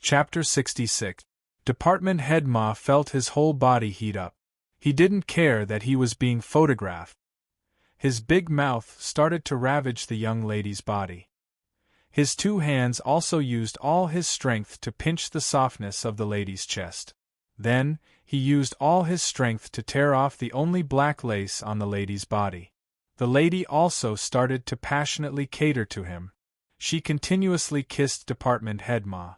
Chapter 66. Department Head Ma felt his whole body heat up. He didn't care that he was being photographed. His big mouth started to ravage the young lady's body. His two hands also used all his strength to pinch the softness of the lady's chest. Then, he used all his strength to tear off the only black lace on the lady's body. The lady also started to passionately cater to him. She continuously kissed Department Head Ma.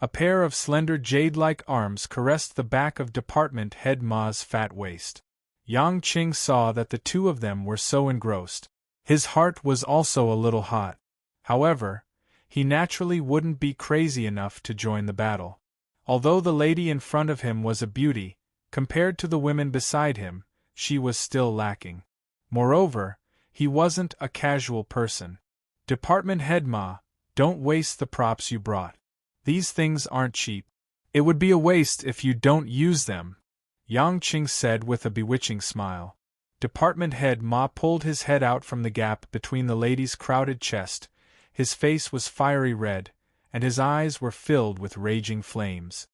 A pair of slender jade-like arms caressed the back of Department Head Ma's fat waist. Yang Qing saw that the two of them were so engrossed. His heart was also a little hot. However, he naturally wouldn't be crazy enough to join the battle. Although the lady in front of him was a beauty, compared to the women beside him, she was still lacking. Moreover, he wasn't a casual person. Department Head Ma, don't waste the props you brought. These things aren't cheap. It would be a waste if you don't use them, Yang Qing said with a bewitching smile. Department Head Ma pulled his head out from the gap between the lady's crowded chest. His face was fiery red, and his eyes were filled with raging flames.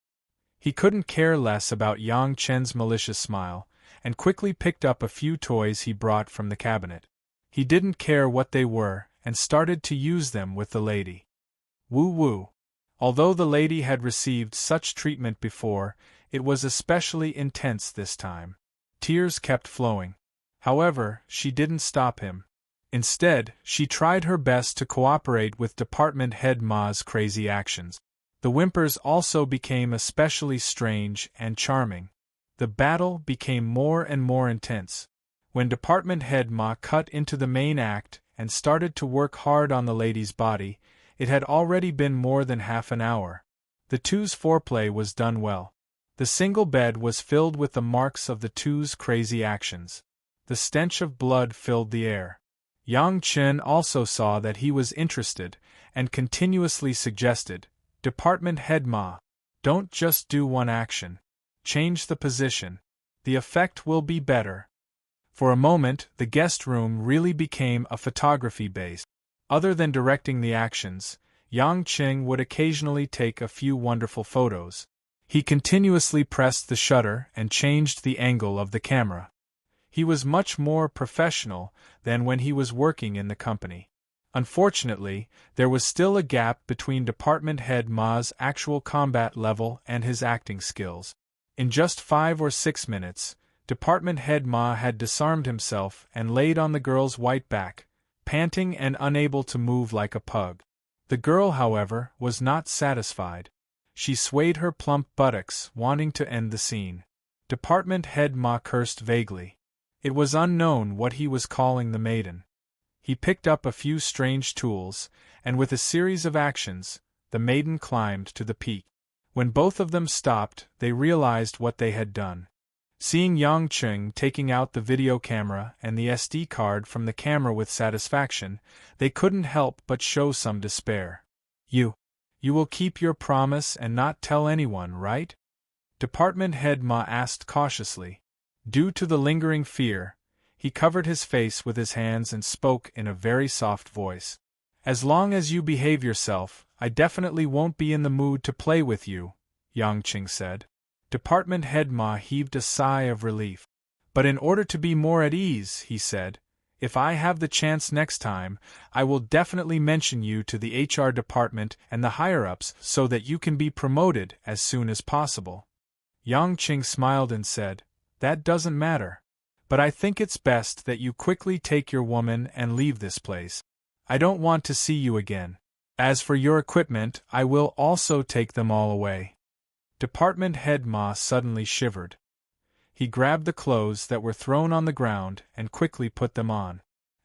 He couldn't care less about Yang Chen's malicious smile, and quickly picked up a few toys he brought from the cabinet. He didn't care what they were, and started to use them with the lady. Woo-woo. Although the lady had received such treatment before, it was especially intense this time. Tears kept flowing. However, she didn't stop him. Instead, she tried her best to cooperate with Department Head Ma's crazy actions. The whimpers also became especially strange and charming. The battle became more and more intense. When Department Head Ma cut into the main act and started to work hard on the lady's body, it had already been more than half an hour. The two's foreplay was done well. The single bed was filled with the marks of the two's crazy actions. The stench of blood filled the air. Yang Chen also saw that he was interested, and continuously suggested, Department Head Ma, don't just do one action. Change the position. The effect will be better. For a moment, the guest room really became a photography base. Other than directing the actions, Yang Qing would occasionally take a few wonderful photos. He continuously pressed the shutter and changed the angle of the camera. He was much more professional than when he was working in the company. Unfortunately, there was still a gap between Department Head Ma's actual combat level and his acting skills. In just 5 or 6 minutes, Department Head Ma had disarmed himself and laid on the girl's white back, panting and unable to move like a pug. The girl, however, was not satisfied. She swayed her plump buttocks, wanting to end the scene. Department Head Ma cursed vaguely. It was unknown what he was calling the maiden. He picked up a few strange tools, and with a series of actions, the maiden climbed to the peak. When both of them stopped, they realized what they had done. Seeing Yang Qing taking out the video camera and the SD card from the camera with satisfaction, they couldn't help but show some despair. You will keep your promise and not tell anyone, right? Department Head Ma asked cautiously. Due to the lingering fear, he covered his face with his hands and spoke in a very soft voice. As long as you behave yourself, I definitely won't be in the mood to play with you, Yang Qing said. Department Head Ma heaved a sigh of relief. But in order to be more at ease, he said, if I have the chance next time, I will definitely mention you to the HR department and the higher-ups so that you can be promoted as soon as possible. Yang Qing smiled and said, that doesn't matter. But I think it's best that you quickly take your woman and leave this place. I don't want to see you again. As for your equipment, I will also take them all away. Department Head Ma suddenly shivered. He grabbed the clothes that were thrown on the ground and quickly put them on.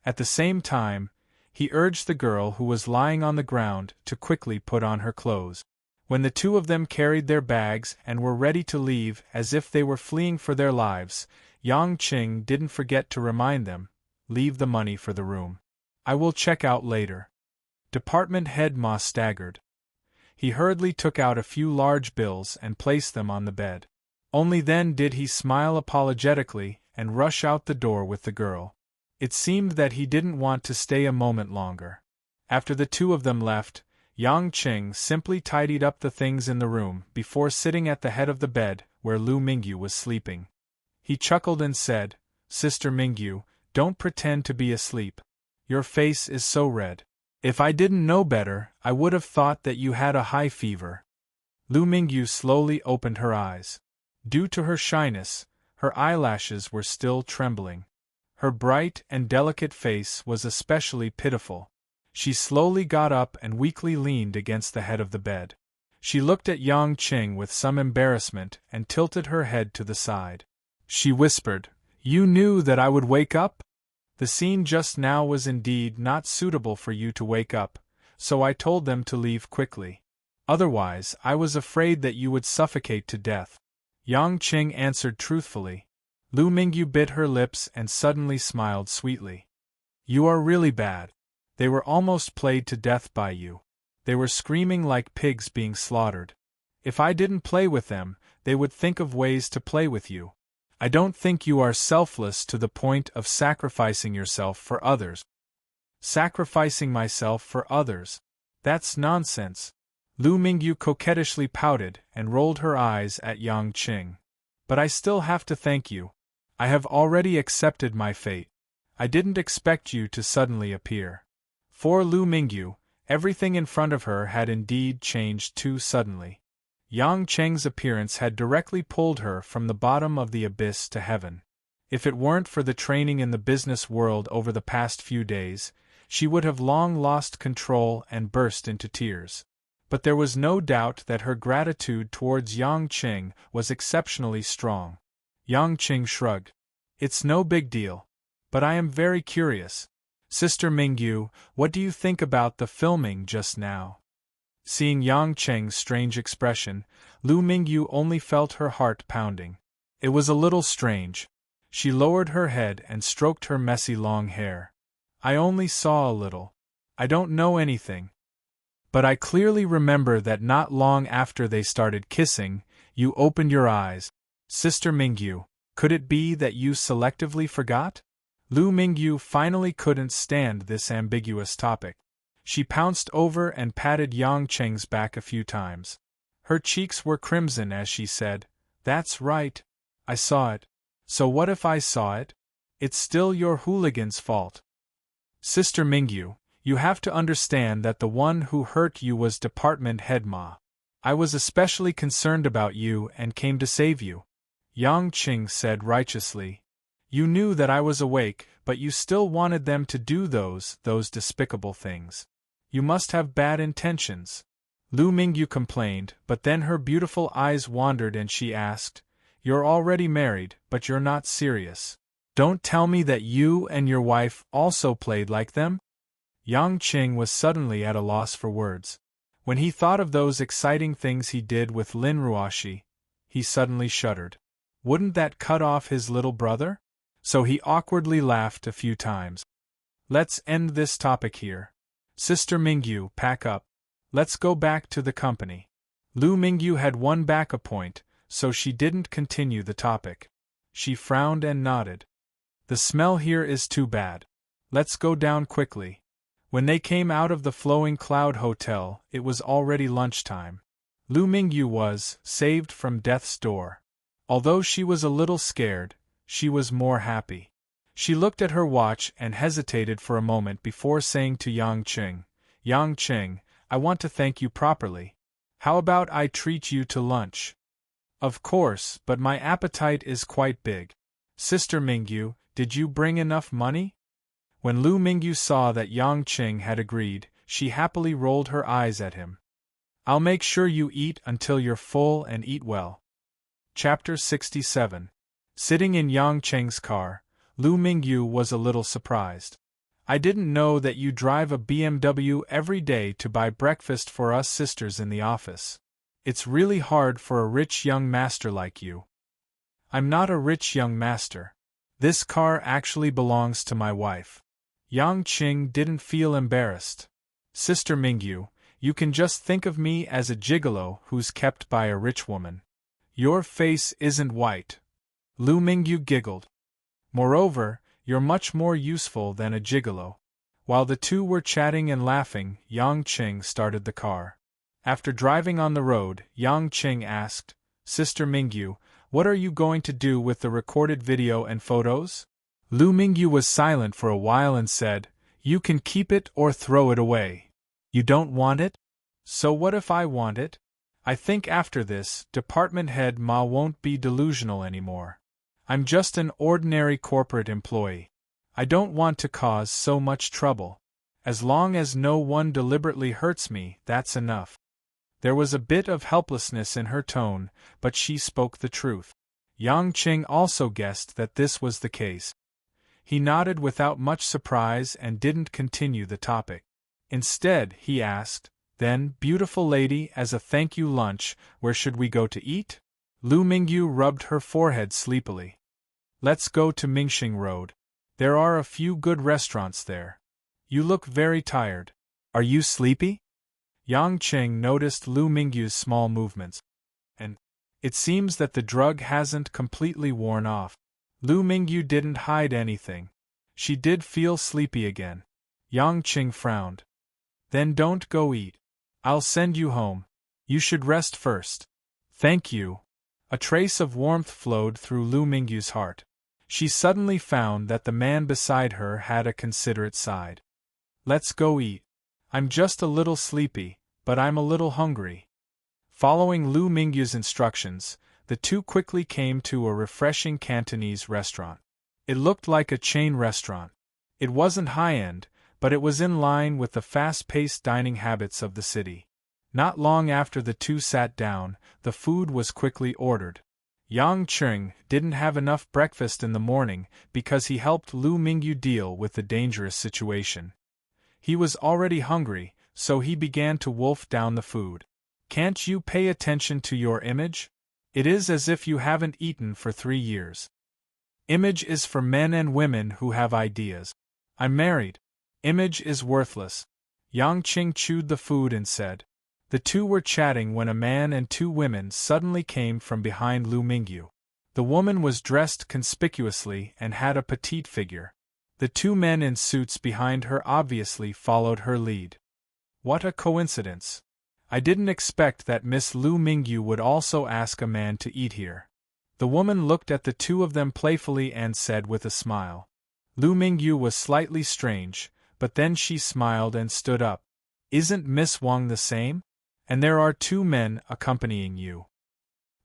At the same time, he urged the girl who was lying on the ground to quickly put on her clothes. When the two of them carried their bags and were ready to leave as if they were fleeing for their lives, Yang Qing didn't forget to remind them, leave the money for the room. I will check out later. Department Head Ma staggered. He hurriedly took out a few large bills and placed them on the bed. Only then did he smile apologetically and rush out the door with the girl. It seemed that he didn't want to stay a moment longer. After the two of them left, Yang Qing simply tidied up the things in the room before sitting at the head of the bed where Lu Mingyu was sleeping. He chuckled and said, "Sister Mingyu, don't pretend to be asleep. Your face is so red. If I didn't know better, I would have thought that you had a high fever." Lu Mingyu slowly opened her eyes. Due to her shyness, her eyelashes were still trembling. Her bright and delicate face was especially pitiful. She slowly got up and weakly leaned against the head of the bed. She looked at Yang Qing with some embarrassment and tilted her head to the side. She whispered, "You knew that I would wake up? The scene just now was indeed not suitable for you to wake up, so I told them to leave quickly. Otherwise, I was afraid that you would suffocate to death." Yang Qing answered truthfully. Lu Mingyu bit her lips and suddenly smiled sweetly. "You are really bad. They were almost played to death by you. They were screaming like pigs being slaughtered. If I didn't play with them, they would think of ways to play with you. I don't think you are selfless to the point of sacrificing yourself for others." "Sacrificing myself for others? That's nonsense." Lu Mingyu coquettishly pouted and rolled her eyes at Yang Qing. "But I still have to thank you. I have already accepted my fate. I didn't expect you to suddenly appear." For Lu Mingyu, everything in front of her had indeed changed too suddenly. Yang Qing's appearance had directly pulled her from the bottom of the abyss to heaven. If it weren't for the training in the business world over the past few days, she would have long lost control and burst into tears. But there was no doubt that her gratitude towards Yang Qing was exceptionally strong. Yang Qing shrugged. "It's no big deal. But I am very curious. Sister Mingyu, what do you think about the filming just now?" Seeing Yang Qing's strange expression, Lu Mingyu only felt her heart pounding. It was a little strange. She lowered her head and stroked her messy long hair. "I only saw a little. I don't know anything. But I clearly remember that not long after they started kissing, you opened your eyes. Sister Mingyu, could it be that you selectively forgot?" Lu Mingyu finally couldn't stand this ambiguous topic. She pounced over and patted Yang Qing's back a few times. Her cheeks were crimson as she said, "That's right. I saw it. So what if I saw it? It's still your hooligan's fault." "Sister Mingyu, you have to understand that the one who hurt you was Department Head Ma. I was especially concerned about you and came to save you," Yang Qing said righteously. "You knew that I was awake, but you still wanted them to do those despicable things. You must have bad intentions." Lu Mingyu complained, but then her beautiful eyes wandered and she asked, "You're already married, but you're not serious. Don't tell me that you and your wife also played like them?" Yang Qing was suddenly at a loss for words. When he thought of those exciting things he did with Lin Ruoshi, he suddenly shuddered. Wouldn't that cut off his little brother? So he awkwardly laughed a few times. "Let's end this topic here. Sister Mingyu, pack up. Let's go back to the company." Lu Mingyu had won back a point, so she didn't continue the topic. She frowned and nodded. "The smell here is too bad. Let's go down quickly." When they came out of the Flowing Cloud Hotel, it was already lunchtime. Lu Mingyu was saved from death's door. Although she was a little scared, she was more happy. She looked at her watch and hesitated for a moment before saying to Yang Qing, "Yang Qing, I want to thank you properly. How about I treat you to lunch?" "Of course, but my appetite is quite big. Sister Mingyu, did you bring enough money?" When Lu Mingyu saw that Yang Qing had agreed, she happily rolled her eyes at him. "I'll make sure you eat until you're full and eat well." Chapter 67. Sitting in Yang Qing's car, Lu Mingyu was a little surprised. "I didn't know that you drive a BMW every day to buy breakfast for us sisters in the office. It's really hard for a rich young master like you." "I'm not a rich young master. This car actually belongs to my wife." Yang Qing didn't feel embarrassed. "Sister Mingyu, you can just think of me as a gigolo who's kept by a rich woman." "Your face isn't white." Lu Mingyu giggled. "Moreover, you're much more useful than a gigolo. While the two were chatting and laughing, Yang Qing started the car. After driving on the road, Yang Qing asked, "Sister Mingyu, what are you going to do with the recorded video and photos?" Lu Mingyu was silent for a while and said, "You can keep it or throw it away. You don't want it? So what if I want it? I think after this, department head Ma won't be delusional anymore. I'm just an ordinary corporate employee. I don't want to cause so much trouble. As long as no one deliberately hurts me, that's enough." There was a bit of helplessness in her tone, but she spoke the truth. Yang Qing also guessed that this was the case. He nodded without much surprise and didn't continue the topic. Instead, he asked, "Then, beautiful lady, as a thank you lunch, where should we go to eat?" Lu Mingyu rubbed her forehead sleepily. "Let's go to Mingxing Road. There are a few good restaurants there. You look very tired. Are you sleepy?" Yang Qing noticed Lu Mingyu's small movements. And it seems that the drug hasn't completely worn off. Lu Mingyu didn't hide anything. She did feel sleepy again. Yang Qing frowned. "Then don't go eat. I'll send you home. You should rest first." "Thank you." A trace of warmth flowed through Lu Mingyu's heart. She suddenly found that the man beside her had a considerate side. "Let's go eat. I'm just a little sleepy, but I'm a little hungry." Following Lu Mingyu's instructions, the two quickly came to a refreshing Cantonese restaurant. It looked like a chain restaurant. It wasn't high-end, but it was in line with the fast-paced dining habits of the city. Not long after the two sat down, the food was quickly ordered. Yang Qing didn't have enough breakfast in the morning because he helped Lu Mingyu deal with the dangerous situation. He was already hungry, so he began to wolf down the food. "Can't you pay attention to your image? It is as if you haven't eaten for 3 years. Image is for men and women who have ideas. I'm married. Image is worthless." Yang Qing chewed the food and said. The two were chatting when a man and 2 women suddenly came from behind Lu Mingyu. The woman was dressed conspicuously and had a petite figure. The 2 men in suits behind her obviously followed her lead. What a coincidence! I didn't expect that Miss Lu Mingyu would also ask a man to eat here. The woman looked at the 2 of them playfully and said with a smile. Lu Mingyu was slightly strange, but then she smiled and stood up. "Isn't Miss Wang the same? And there are 2 men accompanying you.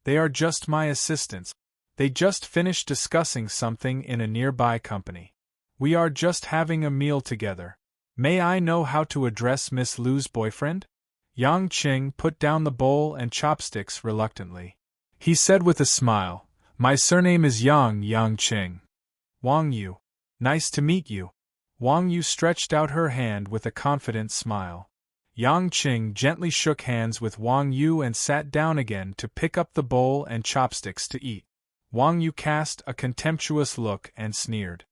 They are just my assistants. They just finished discussing something in a nearby company. We are just having a meal together. May I know how to address Miss Lu's boyfriend?" Yang Qing put down the bowl and chopsticks reluctantly. He said with a smile, "My surname is Yang Qing. Wang Yu. Nice to meet you." Wang Yu stretched out her hand with a confident smile. Yang Qing gently shook hands with Wang Yu and sat down again to pick up the bowl and chopsticks to eat. Wang Yu cast a contemptuous look and sneered.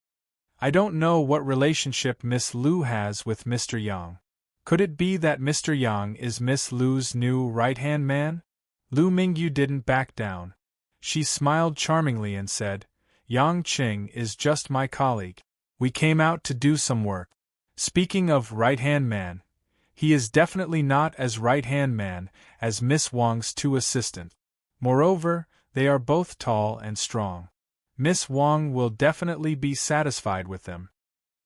"I don't know what relationship Miss Lu has with Mr. Yang. Could it be that Mr. Yang is Miss Lu's new right-hand man?" Lu Mingyu didn't back down. She smiled charmingly and said, "Yang Qing is just my colleague. We came out to do some work. Speaking of right-hand man, he is definitely not as right-hand man as Miss Wang's 2 assistants. Moreover, they are both tall and strong. Miss Wang will definitely be satisfied with them."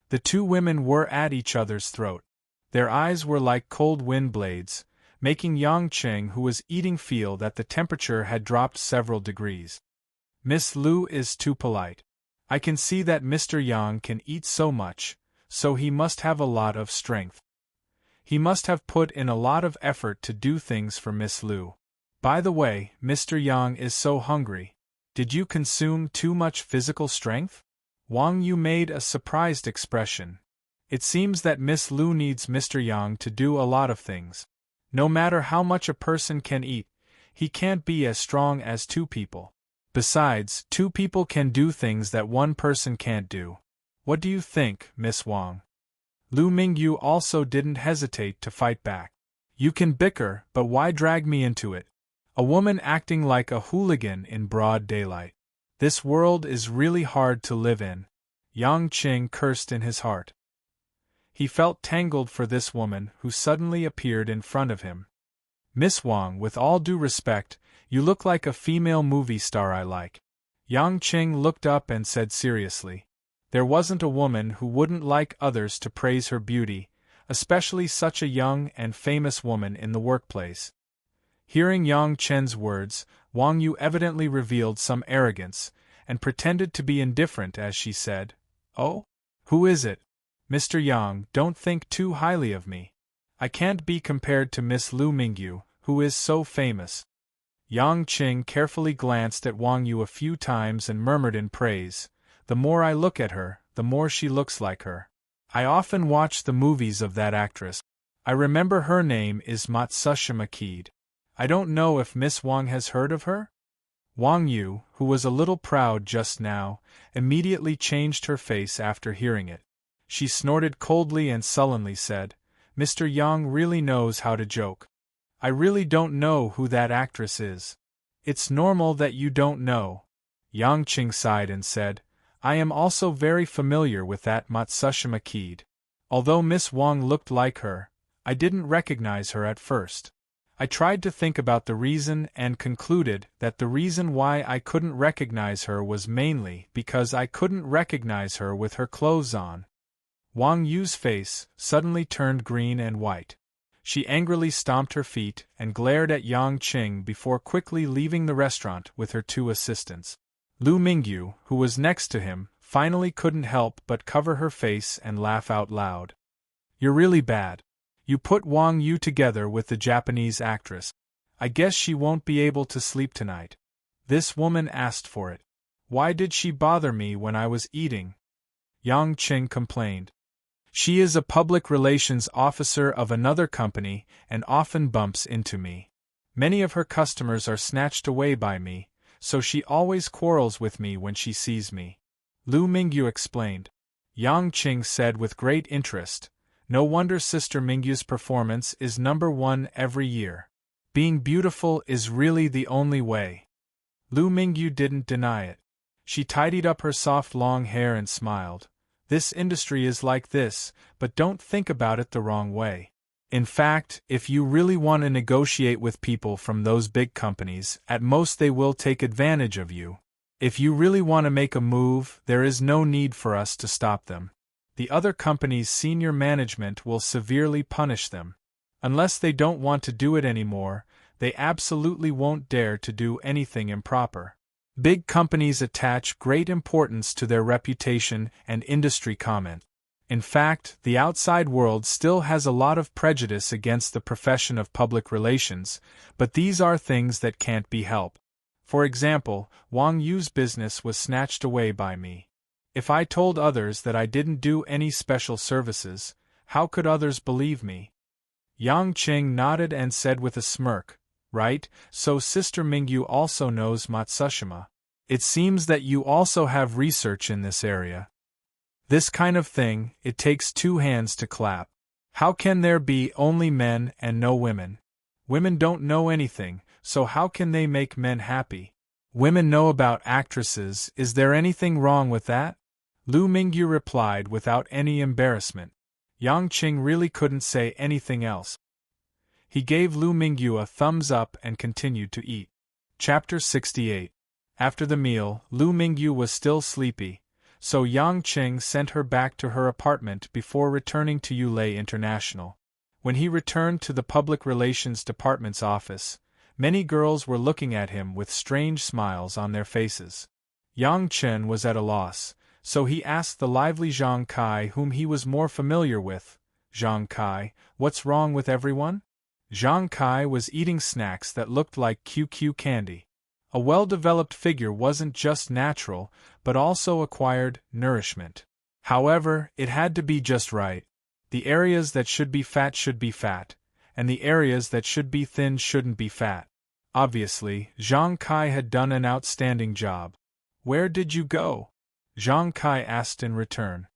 The 2 women were at each other's throat. Their eyes were like cold wind blades, making Yang Qing, who was eating, feel that the temperature had dropped several degrees. "Miss Lu is too polite. I can see that Mr. Yang can eat so much, so he must have a lot of strength. He must have put in a lot of effort to do things for Miss Lu. By the way, Mr. Yang is so hungry. Did you consume too much physical strength?" Wang Yu made a surprised expression. It seems that Miss Lu needs Mr. Yang to do a lot of things. No matter how much a person can eat, he can't be as strong as 2 people. Besides, 2 people can do things that 1 person can't do. What do you think, Miss Wang? Lu Mingyu also didn't hesitate to fight back. "You can bicker, but why drag me into it? A woman acting like a hooligan in broad daylight. This world is really hard to live in." Yang Qing cursed in his heart. He felt tangled for this woman who suddenly appeared in front of him. Miss Wang, with all due respect, you look like a female movie star I like. Yang Qing looked up and said seriously. There wasn't a woman who wouldn't like others to praise her beauty, especially such a young and famous woman in the workplace. Hearing Yang Chen's words, Wang Yu evidently revealed some arrogance, and pretended to be indifferent as she said, "Oh? Who is it? Mr. Yang, don't think too highly of me. I can't be compared to Miss Lu Mingyu, who is so famous." Yang Qing carefully glanced at Wang Yu a few times and murmured in praise, "The more I look at her, the more she looks like her. I often watch the movies of that actress. I remember her name is Matsushima Kid. I don't know if Miss Wang has heard of her?" Wang Yu, who was a little proud just now, immediately changed her face after hearing it. She snorted coldly and sullenly said, "Mr. Yang really knows how to joke. I really don't know who that actress is." "It's normal that you don't know." Yang Qing sighed and said, "I am also very familiar with that Matsushima Kid. Although Miss Wang looked like her, I didn't recognize her at first. I tried to think about the reason and concluded that the reason why I couldn't recognize her was mainly because I couldn't recognize her with her clothes on." Wang Yu's face suddenly turned green and white. She angrily stomped her feet and glared at Yang Qing before quickly leaving the restaurant with her two assistants. Lu Mingyu, who was next to him, finally couldn't help but cover her face and laugh out loud. "You're really bad. You put Wang Yu together with the Japanese actress. I guess she won't be able to sleep tonight. This woman asked for it. Why did she bother me when I was eating?" Yang Qing complained. "She is a public relations officer of another company and often bumps into me. Many of her customers are snatched away by me, so she always quarrels with me when she sees me." Lu Mingyu explained. Yang Qing said with great interest, "No wonder Sister Mingyu's performance is #1 every year. Being beautiful is really the only way." Lu Mingyu didn't deny it. She tidied up her soft long hair and smiled. "This industry is like this, but don't think about it the wrong way. In fact, if you really want to negotiate with people from those big companies, at most they will take advantage of you. If you really want to make a move, there is no need for us to stop them. The other company's senior management will severely punish them. Unless they don't want to do it anymore, they absolutely won't dare to do anything improper. Big companies attach great importance to their reputation and industry comment. In fact, the outside world still has a lot of prejudice against the profession of public relations, but these are things that can't be helped. For example, Wang Yu's business was snatched away by me. If I told others that I didn't do any special services, how could others believe me?" Yang Qing nodded and said with a smirk, "Right, so Sister Mingyu also knows Matsushima. It seems that you also have research in this area. This kind of thing, it takes two hands to clap. How can there be only men and no women? Women don't know anything, so how can they make men happy? Women know about actresses, is there anything wrong with that?" Lu Mingyu replied without any embarrassment. Yang Qing really couldn't say anything else. He gave Lu Mingyu a thumbs up and continued to eat. Chapter 68. After the meal, Lu Mingyu was still sleepy, so Yang Qing sent her back to her apartment before returning to Yulei International. When he returned to the Public Relations Department's office, many girls were looking at him with strange smiles on their faces. Yang Chen was at a loss, so he asked the lively Zhang Kai, whom he was more familiar with, "Zhang Kai, what's wrong with everyone?" Zhang Kai was eating snacks that looked like QQ candy. A well-developed figure wasn't just natural, but also acquired nourishment. However, it had to be just right. The areas that should be fat, and the areas that should be thin shouldn't be fat. Obviously, Zhang Kai had done an outstanding job. "Where did you go?" Zhang Kai asked in return.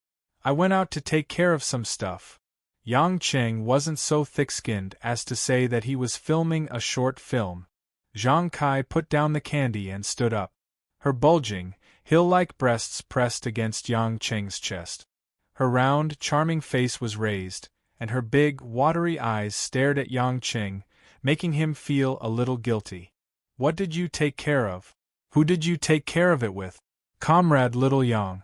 "I went out to take care of some stuff." Yang Qing wasn't so thick-skinned as to say that he was filming a short film. Zhang Kai put down the candy and stood up. Her bulging, hill-like breasts pressed against Yang Qing's chest. Her round, charming face was raised, and her big, watery eyes stared at Yang Qing, making him feel a little guilty. What did you take care of? Who did you take care of it with? Comrade Little Yang.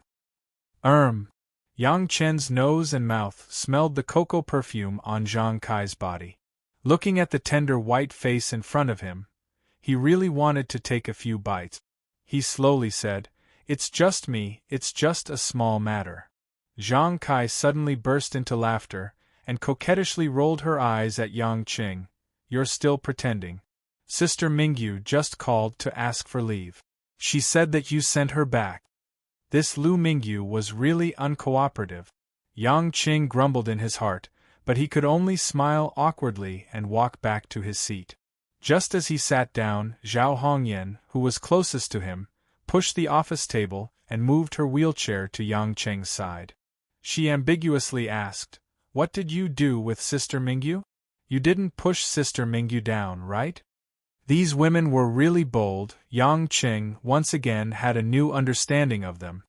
Yang Chen's nose and mouth smelled the cocoa perfume on Zhang Kai's body. Looking at the tender white face in front of him, he really wanted to take a few bites. He slowly said, "It's just me, it's just a small matter." Zhang Kai suddenly burst into laughter, and coquettishly rolled her eyes at Yang Qing. "You're still pretending. Sister Mingyu just called to ask for leave. She said that you sent her back." This Lu Mingyu was really uncooperative. Yang Qing grumbled in his heart, but he could only smile awkwardly and walk back to his seat. Just as he sat down, Zhao Hongyan, who was closest to him, pushed the office table and moved her wheelchair to Yang Qing's side. She ambiguously asked, "What did you do with Sister Mingyu? You didn't push Sister Mingyu down, right?" These women were really bold. Yang Qing once again had a new understanding of them.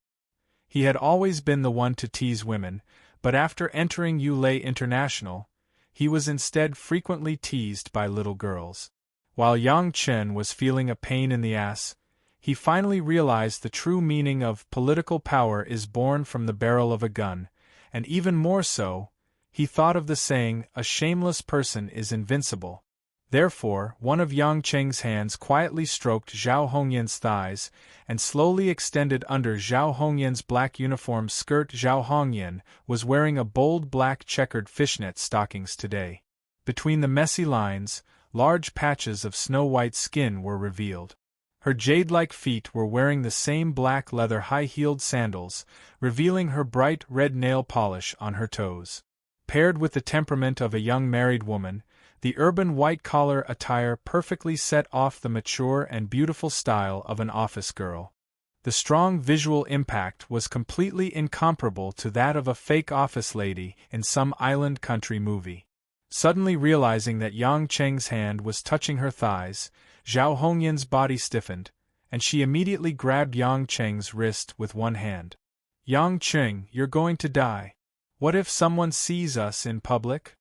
He had always been the one to tease women, but after entering Yulei International, he was instead frequently teased by little girls. While Yang Chen was feeling a pain in the ass, he finally realized the true meaning of political power is born from the barrel of a gun, and even more so, he thought of the saying, "A shameless person is invincible." Therefore, one of Yang Cheng's hands quietly stroked Zhao Hongyan's thighs, and slowly extended under Zhao Hongyan's black uniform skirt. Zhao Hongyan was wearing a bold black checkered fishnet stockings today. Between the messy lines, large patches of snow-white skin were revealed. Her jade-like feet were wearing the same black leather high-heeled sandals, revealing her bright red nail polish on her toes. Paired with the temperament of a young married woman, the urban white-collar attire perfectly set off the mature and beautiful style of an office girl. The strong visual impact was completely incomparable to that of a fake office lady in some island country movie. Suddenly realizing that Yang Cheng's hand was touching her thighs, Zhao Hongyan's body stiffened, and she immediately grabbed Yang Cheng's wrist with one hand. "Yang Cheng, you're going to die. What if someone sees us in public?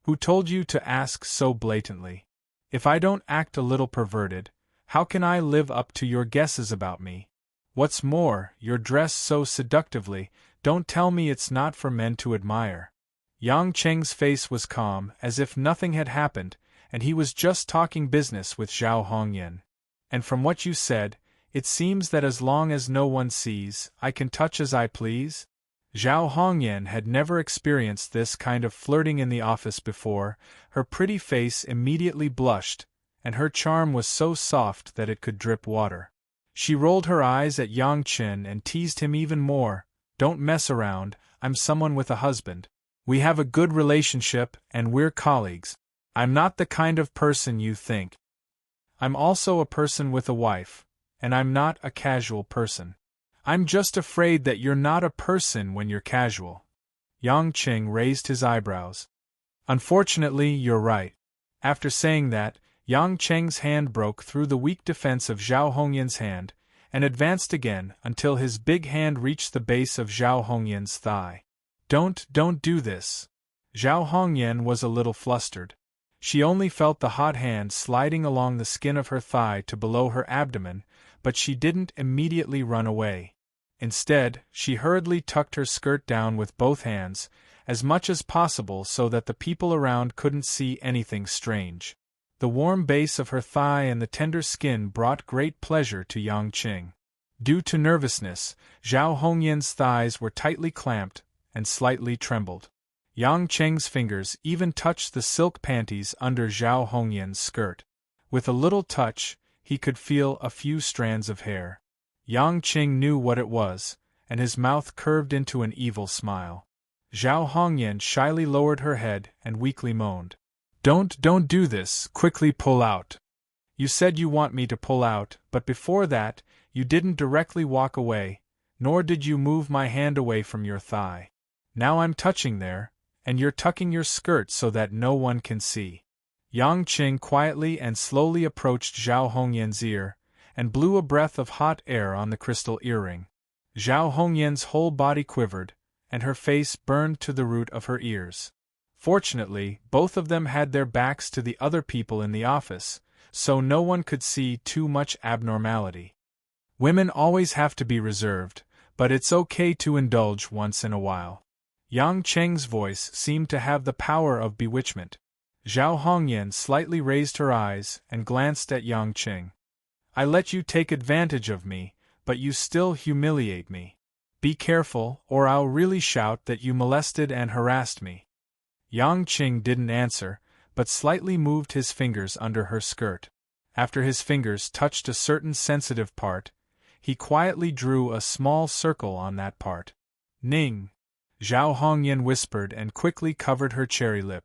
Who told you to ask so blatantly? If I don't act a little perverted, how can I live up to your guesses about me? What's more, you're dressed so seductively, don't tell me it's not for men to admire." Yang Cheng's face was calm, as if nothing had happened, and he was just talking business with Zhao Hongyan. "And from what you said, it seems that as long as no one sees, I can touch as I please?" Zhao Hongyan had never experienced this kind of flirting in the office before. Her pretty face immediately blushed, and her charm was so soft that it could drip water. She rolled her eyes at Yang Chen and teased him even more. "Don't mess around, I'm someone with a husband. We have a good relationship, and we're colleagues. I'm not the kind of person you think. I'm also a person with a wife, and I'm not a casual person. I'm just afraid that you're not a person when you're casual." Yang Qing raised his eyebrows. "Unfortunately, you're right." After saying that, Yang Cheng's hand broke through the weak defense of Zhao Hongyan's hand, and advanced again until his big hand reached the base of Zhao Hongyan's thigh. Don't do this." Zhao Hongyan was a little flustered. She only felt the hot hand sliding along the skin of her thigh to below her abdomen, but she didn't immediately run away. Instead, she hurriedly tucked her skirt down with both hands, as much as possible so that the people around couldn't see anything strange. The warm base of her thigh and the tender skin brought great pleasure to Yang Qing. Due to nervousness, Zhao Hongyan's thighs were tightly clamped and slightly trembled. Yang Cheng's fingers even touched the silk panties under Zhao Hongyan's skirt. With a little touch, he could feel a few strands of hair. Yang Qing knew what it was, and his mouth curved into an evil smile. Zhao Hongyan shyly lowered her head and weakly moaned. Don't do this, quickly pull out. You said you want me to pull out, but before that, you didn't directly walk away, nor did you move my hand away from your thigh. Now I'm touching there, and you're tucking your skirt so that no one can see." Yang Qing quietly and slowly approached Zhao Hongyan's ear, and blew a breath of hot air on the crystal earring. Zhao Hongyan's whole body quivered, and her face burned to the root of her ears. Fortunately, both of them had their backs to the other people in the office, so no one could see too much abnormality. Women always have to be reserved, but it's okay to indulge once in a while. Yang Cheng's voice seemed to have the power of bewitchment. Zhao Hongyan slightly raised her eyes and glanced at Yang Cheng. I let you take advantage of me, but you still humiliate me. Be careful, or I'll really shout that you molested and harassed me. Yang Cheng didn't answer, but slightly moved his fingers under her skirt. After his fingers touched a certain sensitive part, he quietly drew a small circle on that part. Ning! Zhao Hongyan whispered and quickly covered her cherry lip.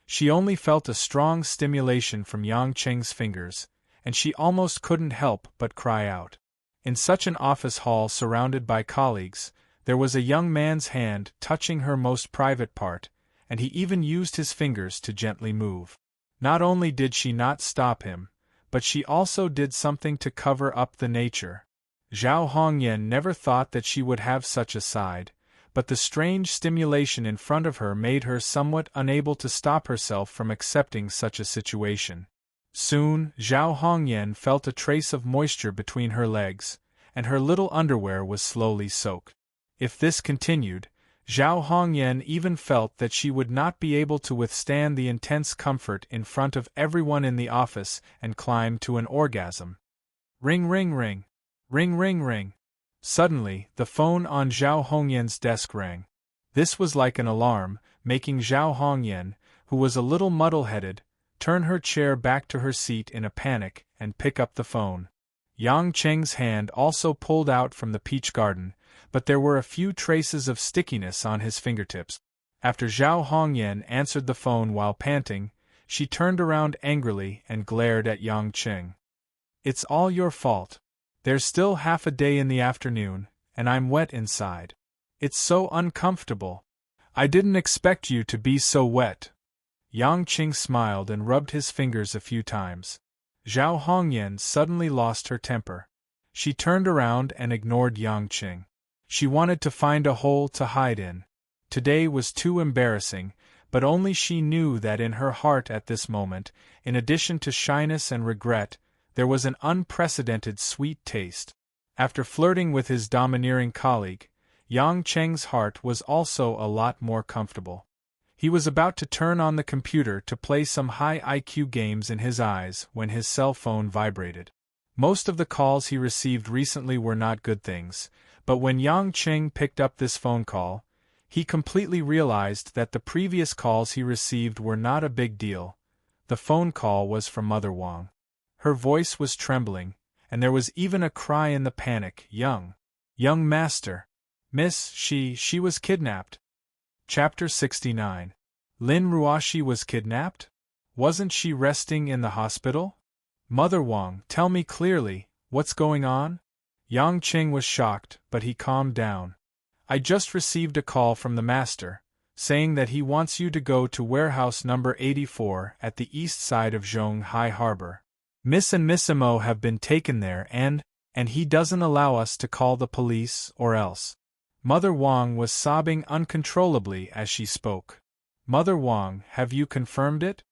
She only felt a strong stimulation from Yang Cheng's fingers, and she almost couldn't help but cry out. In such an office hall surrounded by colleagues, there was a young man's hand touching her most private part, and he even used his fingers to gently move. Not only did she not stop him, but she also did something to cover up the nature. Zhao Hongyan never thought that she would have such a side, but the strange stimulation in front of her made her somewhat unable to stop herself from accepting such a situation. Soon, Zhao Hongyan felt a trace of moisture between her legs, and her little underwear was slowly soaked. If this continued, Zhao Hongyan even felt that she would not be able to withstand the intense comfort in front of everyone in the office and climb to an orgasm. Ring ring ring. Ring ring ring. Suddenly, the phone on Zhao Hongyan's desk rang. This was like an alarm, making Zhao Hongyan, who was a little muddle-headed, turn her chair back to her seat in a panic and pick up the phone. Yang Cheng's hand also pulled out from the peach garden, but there were a few traces of stickiness on his fingertips. After Zhao Hongyan answered the phone while panting, she turned around angrily and glared at Yang Cheng. It's all your fault. There's still half a day in the afternoon, and I'm wet inside. It's so uncomfortable. I didn't expect you to be so wet. Yang Cheng smiled and rubbed his fingers a few times. Zhao Hongyan suddenly lost her temper. She turned around and ignored Yang Cheng. She wanted to find a hole to hide in. Today was too embarrassing, but only she knew that in her heart at this moment, in addition to shyness and regret, there was an unprecedented sweet taste. After flirting with his domineering colleague, Yang Cheng's heart was also a lot more comfortable. He was about to turn on the computer to play some high IQ games in his eyes when his cell phone vibrated. Most of the calls he received recently were not good things, but when Yang Cheng picked up this phone call, he completely realized that the previous calls he received were not a big deal. The phone call was from Mother Wang. Her voice was trembling, and there was even a cry in the panic, Young master. Miss, she was kidnapped. Chapter 69. Lin Ruoshi was kidnapped? Wasn't she resting in the hospital? Mother Wang, tell me clearly, what's going on? Yang Cheng was shocked, but he calmed down. I just received a call from the master, saying that he wants you to go to warehouse number 84 at the east side of Zhonghai Harbor. Miss and Miss Mo have been taken there and he doesn't allow us to call the police or else. Mother Wang was sobbing uncontrollably as she spoke. Mother Wang, have you confirmed it?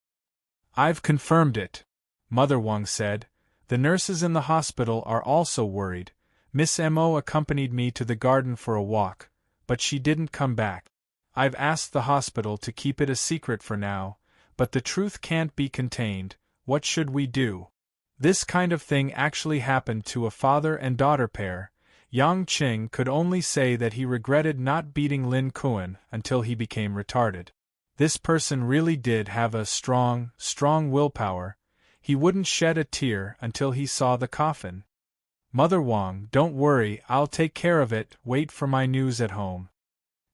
I've confirmed it, Mother Wang said. The nurses in the hospital are also worried. Miss Mo accompanied me to the garden for a walk, but she didn't come back. I've asked the hospital to keep it a secret for now, but the truth can't be contained. What should we do? This kind of thing actually happened to a father and daughter pair. Yang Cheng could only say that he regretted not beating Lin Kuan until he became retarded. This person really did have a strong willpower. He wouldn't shed a tear until he saw the coffin. Mother Wang, don't worry, I'll take care of it, wait for my news at home.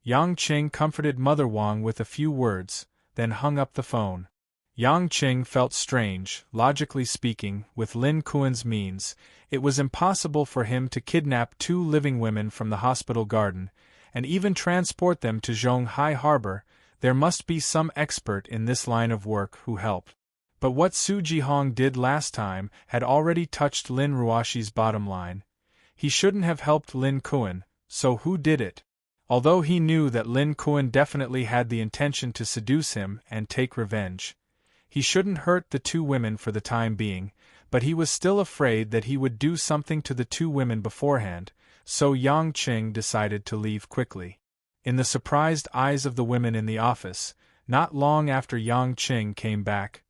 Yang Cheng comforted Mother Wang with a few words, then hung up the phone. Yang Cheng felt strange. Logically speaking, with Lin Kuan's means, it was impossible for him to kidnap 2 living women from the hospital garden, and even transport them to Zhonghai Harbor. There must be some expert in this line of work who helped. But what Su Jihong did last time had already touched Lin Ruoshi's bottom line. He shouldn't have helped Lin Kuan, so who did it? Although he knew that Lin Kuan definitely had the intention to seduce him and take revenge, he shouldn't hurt the two women for the time being, but he was still afraid that he would do something to the two women beforehand, so Yang Qing decided to leave quickly. In the surprised eyes of the women in the office, not long after Yang Qing came back,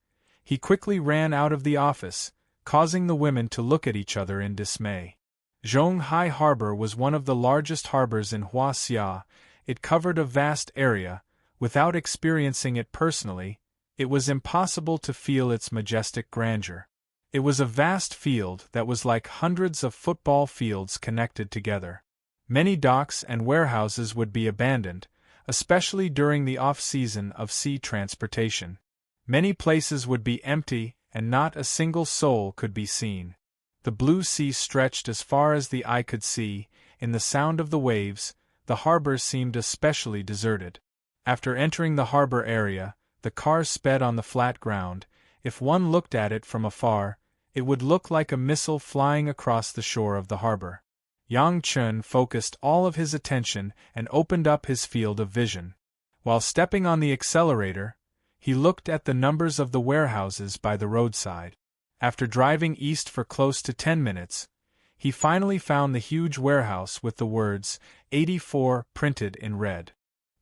he quickly ran out of the office, causing the women to look at each other in dismay. Zhonghai Harbor was one of the largest harbors in Huaxia. It covered a vast area. Without experiencing it personally, it was impossible to feel its majestic grandeur. It was a vast field that was like hundreds of football fields connected together. Many docks and warehouses would be abandoned, especially during the off-season of sea transportation. Many places would be empty, and not a single soul could be seen. The blue sea stretched as far as the eye could see. In the sound of the waves, the harbor seemed especially deserted. After entering the harbor area, the car sped on the flat ground. If one looked at it from afar, it would look like a missile flying across the shore of the harbor. Yang Chun focused all of his attention and opened up his field of vision. While stepping on the accelerator, he looked at the numbers of the warehouses by the roadside. After driving east for close to 10 minutes, he finally found the huge warehouse with the words 84 printed in red.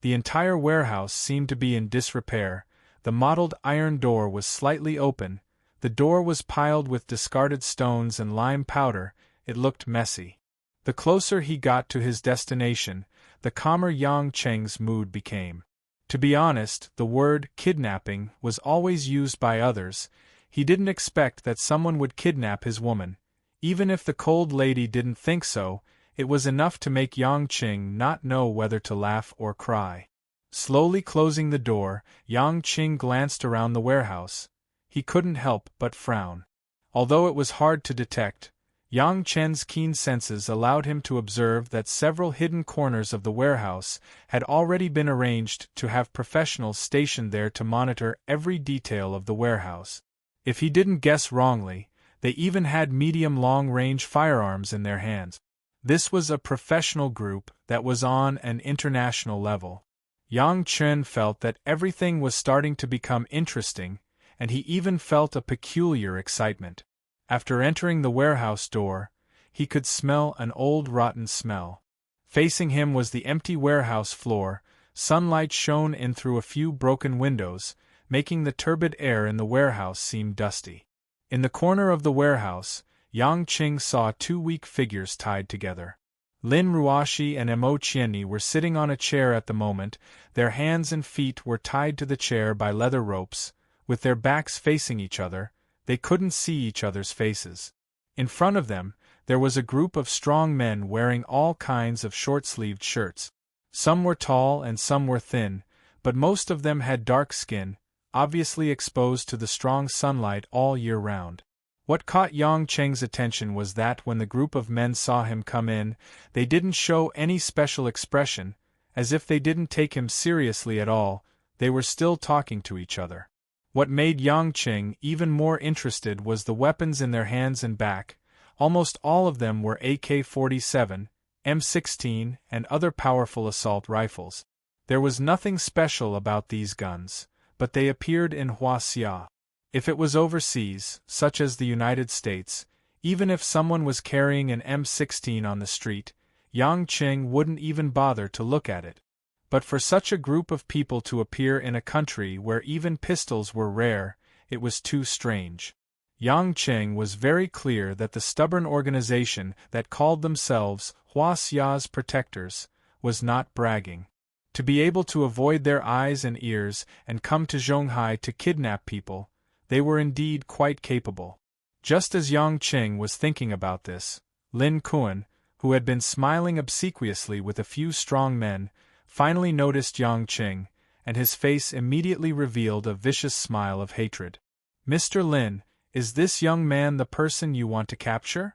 The entire warehouse seemed to be in disrepair. The mottled iron door was slightly open. The door was piled with discarded stones and lime powder. It looked messy. The closer he got to his destination, the calmer Yang Cheng's mood became. To be honest, the word kidnapping was always used by others. He didn't expect that someone would kidnap his woman. Even if the cold lady didn't think so, it was enough to make Yang Qing not know whether to laugh or cry. Slowly closing the door, Yang Qing glanced around the warehouse. He couldn't help but frown. Although it was hard to detect, Yang Chen's keen senses allowed him to observe that several hidden corners of the warehouse had already been arranged to have professionals stationed there to monitor every detail of the warehouse. If he didn't guess wrongly, they even had medium long-range firearms in their hands. This was a professional group that was on an international level. Yang Chen felt that everything was starting to become interesting, and he even felt a peculiar excitement. After entering the warehouse door, he could smell an old rotten smell. Facing him was the empty warehouse floor. Sunlight shone in through a few broken windows, making the turbid air in the warehouse seem dusty. In the corner of the warehouse, Yang Qing saw two weak figures tied together. Lin Ruoshi and Mo Qianni were sitting on a chair at the moment. Their hands and feet were tied to the chair by leather ropes. With their backs facing each other, they couldn't see each other's faces. In front of them, there was a group of strong men wearing all kinds of short-sleeved shirts. Some were tall and some were thin, but most of them had dark skin, obviously exposed to the strong sunlight all year round. What caught Yang Cheng's attention was that when the group of men saw him come in, they didn't show any special expression, as if they didn't take him seriously at all. They were still talking to each other. What made Yang Qing even more interested was the weapons in their hands and back. Almost all of them were AK-47, M16, and other powerful assault rifles. There was nothing special about these guns, but they appeared in Huaxia. If it was overseas, such as the United States, even if someone was carrying an M16 on the street, Yang Qing wouldn't even bother to look at it. But for such a group of people to appear in a country where even pistols were rare, it was too strange. Yang Qing was very clear that the stubborn organization that called themselves Huaxia's protectors was not bragging. To be able to avoid their eyes and ears and come to Zhonghai to kidnap people, they were indeed quite capable. Just as Yang Qing was thinking about this, Lin Kuan, who had been smiling obsequiously with a few strong men, finally noticed Yang Qing, and his face immediately revealed a vicious smile of hatred. "Mr. Lin, is this young man the person you want to capture?"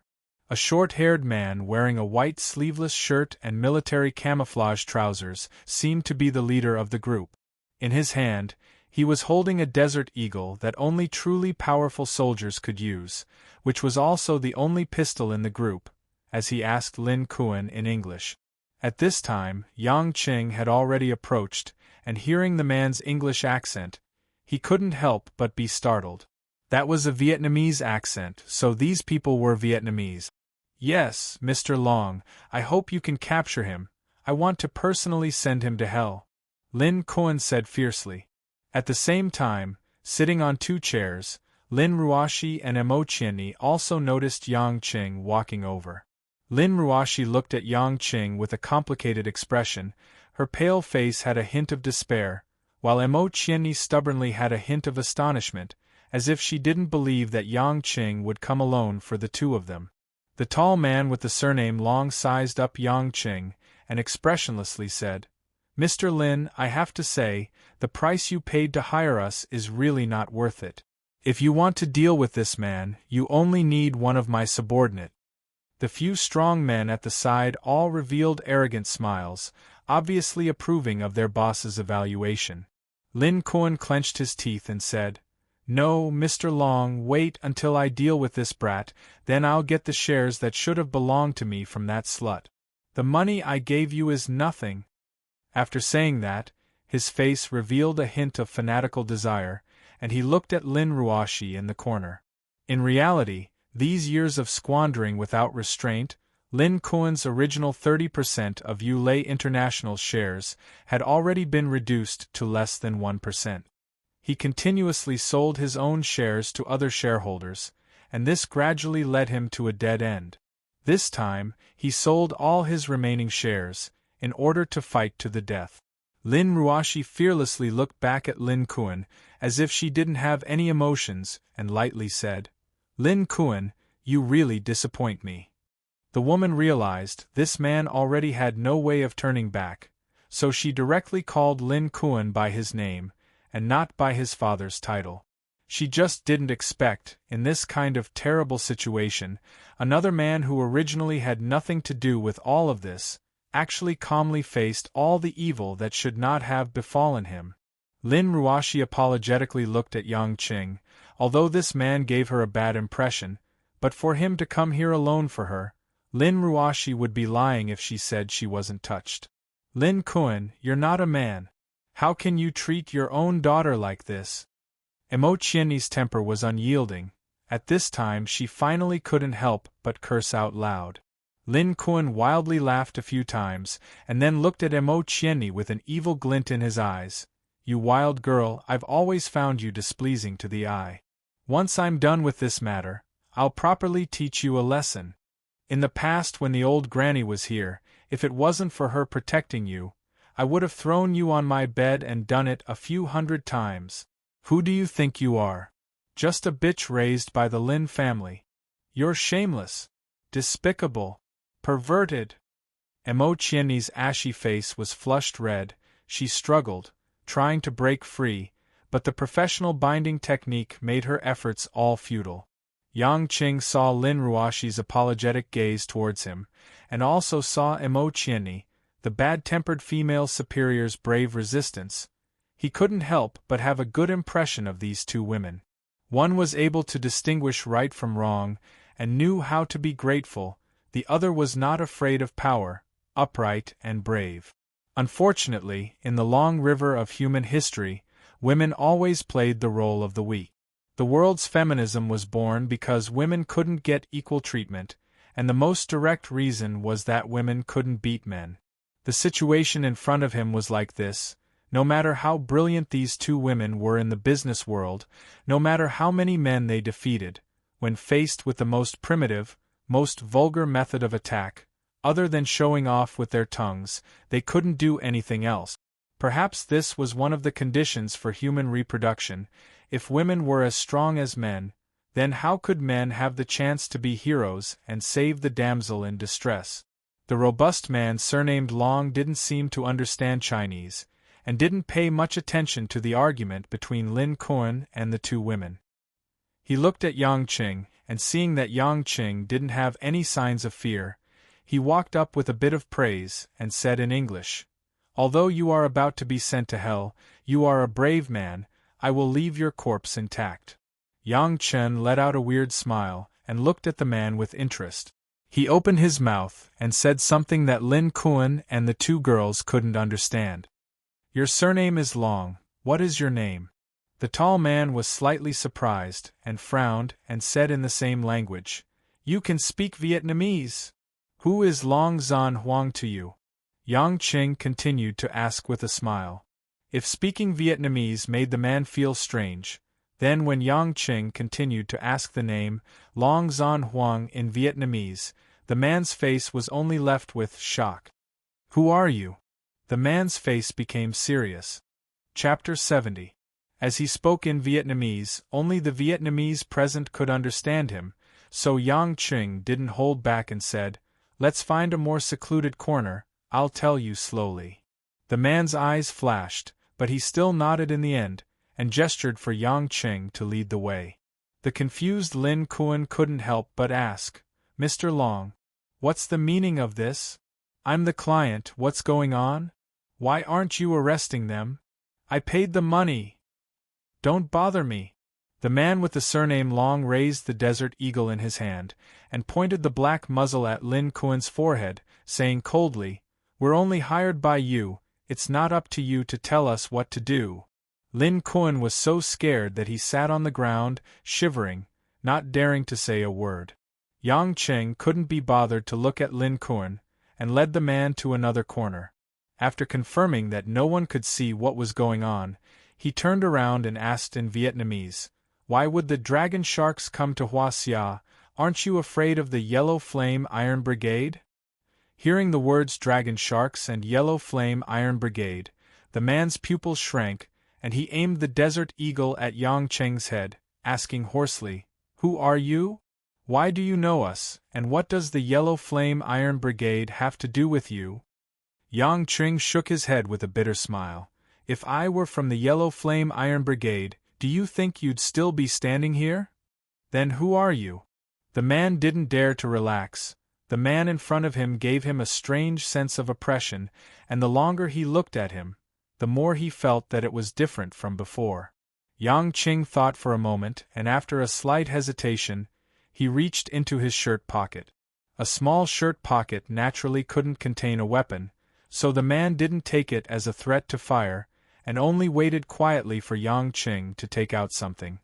A short-haired man wearing a white sleeveless shirt and military camouflage trousers seemed to be the leader of the group. In his hand, he was holding a desert eagle that only truly powerful soldiers could use, which was also the only pistol in the group, as he asked Lin Kuan in English. At this time, Yang Qing had already approached, and hearing the man's English accent, he couldn't help but be startled. That was a Vietnamese accent, so these people were Vietnamese. Yes, Mr. Long, I hope you can capture him. I want to personally send him to hell, Lin Kuan said fiercely. At the same time, sitting on two chairs, Lin Ruoshi and Emo Qianni also noticed Yang Qing walking over. Lin Ruoshi looked at Yang Qing with a complicated expression. Her pale face had a hint of despair, while Emo Qianni stubbornly had a hint of astonishment, as if she didn't believe that Yang Qing would come alone for the two of them. The tall man with the surname Long sized up Yang Qing, and expressionlessly said, "Mr. Lin, I have to say, the price you paid to hire us is really not worth it. If you want to deal with this man, you only need one of my subordinate." The few strong men at the side all revealed arrogant smiles, obviously approving of their boss's evaluation. Lin Kuan clenched his teeth and said, "No, Mr. Long, wait until I deal with this brat, then I'll get the shares that should have belonged to me from that slut. The money I gave you is nothing." After saying that, his face revealed a hint of fanatical desire, and he looked at Lin Ruoshi in the corner. In reality, these years of squandering without restraint, Lin Kuan's original 30% of Yulei International's shares had already been reduced to less than 1%. He continuously sold his own shares to other shareholders, and this gradually led him to a dead end. This time, he sold all his remaining shares, in order to fight to the death. Lin Ruoshi fearlessly looked back at Lin Kuan, as if she didn't have any emotions, and lightly said, "Lin Kuan, you really disappoint me." The woman realized this man already had no way of turning back, so she directly called Lin Kuan by his name, and not by his father's title. She just didn't expect, in this kind of terrible situation, another man who originally had nothing to do with all of this, actually calmly faced all the evil that should not have befallen him. Lin Ruoshi apologetically looked at Yang Qing, although this man gave her a bad impression, but for him to come here alone for her, Lin Ruoshi would be lying if she said she wasn't touched. "Lin Kuan, you're not a man. How can you treat your own daughter like this?" Emo Qianni's temper was unyielding. At this time she finally couldn't help but curse out loud. Lin Kuan wildly laughed a few times, and then looked at Emo Qianni with an evil glint in his eyes. "You wild girl, I've always found you displeasing to the eye. Once I'm done with this matter, I'll properly teach you a lesson. In the past when the old granny was here, if it wasn't for her protecting you, I would have thrown you on my bed and done it a few hundred times. Who do you think you are? Just a bitch raised by the Lin family. You're shameless, despicable, perverted." Emo Qianni's ashy face was flushed red. She struggled, trying to break free, but the professional binding technique made her efforts all futile. Yang Qing saw Lin Ruoshi's apologetic gaze towards him, and also saw Emo Qianni, the bad-tempered female superior's brave resistance. He couldn't help but have a good impression of these two women. One was able to distinguish right from wrong, and knew how to be grateful. The other was not afraid of power, upright and brave. Unfortunately, in the long river of human history, women always played the role of the weak. The world's feminism was born because women couldn't get equal treatment, and the most direct reason was that women couldn't beat men. The situation in front of him was like this. No matter how brilliant these two women were in the business world, no matter how many men they defeated, when faced with the most primitive, most vulgar method of attack, other than showing off with their tongues, they couldn't do anything else. Perhaps this was one of the conditions for human reproduction. If women were as strong as men, then how could men have the chance to be heroes and save the damsel in distress? The robust man surnamed Long didn't seem to understand Chinese, and didn't pay much attention to the argument between Lin Kuan and the two women. He looked at Yang Qing, and seeing that Yang Qing didn't have any signs of fear, he walked up with a bit of praise and said in English, "Although you are about to be sent to hell, you are a brave man. I will leave your corpse intact." Yang Chen let out a weird smile, and looked at the man with interest. He opened his mouth and said something that Lin Kuan and the two girls couldn't understand. Your surname is Long, what is your name? The tall man was slightly surprised, and frowned, and said in the same language, You can speak Vietnamese. Who is Long Zan Huang to you? Yang Qing continued to ask with a smile. If speaking Vietnamese made the man feel strange, then when Yang Qing continued to ask the name, Long Zan Huang in Vietnamese, the man's face was only left with shock. Who are you? The man's face became serious. Chapter 70. As he spoke in Vietnamese, only the Vietnamese present could understand him, so Yang Qing didn't hold back and said, Let's find a more secluded corner, I'll tell you slowly. The man's eyes flashed, but he still nodded in the end, and gestured for Yang Qing to lead the way. The confused Lin Kuan couldn't help but ask, Mr. Long, what's the meaning of this? I'm the client, what's going on? Why aren't you arresting them? I paid the money. Don't bother me. The man with the surname Long raised the desert eagle in his hand, and pointed the black muzzle at Lin Kuan's forehead, saying coldly, We're only hired by you, it's not up to you to tell us what to do. Lin Kuan was so scared that he sat on the ground, shivering, not daring to say a word. Yang Qing couldn't be bothered to look at Lin Kuan, and led the man to another corner. After confirming that no one could see what was going on, he turned around and asked in Vietnamese, Why would the dragon sharks come to Hoa Xia? Aren't you afraid of the Yellow Flame Iron Brigade? Hearing the words Dragon Sharks and Yellow Flame Iron Brigade, the man's pupils shrank, and he aimed the desert eagle at Yang Qing's head, asking hoarsely, Who are you? Why do you know us, and what does the Yellow Flame Iron Brigade have to do with you? Yang Qing shook his head with a bitter smile. If I were from the Yellow Flame Iron Brigade, do you think you'd still be standing here? Then who are you? The man didn't dare to relax. The man in front of him gave him a strange sense of oppression, and the longer he looked at him, the more he felt that it was different from before. Yang Qing thought for a moment, and after a slight hesitation, he reached into his shirt pocket. A small shirt pocket naturally couldn't contain a weapon, so the man didn't take it as a threat to fire, and only waited quietly for Yang Qing to take out something.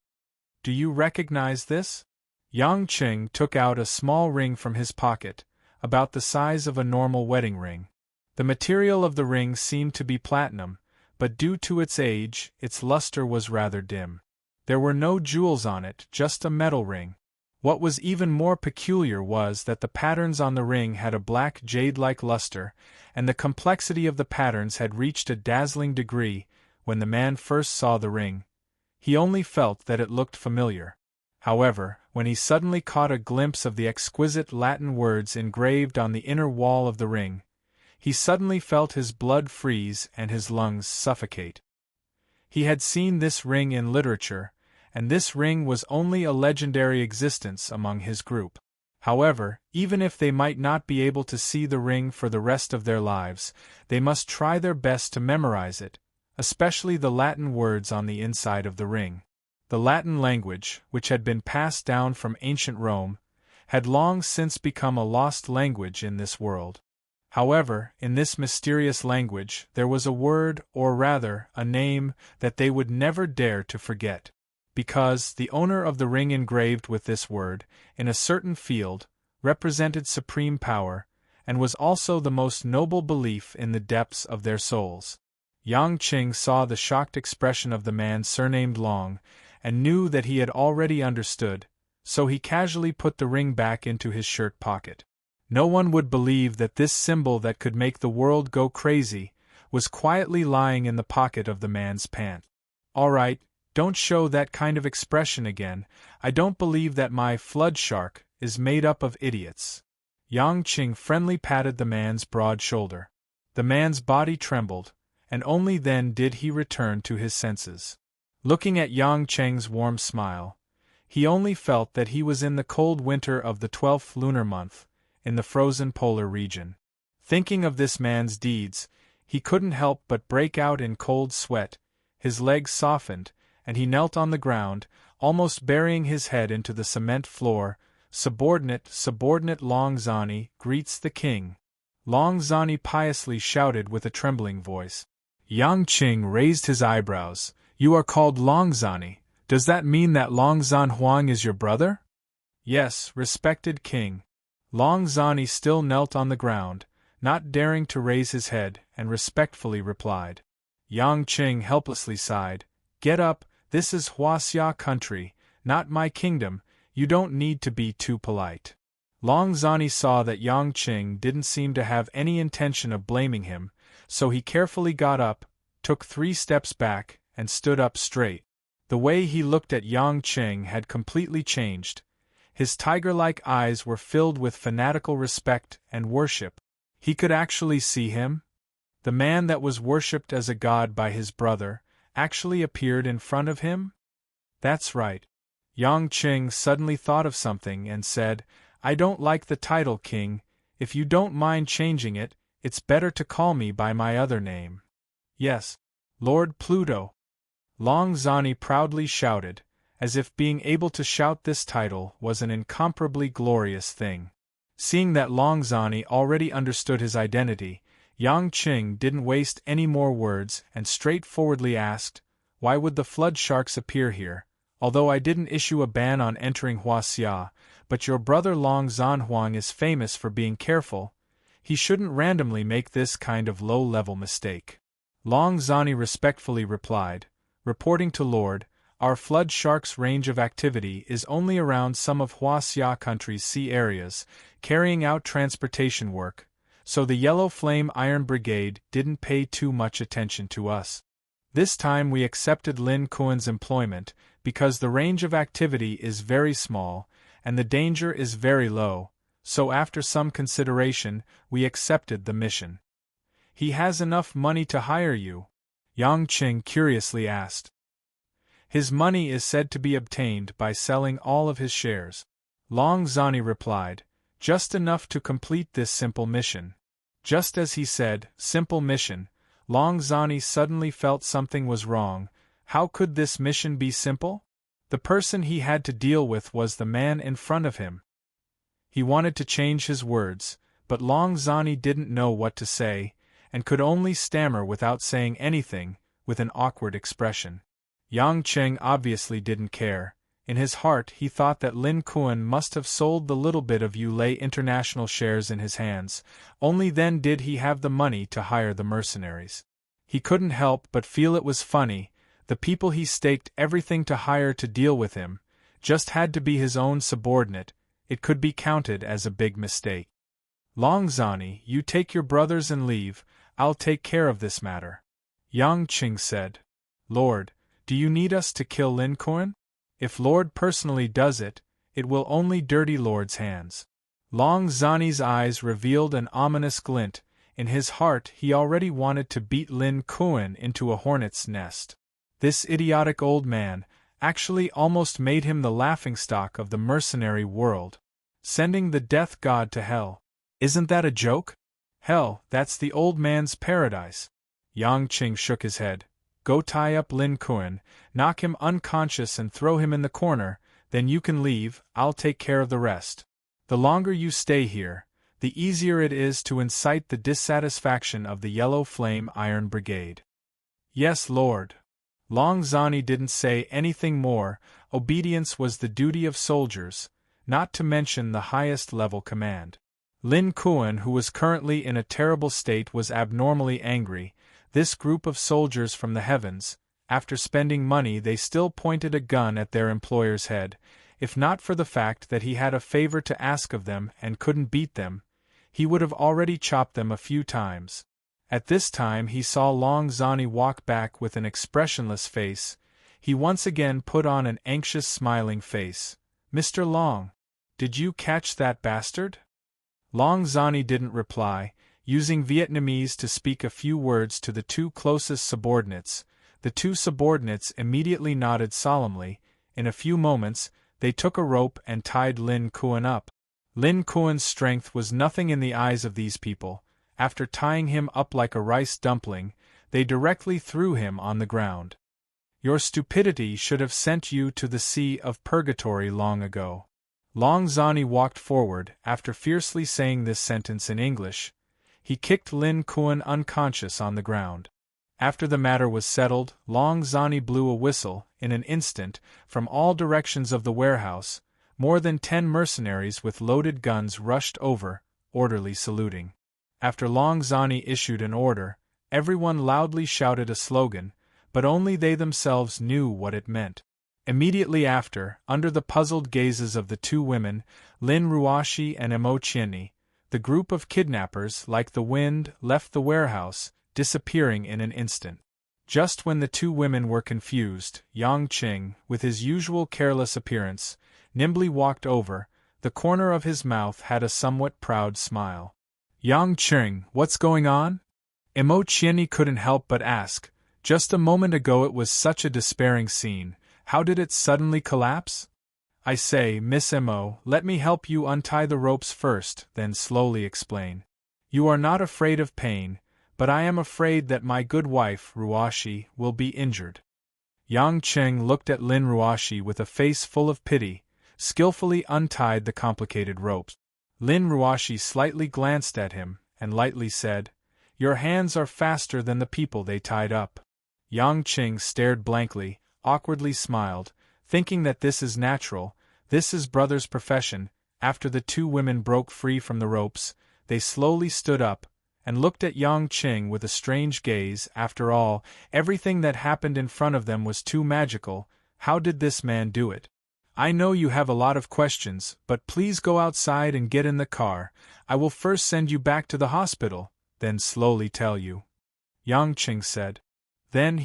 Do you recognize this? Yang Qing took out a small ring from his pocket, about the size of a normal wedding ring. The material of the ring seemed to be platinum, but due to its age, its luster was rather dim. There were no jewels on it, just a metal ring. What was even more peculiar was that the patterns on the ring had a black jade-like luster, and the complexity of the patterns had reached a dazzling degree. When the man first saw the ring, he only felt that it looked familiar. However, when he suddenly caught a glimpse of the exquisite Latin words engraved on the inner wall of the ring, he suddenly felt his blood freeze and his lungs suffocate. He had seen this ring in literature, and this ring was only a legendary existence among his group. However, even if they might not be able to see the ring for the rest of their lives, they must try their best to memorize it, especially the Latin words on the inside of the ring. The Latin language, which had been passed down from ancient Rome, had long since become a lost language in this world. However, in this mysterious language there was a word, or rather, a name, that they would never dare to forget. Because the owner of the ring engraved with this word, in a certain field, represented supreme power, and was also the most noble belief in the depths of their souls. Yang Qing saw the shocked expression of the man surnamed Long, and knew that he had already understood, so he casually put the ring back into his shirt pocket. No one would believe that this symbol that could make the world go crazy was quietly lying in the pocket of the man's pants. All right, don't show that kind of expression again. I don't believe that my flood shark is made up of idiots. Yang Qing friendly patted the man's broad shoulder. The man's body trembled, and only then did he return to his senses. Looking at Yang Qing's warm smile, he only felt that he was in the cold winter of the 12th lunar month, in the frozen polar region. Thinking of this man's deeds, he couldn't help but break out in cold sweat. His legs softened, and he knelt on the ground, almost burying his head into the cement floor, Subordinate Long Zani greets the king. Long Zani piously shouted with a trembling voice. Yang Qing raised his eyebrows. You are called Long Zani. Does that mean that Long Zan Huang is your brother? Yes, respected king. Long Zani still knelt on the ground, not daring to raise his head, and respectfully replied. Yang Qing helplessly sighed. Get up, this is Huaxia country, not my kingdom, you don't need to be too polite. Long Zani saw that Yang Qing didn't seem to have any intention of blaming him, so he carefully got up, took 3 steps back, and stood up straight. The way he looked at Yang Qing had completely changed. His tiger-like eyes were filled with fanatical respect and worship. He could actually see him. The man that was worshipped as a god by his brother actually appeared in front of him? That's right. Yang Qing suddenly thought of something and said, I don't like the title king. If you don't mind changing it, it's better to call me by my other name. Yes, Lord Pluto. Long Zani proudly shouted, as if being able to shout this title was an incomparably glorious thing. Seeing that Long Zani already understood his identity, Yang Qing didn't waste any more words and straightforwardly asked, Why would the flood sharks appear here? Although I didn't issue a ban on entering Huaxia, but your brother Long Zanhuang is famous for being careful. He shouldn't randomly make this kind of low-level mistake. Long Zani respectfully replied, reporting to Lord, our flood shark's range of activity is only around some of Huaxia country's sea areas, carrying out transportation work, so the Yellow Flame Iron Brigade didn't pay too much attention to us. This time we accepted Lin Kuan's employment, because the range of activity is very small, and the danger is very low, so after some consideration, we accepted the mission. He has enough money to hire you? Yang Qing curiously asked. His money is said to be obtained by selling all of his shares. Long Zani replied, just enough to complete this simple mission. Just as he said, simple mission, Long Zani suddenly felt something was wrong. How could this mission be simple? The person he had to deal with was the man in front of him. He wanted to change his words, but Long Zani didn't know what to say, and could only stammer without saying anything, with an awkward expression. Yang Qing obviously didn't care. In his heart he thought that Lin Kuan must have sold the little bit of Yulei International shares in his hands, only then did he have the money to hire the mercenaries. He couldn't help but feel it was funny, the people he staked everything to hire to deal with him, just had to be his own subordinate. It could be counted as a big mistake. Long Zani, you take your brothers and leave, I'll take care of this matter. Yang Qing said. Lord, do you need us to kill Lin Kuan? If Lord personally does it, it will only dirty Lord's hands. Long Zani's eyes revealed an ominous glint. In his heart he already wanted to beat Lin Kuan into a hornet's nest. This idiotic old man actually almost made him the laughingstock of the mercenary world. Sending the death god to hell. Isn't that a joke? Hell, that's the old man's paradise. Yang Qing shook his head. Go tie up Lin Kuan, knock him unconscious and throw him in the corner, then you can leave, I'll take care of the rest. The longer you stay here, the easier it is to incite the dissatisfaction of the Yellow Flame Iron Brigade. Yes, Lord. Long Zani didn't say anything more. Obedience was the duty of soldiers, not to mention the highest level command. Lin Kuan, who was currently in a terrible state, was abnormally angry. This group of soldiers from the heavens, after spending money, they still pointed a gun at their employer's head. If not for the fact that he had a favor to ask of them and couldn't beat them, he would have already chopped them a few times. At this time he saw Long Zani walk back with an expressionless face. He once again put on an anxious smiling face. Mr. Long, did you catch that bastard? Long Zani didn't reply, using Vietnamese to speak a few words to the 2 closest subordinates. The 2 subordinates immediately nodded solemnly. In a few moments, they took a rope and tied Lin Kuan up. Lin Kuan's strength was nothing in the eyes of these people. After tying him up like a rice dumpling, they directly threw him on the ground. Your stupidity should have sent you to the sea of purgatory long ago. Long Zani walked forward. After fiercely saying this sentence in English, he kicked Lin Kuan unconscious on the ground. After the matter was settled, Long Zani blew a whistle. In an instant, from all directions of the warehouse, more than 10 mercenaries with loaded guns rushed over, orderly saluting. After Long Zani issued an order, everyone loudly shouted a slogan, but only they themselves knew what it meant. Immediately after, under the puzzled gazes of the two women, Lin Ruashi and Emo Qianni, the group of kidnappers, like the wind, left the warehouse, disappearing in an instant. Just when the two women were confused, Yang Qing, with his usual careless appearance, nimbly walked over. The corner of his mouth had a somewhat proud smile. "Yang Qing, what's going on?" Emo Qianni couldn't help but ask. Just a moment ago it was such a despairing scene. How did it suddenly collapse? "I say, Miss Emo, let me help you untie the ropes first, then slowly explain. You are not afraid of pain, but I am afraid that my good wife, Ruashi, will be injured." Yang Qing looked at Lin Ruashi with a face full of pity, skillfully untied the complicated ropes. Lin Ruashi slightly glanced at him, and lightly said, "Your hands are faster than the people they tied up." Yang Qing stared blankly, awkwardly smiled, thinking that this is natural, this is brother's profession. After the two women broke free from the ropes, they slowly stood up, and looked at Yang Qing with a strange gaze. After all, everything that happened in front of them was too magical. How did this man do it? "I know you have a lot of questions, but please go outside and get in the car. I will first send you back to the hospital, then slowly tell you," Yang Qing said. Then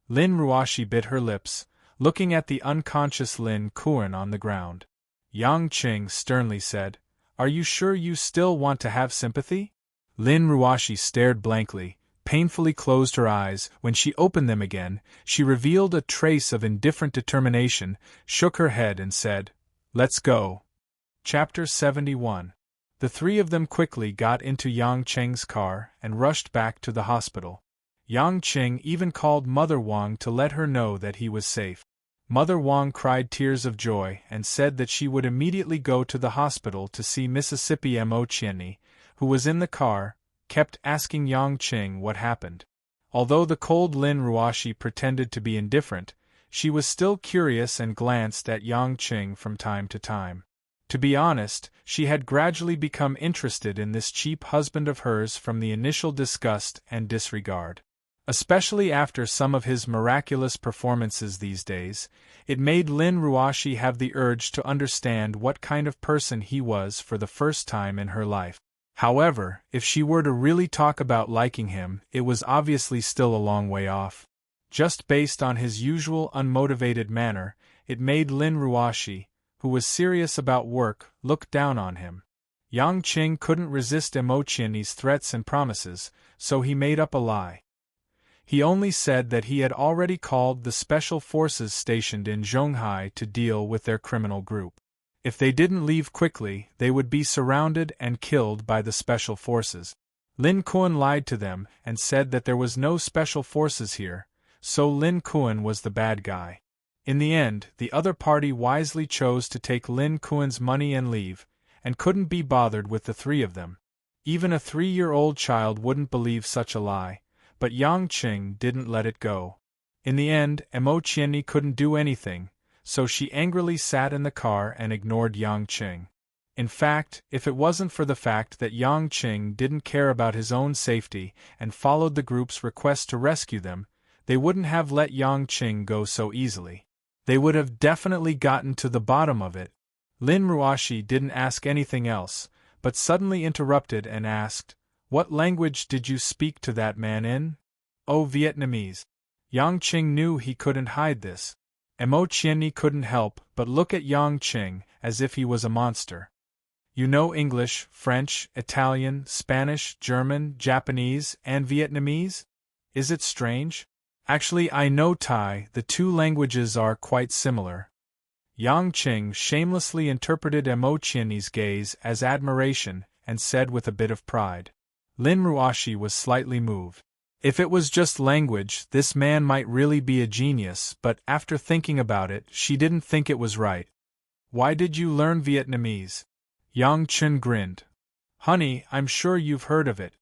Lin Ruashi bit her lips, looking at the unconscious Lin Kuan on the ground. Yang Qing sternly said, "Are you sure you still want to have sympathy?" Lin Ruashi stared blankly, painfully closed her eyes. When she opened them again, she revealed a trace of indifferent determination, shook her head and said, "Let's go." Chapter 71. The three of them quickly got into Yang Qing's car and rushed back to the hospital. Yang Qing even called Mother Wang to let her know that he was safe. Mother Wang cried tears of joy and said that she would immediately go to the hospital to see Mississippi Emo Qianni, who was in the car, kept asking Yang Qing what happened. Although the cold Lin Ruashi pretended to be indifferent, she was still curious and glanced at Yang Qing from time to time. To be honest, she had gradually become interested in this cheap husband of hers from the initial disgust and disregard. Especially after some of his miraculous performances these days, it made Lin Ruashi have the urge to understand what kind of person he was for the first time in her life. However, if she were to really talk about liking him, it was obviously still a long way off. Just based on his usual unmotivated manner, it made Lin Ruashi, who was serious about work, look down on him. Yang Qing couldn't resist Emo Qianni's threats and promises, so he made up a lie. He only said that he had already called the special forces stationed in Zhonghai to deal with their criminal group. If they didn't leave quickly, they would be surrounded and killed by the special forces. Lin Kuan lied to them and said that there was no special forces here, so Lin Kuan was the bad guy. In the end, the other party wisely chose to take Lin Kuan's money and leave, and couldn't be bothered with the three of them. Even a 3-year-old child wouldn't believe such a lie, but Yang Qing didn't let it go. In the end, Emo Qianni couldn't do anything, so she angrily sat in the car and ignored Yang Qing. In fact, if it wasn't for the fact that Yang Qing didn't care about his own safety and followed the group's request to rescue them, they wouldn't have let Yang Qing go so easily. They would have definitely gotten to the bottom of it. Lin Ruashi didn't ask anything else, but suddenly interrupted and asked, "What language did you speak to that man in?" "Oh, Vietnamese." Yang Qing knew he couldn't hide this. Emo Qianni couldn't help but look at Yang Qing as if he was a monster. "You know English, French, Italian, Spanish, German, Japanese, and Vietnamese? Is it strange?" "Actually, I know Thai. The two languages are quite similar." Yang Qing shamelessly interpreted Emo Qianni's gaze as admiration and said with a bit of pride. Lin Ruashi was slightly moved. If it was just language, this man might really be a genius, but after thinking about it, she didn't think it was right. Why did you learn Vietnamese? Yang Chen grinned. Honey, I'm sure you've heard of it.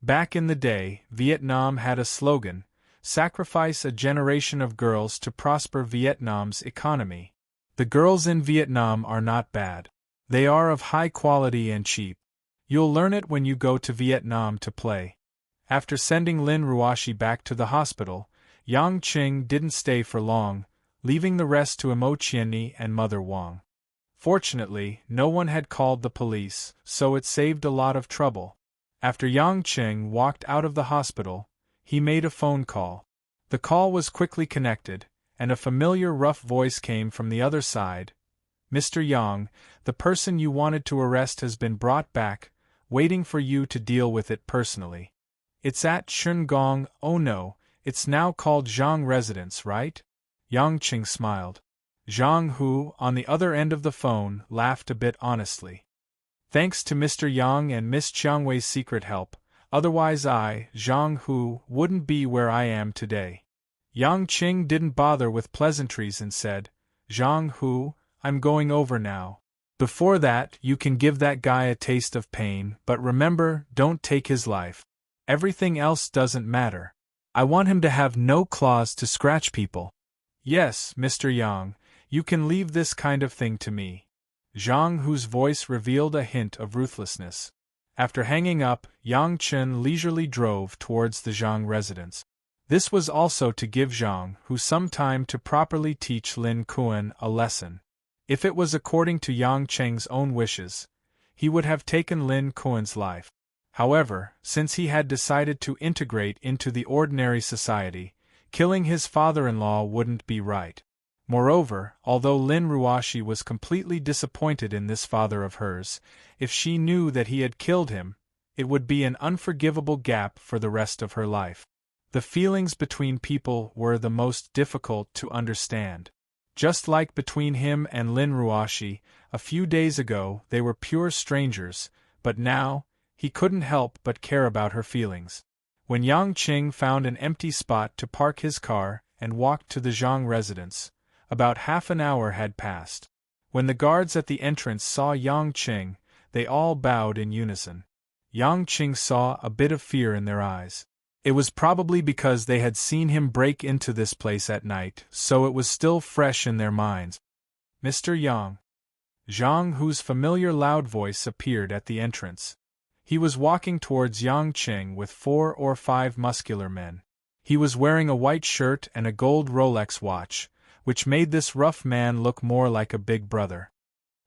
Back in the day, Vietnam had a slogan, sacrifice a generation of girls to prosper Vietnam's economy. The girls in Vietnam are not bad. They are of high quality and cheap. You'll learn it when you go to Vietnam to play. After sending Lin Ruoshi back to the hospital, Yang Qing didn't stay for long, leaving the rest to Mo Qianni and Mother Wang. Fortunately, no one had called the police, so it saved a lot of trouble. After Yang Qing walked out of the hospital, he made a phone call. The call was quickly connected, and a familiar rough voice came from the other side. Mr. Yang, the person you wanted to arrest has been brought back, waiting for you to deal with it personally. It's at Shengong. Oh no, it's now called Zhang Residence, right? Yang Qing smiled. Zhang Hu, on the other end of the phone, laughed a bit honestly. Thanks to Mr. Yang and Miss Chiangwei's secret help, otherwise I, Zhang Hu, wouldn't be where I am today. Yang Qing didn't bother with pleasantries and said, Zhang Hu, I'm going over now. Before that, you can give that guy a taste of pain, but remember, don't take his life. Everything else doesn't matter. I want him to have no claws to scratch people. Yes, Mr. Yang, you can leave this kind of thing to me. Zhang Hu's voice revealed a hint of ruthlessness. After hanging up, Yang Chen leisurely drove towards the Zhang residence. This was also to give Zhang Hu some time to properly teach Lin Kuan a lesson. If it was according to Yang Cheng's own wishes, he would have taken Lin Kuan's life. However, since he had decided to integrate into the ordinary society, killing his father-in-law wouldn't be right. Moreover, although Lin Ruoshi was completely disappointed in this father of hers, if she knew that he had killed him, it would be an unforgivable gap for the rest of her life. The feelings between people were the most difficult to understand. Just like between him and Lin Ruoshi, a few days ago they were pure strangers, but now, he couldn't help but care about her feelings. When Yang Qing found an empty spot to park his car and walked to the Zhang residence, about half an hour had passed. When the guards at the entrance saw Yang Qing, they all bowed in unison. Yang Qing saw a bit of fear in their eyes. It was probably because they had seen him break into this place at night, so it was still fresh in their minds. Mr. Yang. Zhang Hu's familiar loud voice appeared at the entrance. He was walking towards Yang Qing with 4 or 5 muscular men. He was wearing a white shirt and a gold Rolex watch, which made this rough man look more like a big brother.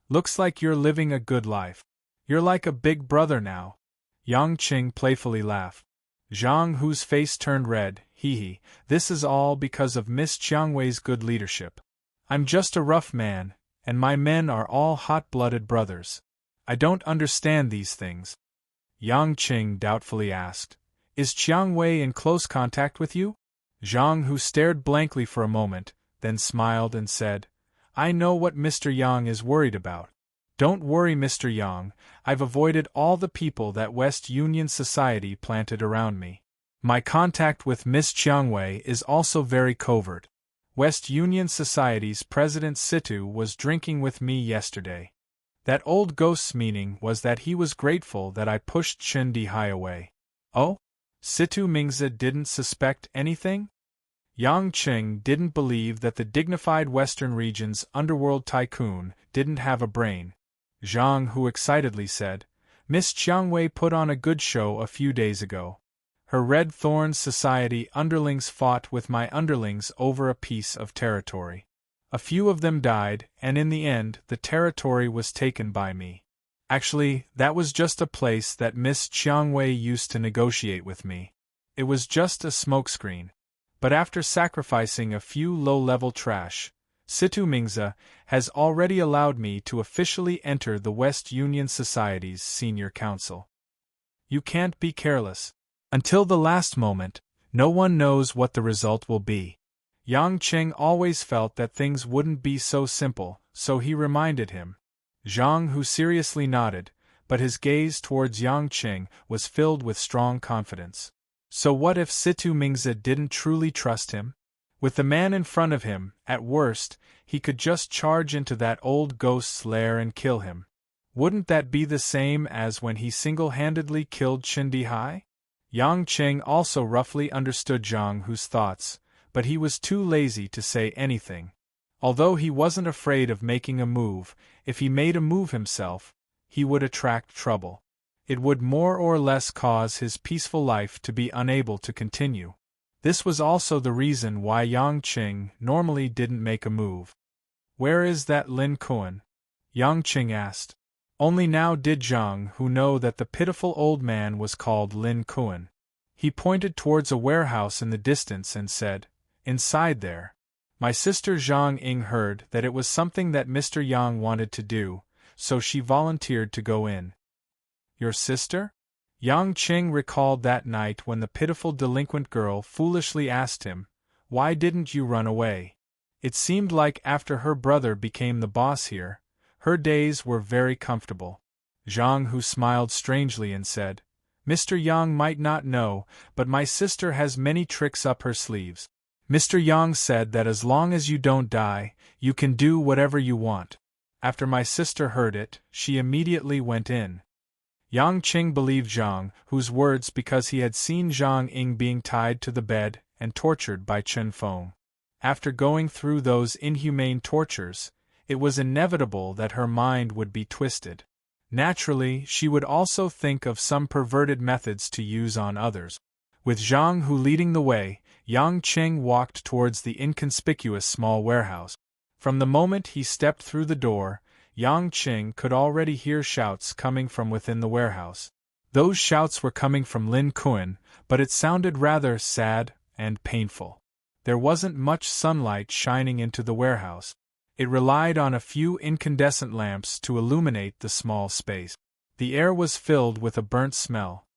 Looks like you're living a good life. You're like a big brother now. Yang Qing playfully laughed. Zhang Hu's face turned red. Hee, this is all because of Miss Chiangwei's good leadership. I'm just a rough man, and my men are all hot-blooded brothers. I don't understand these things. Yang Qing doubtfully asked, Is Chiangwei in close contact with you? Zhang Hu stared blankly for a moment, then smiled and said, I know what Mr. Yang is worried about. Don't worry, Mr. Yang, I've avoided all the people that West Union Society planted around me. My contact with Miss Chiangwei is also very covert. West Union Society's President Situ was drinking with me yesterday. That old ghost's meaning was that he was grateful that I pushed Chen Dihai away. Oh? Situ Mingzi didn't suspect anything? Yang Qing didn't believe that the dignified Western region's underworld tycoon didn't have a brain. Zhang Hu excitedly said, Miss Chiangwei put on a good show a few days ago. Her Red Thorns Society underlings fought with my underlings over a piece of territory. A few of them died, and in the end the territory was taken by me. Actually, that was just a place that Miss Chiangwei used to negotiate with me. It was just a smokescreen. But after sacrificing a few low-level trash, Situ Mingzi has already allowed me to officially enter the West Union Society's senior council. You can't be careless. Until the last moment, no one knows what the result will be. Yang Qing always felt that things wouldn't be so simple, so he reminded him. Zhang Hu seriously nodded, but his gaze towards Yang Qing was filled with strong confidence. So what if Situ Mingzi didn't truly trust him? With the man in front of him, at worst, he could just charge into that old ghost's lair and kill him. Wouldn't that be the same as when he single-handedly killed Chindi Hai? Yang Qing also roughly understood Zhang Hu's thoughts, but he was too lazy to say anything. Although he wasn't afraid of making a move, if he made a move himself, he would attract trouble. It would more or less cause his peaceful life to be unable to continue. This was also the reason why Yang Qing normally didn't make a move. "Where is that Lin Kuan?" Yang Qing asked. Only now did Zhang Hu know that the pitiful old man was called Lin Kuan. He pointed towards a warehouse in the distance and said, "Inside there." My sister Zhang Ying heard that it was something that Mr. Yang wanted to do, so she volunteered to go in. "Your sister?" Yang Qing recalled that night when the pitiful delinquent girl foolishly asked him, "Why didn't you run away?" It seemed like after her brother became the boss here, her days were very comfortable. Zhang Hu smiled strangely and said, "Mr. Yang might not know, but my sister has many tricks up her sleeves. Mr. Yang said that as long as you don't die, you can do whatever you want." After my sister heard it, she immediately went in. Yang Qing believed Zhang Hu's words because he had seen Zhang Ying being tied to the bed and tortured by Chen Feng. After going through those inhumane tortures, it was inevitable that her mind would be twisted. Naturally, she would also think of some perverted methods to use on others. With Zhang Hu leading the way, Yang Qing walked towards the inconspicuous small warehouse. From the moment he stepped through the door, Yang Qing could already hear shouts coming from within the warehouse. Those shouts were coming from Lin Kuan, but it sounded rather sad and painful. There wasn't much sunlight shining into the warehouse. It relied on a few incandescent lamps to illuminate the small space. The air was filled with a burnt smell.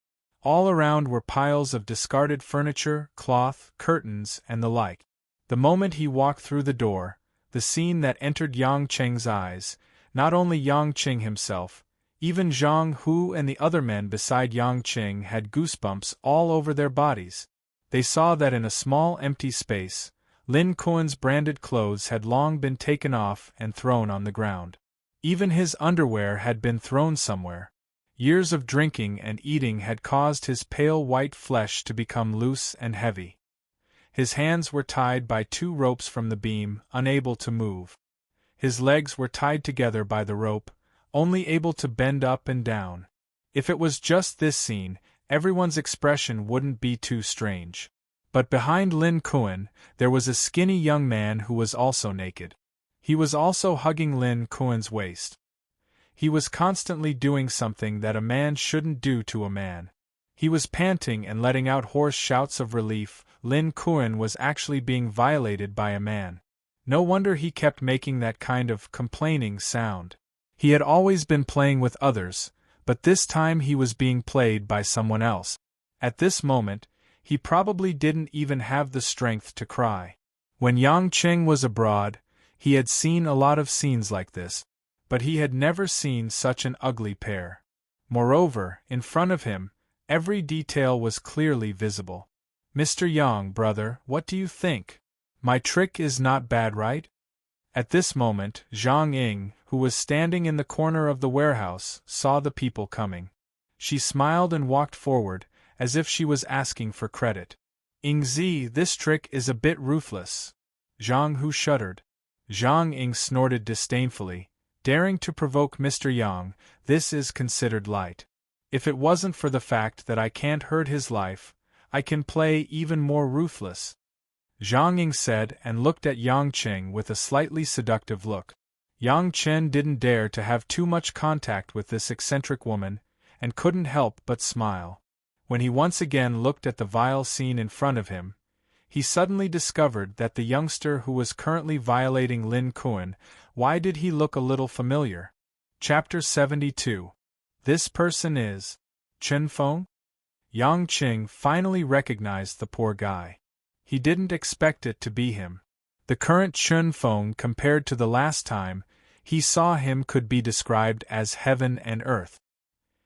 All around were piles of discarded furniture, cloth, curtains, and the like. The moment he walked through the door, the scene that entered Yang Qing's eyes, not only Yang Qing himself, even Zhang Hu and the other men beside Yang Qing had goosebumps all over their bodies. They saw that in a small empty space, Lin Kuan's branded clothes had long been taken off and thrown on the ground. Even his underwear had been thrown somewhere. Years of drinking and eating had caused his pale white flesh to become loose and heavy. His hands were tied by 2 ropes from the beam, unable to move. His legs were tied together by the rope, only able to bend up and down. If it was just this scene, everyone's expression wouldn't be too strange. But behind Lin Kuan, there was a skinny young man who was also naked. He was also hugging Lin Kuan's waist. He was constantly doing something that a man shouldn't do to a man. He was panting and letting out hoarse shouts of relief. Lin Kuan was actually being violated by a man. No wonder he kept making that kind of complaining sound. He had always been playing with others, but this time he was being played by someone else. At this moment, he probably didn't even have the strength to cry. When Yang Qing was abroad, he had seen a lot of scenes like this, but he had never seen such an ugly pair. Moreover, in front of him, every detail was clearly visible. "Mr. Yang, brother, what do you think? My trick is not bad, right?" At this moment, Zhang Ying, who was standing in the corner of the warehouse, saw the people coming. She smiled and walked forward, as if she was asking for credit. "Yingzi, this trick is a bit ruthless." Zhang Hu shuddered. Zhang Ying snorted disdainfully, daring to provoke Mr. Yang. "This is considered light. If it wasn't for the fact that I can't hurt his life, I can play even more ruthless," Zhang Ying said and looked at Yang Qing with a slightly seductive look. Yang Chen didn't dare to have too much contact with this eccentric woman, and couldn't help but smile. When he once again looked at the vile scene in front of him, he suddenly discovered that the youngster who was currently violating Lin Kuan, why did he look a little familiar? Chapter 72. This person is Chen Feng? Yang Qing finally recognized the poor guy. He didn't expect it to be him. The current Chen Feng compared to the last time he saw him could be described as heaven and earth.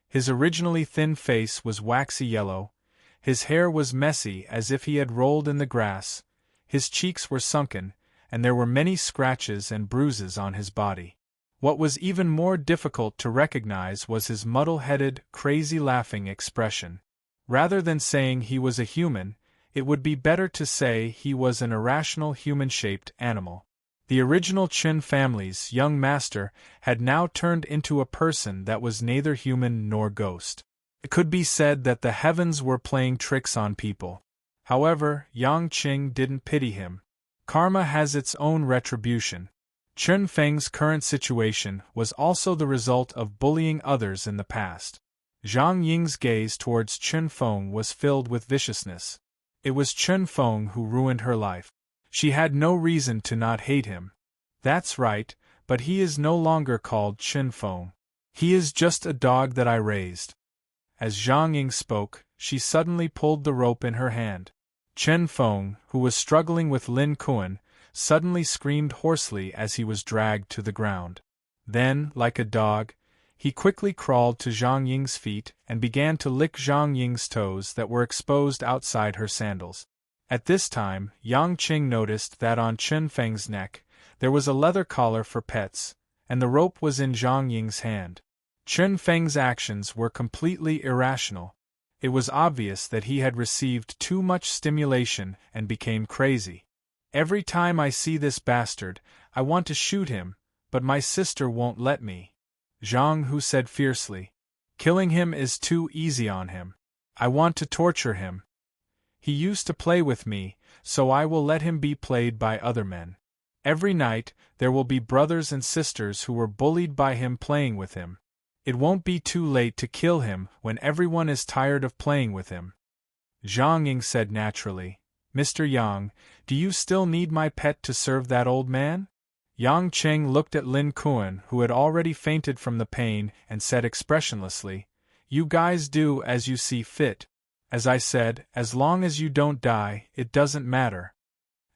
His originally thin face was waxy yellow, his hair was messy as if he had rolled in the grass, His cheeks were sunken, and there were many scratches and bruises on his body. What was even more difficult to recognize was his muddle-headed, crazy laughing expression. Rather than saying he was a human, it would be better to say he was an irrational human-shaped animal. The original Qin family's young master had now turned into a person that was neither human nor ghost. It could be said that the heavens were playing tricks on people. However, Yang Qing didn't pity him. Karma has its own retribution. Chen Feng's current situation was also the result of bullying others in the past. Zhang Ying's gaze towards Chen Feng was filled with viciousness. It was Chen Feng who ruined her life. She had no reason to not hate him. That's right, but he is no longer called Chen Feng. He is just a dog that I raised. As Zhang Ying spoke, she suddenly pulled the rope in her hand. Chen Feng, who was struggling with Lin Kuan, suddenly screamed hoarsely as he was dragged to the ground. Then, like a dog, he quickly crawled to Zhang Ying's feet and began to lick Zhang Ying's toes that were exposed outside her sandals. At this time, Yang Qing noticed that on Chen Feng's neck, there was a leather collar for pets, and the rope was in Zhang Ying's hand. Chen Feng's actions were completely irrational. It was obvious that he had received too much stimulation and became crazy. Every time I see this bastard, I want to shoot him, but my sister won't let me. Zhang Hu said fiercely. Killing him is too easy on him. I want to torture him. He used to play with me, so I will let him be played by other men. Every night, there will be brothers and sisters who were bullied by him playing with him. It won't be too late to kill him when everyone is tired of playing with him. Zhang Ying said naturally, Mr. Yang, do you still need my pet to serve that old man? Yang Cheng looked at Lin Kuan, who had already fainted from the pain, and said expressionlessly, You guys do as you see fit. As I said, as long as you don't die, it doesn't matter.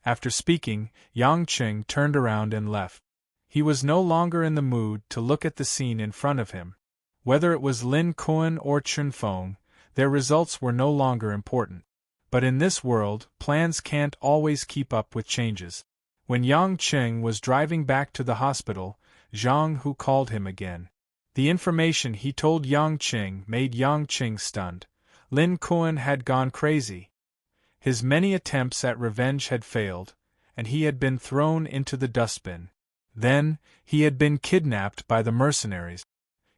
After speaking, Yang Qing turned around and left. He was no longer in the mood to look at the scene in front of him. Whether it was Lin Kuan or Chen Feng, their results were no longer important. But in this world, plans can't always keep up with changes. When Yang Qing was driving back to the hospital, Zhang Hu called him again. The information he told Yang Qing made Yang Qing stunned. Lin Kuan had gone crazy. His many attempts at revenge had failed, and he had been thrown into the dustbin. Then, he had been kidnapped by the mercenaries.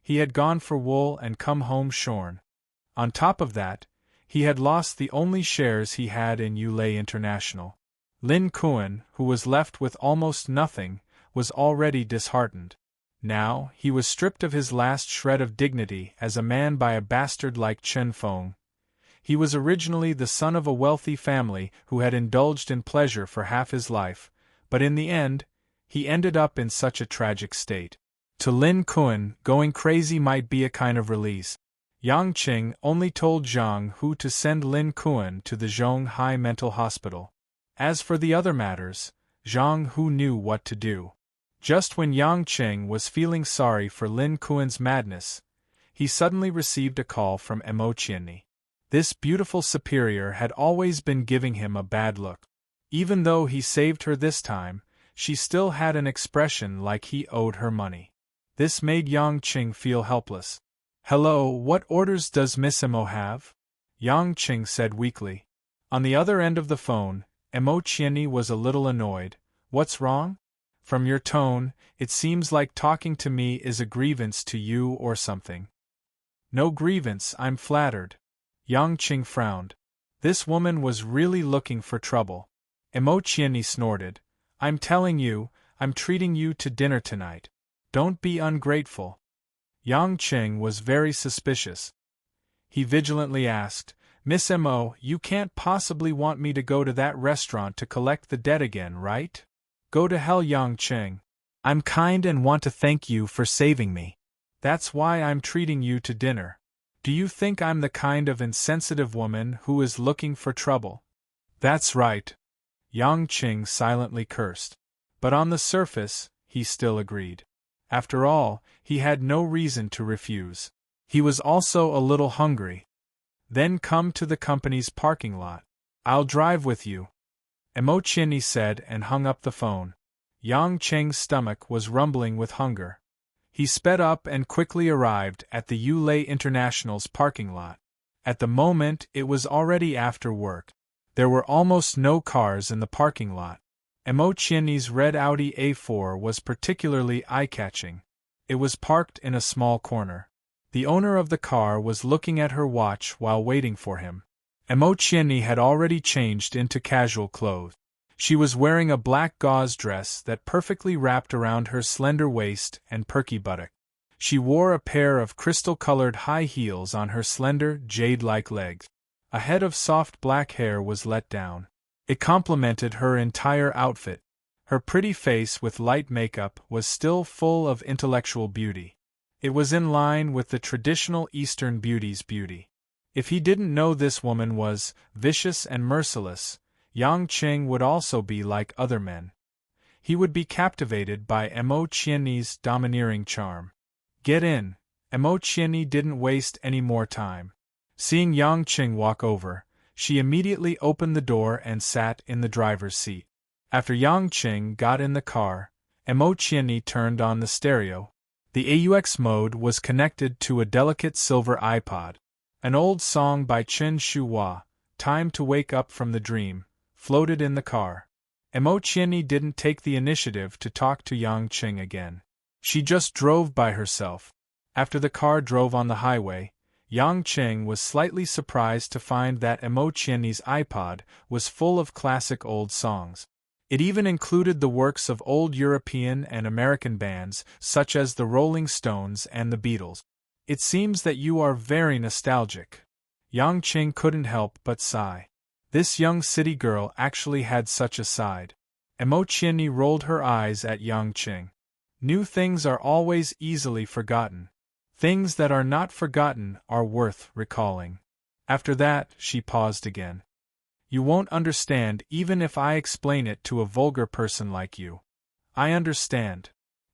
He had gone for wool and come home shorn. On top of that, he had lost the only shares he had in Yulei International. Lin Kuan, who was left with almost nothing, was already disheartened. Now, he was stripped of his last shred of dignity as a man by a bastard like Chen Feng. He was originally the son of a wealthy family who had indulged in pleasure for half his life, but in the end, he ended up in such a tragic state. To Lin Kuan, going crazy might be a kind of release. Yang Qing only told Zhang Hu to send Lin Kuan to the Zhonghai Mental Hospital. As for the other matters, Zhang Hu knew what to do. Just when Yang Qing was feeling sorry for Lin Kuan's madness, he suddenly received a call from Emotieni. This beautiful superior had always been giving him a bad look. Even though he saved her this time, she still had an expression like he owed her money. This made Yang Qing feel helpless. Hello, what orders does Miss Emo have? Yang Qing said weakly. On the other end of the phone, Emotieni was a little annoyed. What's wrong? From your tone, it seems like talking to me is a grievance to you or something. No grievance, I'm flattered. Yang Qing frowned. This woman was really looking for trouble. Emotieni snorted. I'm telling you, I'm treating you to dinner tonight. Don't be ungrateful. Yang Qing was very suspicious. He vigilantly asked, Miss Mo, you can't possibly want me to go to that restaurant to collect the debt again, right? Go to hell, Yang Qing. I'm kind and want to thank you for saving me. That's why I'm treating you to dinner. Do you think I'm the kind of insensitive woman who is looking for trouble? That's right. Yang Qing silently cursed. But on the surface, he still agreed. After all, he had no reason to refuse. He was also a little hungry. Then come to the company's parking lot. I'll drive with you. Emotieni said and hung up the phone. Yang Cheng's stomach was rumbling with hunger. He sped up and quickly arrived at the Yulei International's parking lot. At the moment, it was already after work. There were almost no cars in the parking lot. Emotieni's red Audi A4 was particularly eye-catching. It was parked in a small corner. The owner of the car was looking at her watch while waiting for him. Emotieni had already changed into casual clothes. She was wearing a black gauze dress that perfectly wrapped around her slender waist and perky buttock. She wore a pair of crystal-colored high heels on her slender, jade-like legs. A head of soft black hair was let down. It complemented her entire outfit. Her pretty face with light makeup was still full of intellectual beauty. It was in line with the traditional Eastern beauty's beauty. If he didn't know this woman was vicious and merciless, Yang Cheng would also be like other men. He would be captivated by Emotieni's domineering charm. Get in. Emotieni didn't waste any more time. Seeing Yang Cheng walk over, she immediately opened the door and sat in the driver's seat. After Yang Cheng got in the car, Emotieni turned on the stereo. The AUX mode was connected to a delicate silver iPod. An old song by Chen Shuhua, Time to Wake Up from the Dream, floated in the car. Emotieni didn't take the initiative to talk to Yang Cheng again. She just drove by herself. After the car drove on the highway, Yang Cheng was slightly surprised to find that Emotieni's iPod was full of classic old songs. It even included the works of old European and American bands such as the Rolling Stones and the Beatles. It seems that you are very nostalgic. Yang Cheng couldn't help but sigh. This young city girl actually had such a side. Emotieni rolled her eyes at Yang Cheng. New things are always easily forgotten. Things that are not forgotten are worth recalling. After that, she paused again. You won't understand even if I explain it to a vulgar person like you. I understand.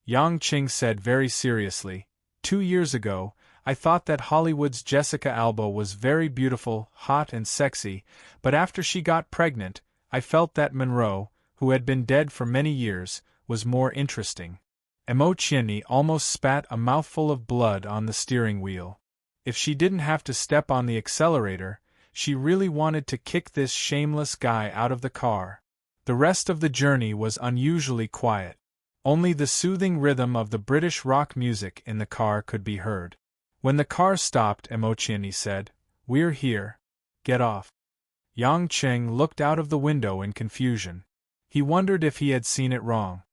Yang Cheng said very seriously. 2 years ago, I thought that Hollywood's Jessica Alba was very beautiful, hot and sexy, but after she got pregnant, I felt that Monroe, who had been dead for many years, was more interesting. Emotieni almost spat a mouthful of blood on the steering wheel. If she didn't have to step on the accelerator, she really wanted to kick this shameless guy out of the car. The rest of the journey was unusually quiet. Only the soothing rhythm of the British rock music in the car could be heard. When the car stopped, Emotieni said, "We're here. Get off." Yang Cheng looked out of the window in confusion. He wondered if he had seen it wrong.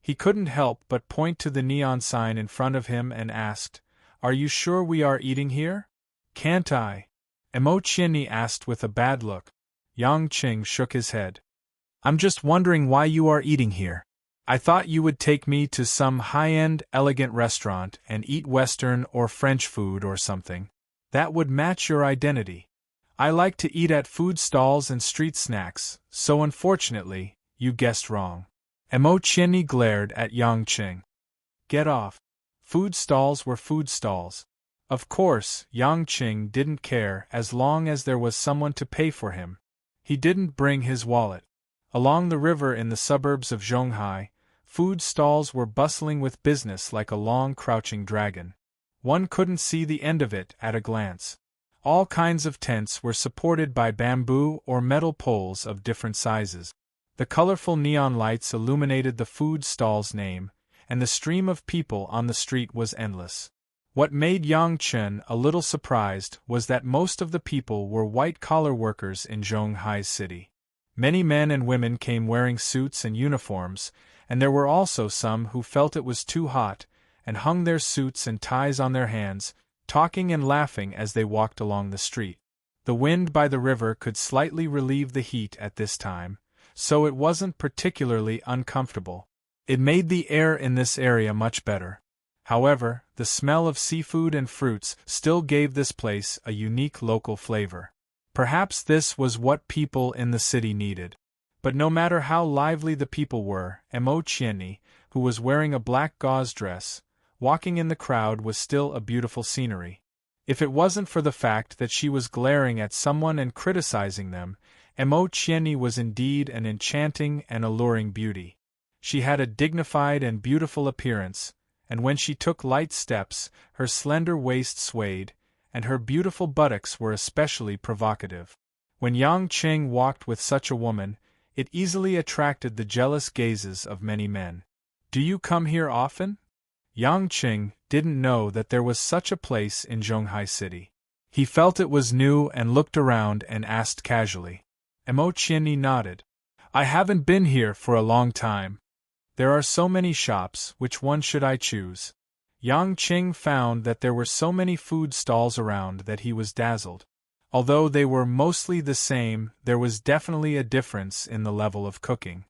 He couldn't help but point to the neon sign in front of him and asked, "Are you sure we are eating here?" "Can't I?" Emotieni asked with a bad look. Yang Cheng shook his head. "I'm just wondering why you are eating here. I thought you would take me to some high-end, elegant restaurant and eat Western or French food or something. That would match your identity. I like to eat at food stalls and street snacks, so unfortunately, you guessed wrong." Emotieni glared at Yang Cheng. "Get off." Food stalls were food stalls. Of course, Yang Cheng didn't care as long as there was someone to pay for him. He didn't bring his wallet. Along the river in the suburbs of Zhonghai, food stalls were bustling with business like a long crouching dragon. One couldn't see the end of it at a glance. All kinds of tents were supported by bamboo or metal poles of different sizes. The colorful neon lights illuminated the food stall's name, and the stream of people on the street was endless. What made Yang Cheng a little surprised was that most of the people were white-collar workers in Zhonghai's city. Many men and women came wearing suits and uniforms, and there were also some who felt it was too hot, and hung their suits and ties on their hands, talking and laughing as they walked along the street. The wind by the river could slightly relieve the heat at this time, so it wasn't particularly uncomfortable. It made the air in this area much better. However, the smell of seafood and fruits still gave this place a unique local flavor. Perhaps this was what people in the city needed. But no matter how lively the people were, Emotieni, who was wearing a black gauze dress, walking in the crowd was still a beautiful scenery. If it wasn't for the fact that she was glaring at someone and criticizing them, Emo-Chieni was indeed an enchanting and alluring beauty. She had a dignified and beautiful appearance, and when she took light steps, her slender waist swayed, and her beautiful buttocks were especially provocative. When Yang Qing walked with such a woman, it easily attracted the jealous gazes of many men. "Do you come here often?" Yang Qing didn't know that there was such a place in Zhonghai City. He felt it was new and looked around and asked casually. Emo-Chieni nodded. "I haven't been here for a long time. There are so many shops, which one should I choose?" Yang Qing found that there were so many food stalls around that he was dazzled. Although they were mostly the same, there was definitely a difference in the level of cooking.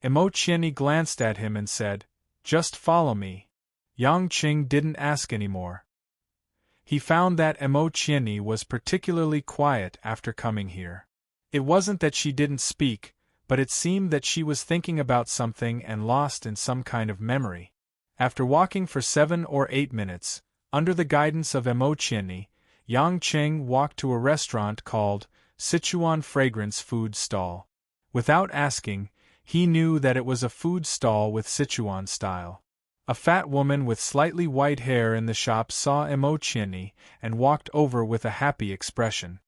Emo-Chieni glanced at him and said, "Just follow me." Yang Qing didn't ask any more. He found that Emo-Chieni was particularly quiet after coming here. It wasn't that she didn't speak, but it seemed that she was thinking about something and lost in some kind of memory. After walking for 7 or 8 minutes, under the guidance of Emo-Chieni, Yang Qing walked to a restaurant called Sichuan Fragrance Food Stall. Without asking, he knew that it was a food stall with Sichuan style. A fat woman with slightly white hair in the shop saw Emo-Chieni and walked over with a happy expression.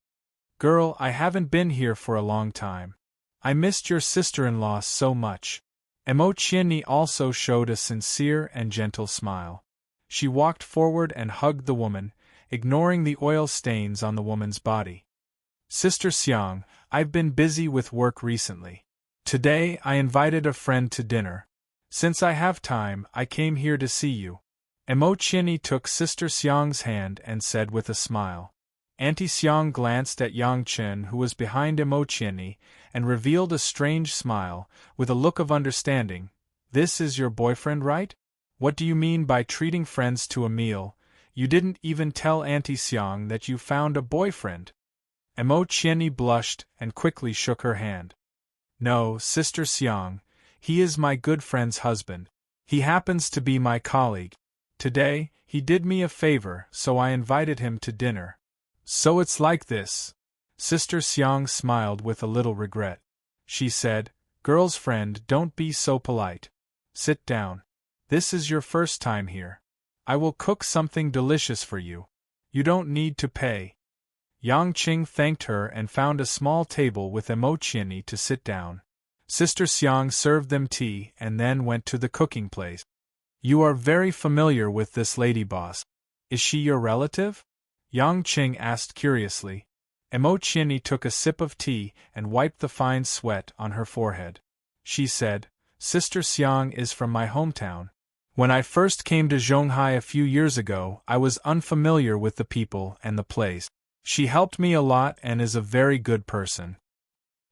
"Girl, I haven't been here for a long time. I missed your sister-in-law so much." Emo-Chieni also showed a sincere and gentle smile. She walked forward and hugged the woman, ignoring the oil stains on the woman's body. "Sister Xiang, I've been busy with work recently. Today I invited a friend to dinner. Since I have time, I came here to see you." Emo-Chieni took Sister Xiang's hand and said with a smile. Auntie Xiang glanced at Yang Qing, who was behind Emo-Chieni, and revealed a strange smile, with a look of understanding. "This is your boyfriend, right? What do you mean by treating friends to a meal? You didn't even tell Auntie Xiang that you found a boyfriend." Emo-Chieni blushed and quickly shook her hand. "No, Sister Xiang, he is my good friend's husband. He happens to be my colleague. Today, he did me a favor, so I invited him to dinner." "So it's like this." Sister Xiang smiled with a little regret. She said, "Girl's friend, don't be so polite. Sit down. This is your first time here. I will cook something delicious for you. You don't need to pay." Yang Qing thanked her and found a small table with Emo-Chieni to sit down. Sister Xiang served them tea and then went to the cooking place. "You are very familiar with this lady, boss. Is she your relative?" Yang Qing asked curiously. Emo-Chieni took a sip of tea and wiped the fine sweat on her forehead. She said, "Sister Xiang is from my hometown. When I first came to Zhonghai a few years ago, I was unfamiliar with the people and the place. She helped me a lot and is a very good person."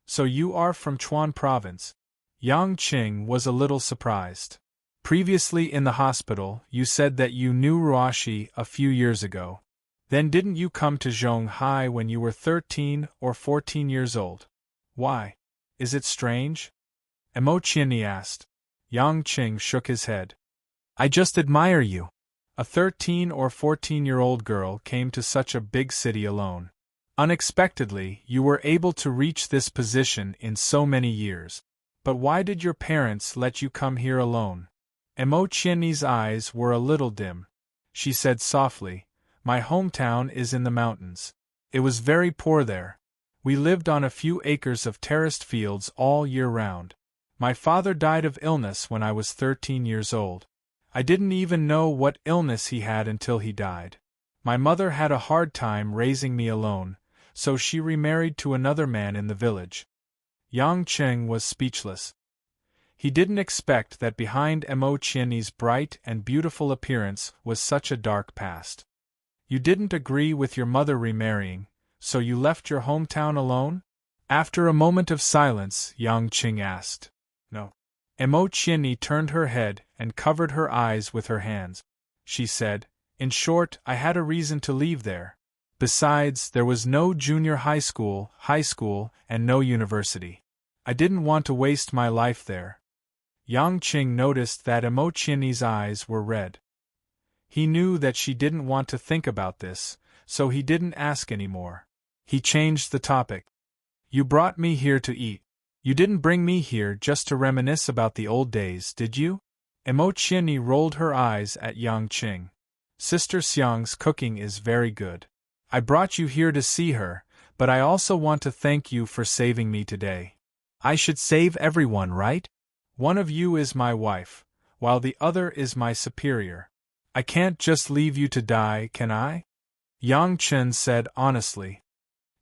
"So you are from Chuan Province?" Yang Qing was a little surprised. "Previously in the hospital, you said that you knew Ruashi a few years ago. Then didn't you come to Zhonghai when you were 13 or 14 years old? Why? Is it strange?" Emo-Chieni asked. Yang Qing shook his head. "I just admire you. A 13 or 14-year-old girl came to such a big city alone. Unexpectedly, you were able to reach this position in so many years. But why did your parents let you come here alone?" Emo-Chieni's eyes were a little dim. She said softly, "My hometown is in the mountains. It was very poor there. We lived on a few acres of terraced fields all year round. My father died of illness when I was 13 years old. I didn't even know what illness he had until he died. My mother had a hard time raising me alone, so she remarried to another man in the village." Yang Qing was speechless. He didn't expect that behind Emo-Chieni's bright and beautiful appearance was such a dark past. "You didn't agree with your mother remarrying, so you left your hometown alone?" After a moment of silence, Yang Qing asked. "No." Emo-Chieni turned her head and covered her eyes with her hands. She said, "In short, I had a reason to leave there. Besides, there was no junior high school, and no university. I didn't want to waste my life there." Yang Qing noticed that Emo-Chieni's eyes were red. He knew that she didn't want to think about this, so he didn't ask any more. He changed the topic. You brought me here to eat. You didn't bring me here just to reminisce about the old days, did you? Emo Qianni rolled her eyes at Yang Qing. Sister Xiang's cooking is very good. I brought you here to see her, but I also want to thank you for saving me today. I should save everyone, right? One of you is my wife, while the other is my superior. I can't just leave you to die, can I? Yang Chen said honestly.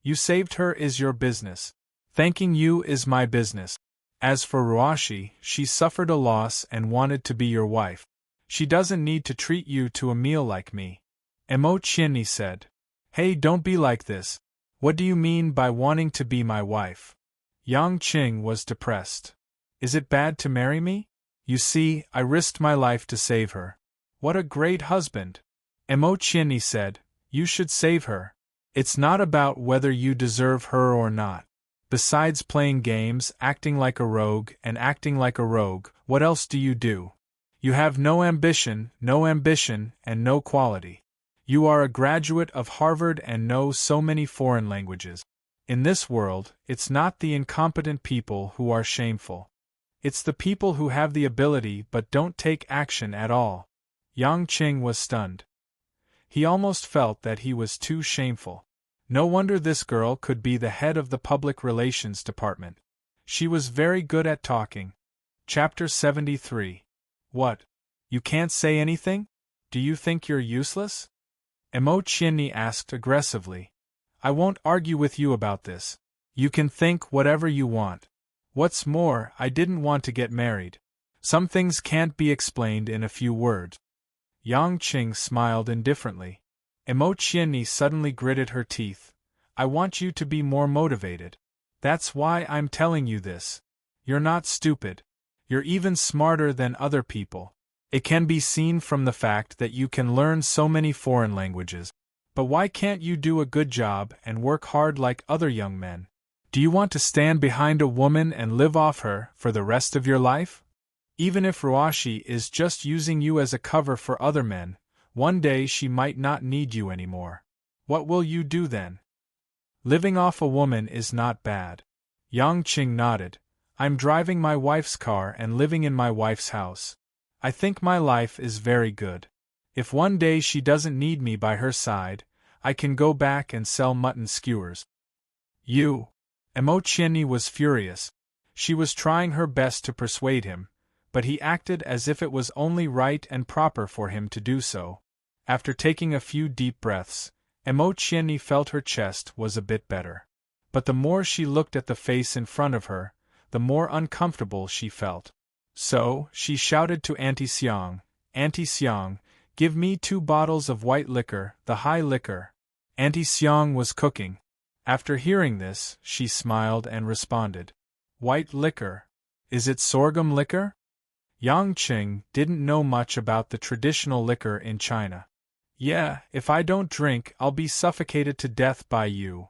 You saved her is your business. Thanking you is my business. As for Ruashi, she suffered a loss and wanted to be your wife. She doesn't need to treat you to a meal like me. Emo Qianni said. Hey, don't be like this. What do you mean by wanting to be my wife? Yang Qing was depressed. Is it bad to marry me? You see, I risked my life to save her. What a great husband! Emo Qianni said. You should save her. It's not about whether you deserve her or not. Besides playing games, acting like a rogue, what else do you do? You have no ambition, and no quality. You are a graduate of Harvard and know so many foreign languages. In this world, it's not the incompetent people who are shameful. It's the people who have the ability but don't take action at all. Yang Qing was stunned. He almost felt that he was too shameful. No wonder this girl could be the head of the public relations department. She was very good at talking. Chapter 73. What? You can't say anything? Do you think you're useless? Emo Qianni asked aggressively. I won't argue with you about this. You can think whatever you want. What's more, I didn't want to get married. Some things can't be explained in a few words. Yang Qing smiled indifferently. Emo Qianni suddenly gritted her teeth. I want you to be more motivated. That's why I'm telling you this. You're not stupid. You're even smarter than other people. It can be seen from the fact that you can learn so many foreign languages. But why can't you do a good job and work hard like other young men? Do you want to stand behind a woman and live off her for the rest of your life? Even if Ruashi is just using you as a cover for other men, one day she might not need you anymore. What will you do then? Living off a woman is not bad. Yang Qing nodded. I'm driving my wife's car and living in my wife's house. I think my life is very good. If one day she doesn't need me by her side, I can go back and sell mutton skewers. You! Emo Qianni was furious. She was trying her best to persuade him, but he acted as if it was only right and proper for him to do so. After taking a few deep breaths, Emo Qianni felt her chest was a bit better. But the more she looked at the face in front of her, the more uncomfortable she felt. So, she shouted to Auntie Xiang, Auntie Xiang, give me 2 bottles of white liquor, the high liquor. Auntie Xiang was cooking. After hearing this, she smiled and responded. White liquor? Is it sorghum liquor? Yang Qing didn't know much about the traditional liquor in China. Yeah, if I don't drink, I'll be suffocated to death by you.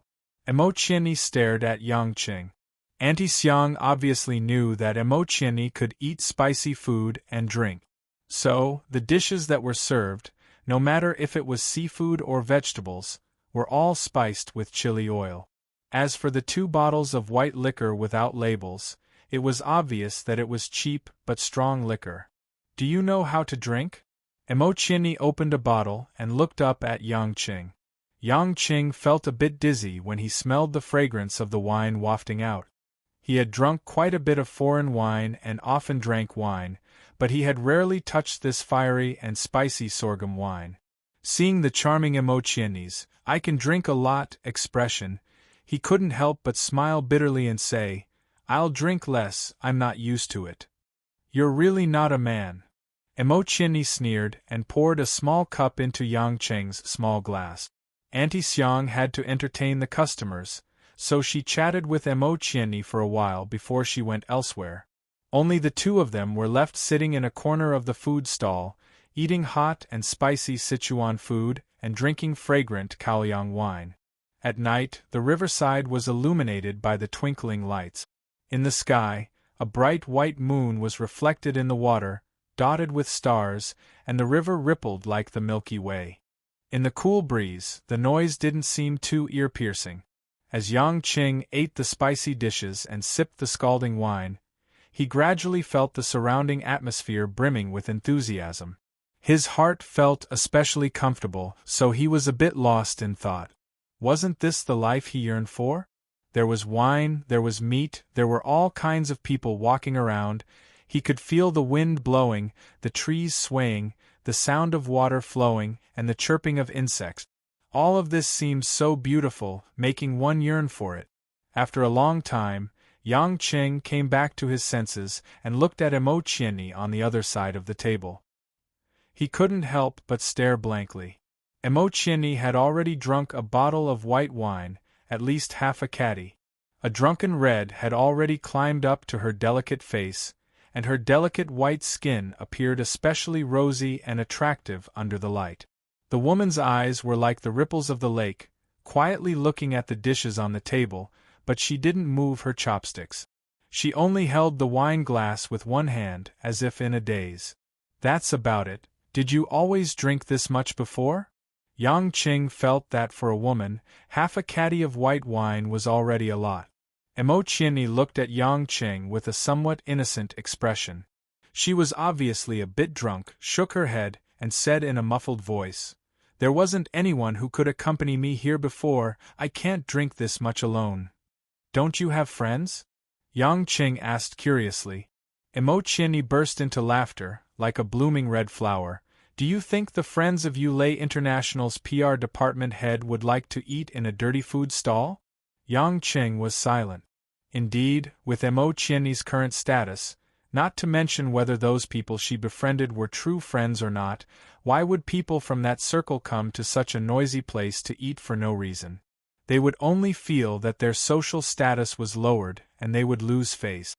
Emo Qianni stared at Yang Qing. Auntie Xiang obviously knew that Emo Qianni could eat spicy food and drink. So, the dishes that were served, no matter if it was seafood or vegetables, were all spiced with chili oil. As for the 2 bottles of white liquor without labels, it was obvious that it was cheap but strong liquor. Do you know how to drink? Emo Qianni opened a bottle and looked up at Yang Qing. Yang Qing felt a bit dizzy when he smelled the fragrance of the wine wafting out. He had drunk quite a bit of foreign wine and often drank wine, but he had rarely touched this fiery and spicy sorghum wine. Seeing the charming Emo Qianni's "I can drink a lot" expression, he couldn't help but smile bitterly and say, I'll drink less, I'm not used to it. You're really not a man. Emo Qianni sneered and poured a small cup into Yang Qing's small glass. Auntie Xiang had to entertain the customers, so she chatted with Emo Qianni for a while before she went elsewhere. Only the 2 of them were left sitting in a corner of the food stall, eating hot and spicy Sichuan food and drinking fragrant Kaoyang wine. At night, the riverside was illuminated by the twinkling lights. In the sky, a bright white moon was reflected in the water, dotted with stars, and the river rippled like the Milky Way. In the cool breeze, the noise didn't seem too ear-piercing. As Yang Qing ate the spicy dishes and sipped the scalding wine, he gradually felt the surrounding atmosphere brimming with enthusiasm. His heart felt especially comfortable, so he was a bit lost in thought. Wasn't this the life he yearned for? There was wine, there was meat, there were all kinds of people walking around. He could feel the wind blowing, the trees swaying, the sound of water flowing, and the chirping of insects. All of this seemed so beautiful, making one yearn for it. After a long time, Yang Qing came back to his senses and looked at Emo Qianni on the other side of the table. He couldn't help but stare blankly. Emo Qianni had already drunk a bottle of white wine, at least half a caddy. A drunken red had already climbed up to her delicate face, and her delicate white skin appeared especially rosy and attractive under the light. The woman's eyes were like the ripples of the lake, quietly looking at the dishes on the table, but she didn't move her chopsticks. She only held the wine glass with one hand, as if in a daze. That's about it. Did you always drink this much before? Yang Qing felt that for a woman, half a caddy of white wine was already a lot. Emo Qianni looked at Yang Qing with a somewhat innocent expression. She was obviously a bit drunk, shook her head, and said in a muffled voice, "There wasn't anyone who could accompany me here before. I can't drink this much alone." "Don't you have friends?" Yang Qing asked curiously. Emo Qianni burst into laughter, like a blooming red flower. "Do you think the friends of Ulay International's PR department head would like to eat in a dirty food stall?" Yang Qing was silent. Indeed, with Emo Qianni's current status, not to mention whether those people she befriended were true friends or not, why would people from that circle come to such a noisy place to eat for no reason? They would only feel that their social status was lowered, and they would lose face.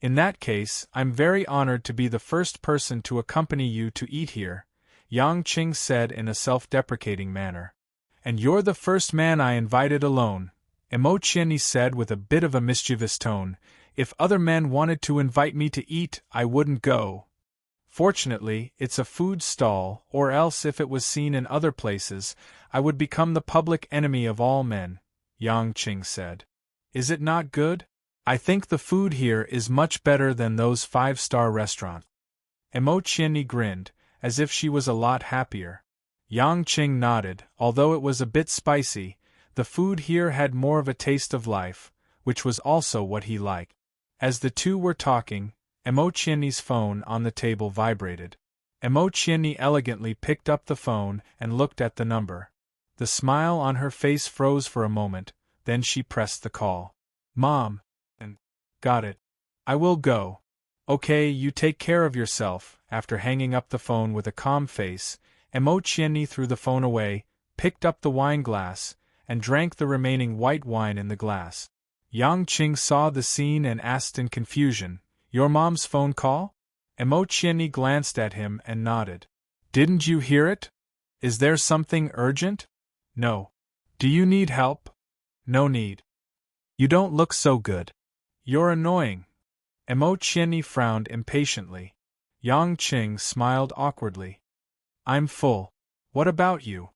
"In that case, I'm very honored to be the first person to accompany you to eat here," Yang Qing said in a self-deprecating manner. "And you're the first man I invited alone," Emo Qianni said with a bit of a mischievous tone. "If other men wanted to invite me to eat, I wouldn't go. Fortunately, it's a food stall, or else if it was seen in other places, I would become the public enemy of all men," Yang Qing said. "Is it not good? I think the food here is much better than those 5-star restaurants." Emo Qianni grinned, as if she was a lot happier. Yang Qing nodded. Although it was a bit spicy, the food here had more of a taste of life, which was also what he liked. As the two were talking, Emo Qianni's phone on the table vibrated. Emo Qianni elegantly picked up the phone and looked at the number. The smile on her face froze for a moment, then she pressed the call. "Mom." And, "Got it. I will go." "Okay, you take care of yourself." After hanging up the phone with a calm face, Emo Qianni threw the phone away, picked up the wine glass, and drank the remaining white wine in the glass. Yang Qing saw the scene and asked in confusion, "Your mom's phone call?" Emo Qianni glanced at him and nodded. "Didn't you hear it? Is there something urgent?" "No." "Do you need help?" "No need." "You don't look so good." "You're annoying." Emo Qianni frowned impatiently. Yang Qing smiled awkwardly. "I'm full. What about you?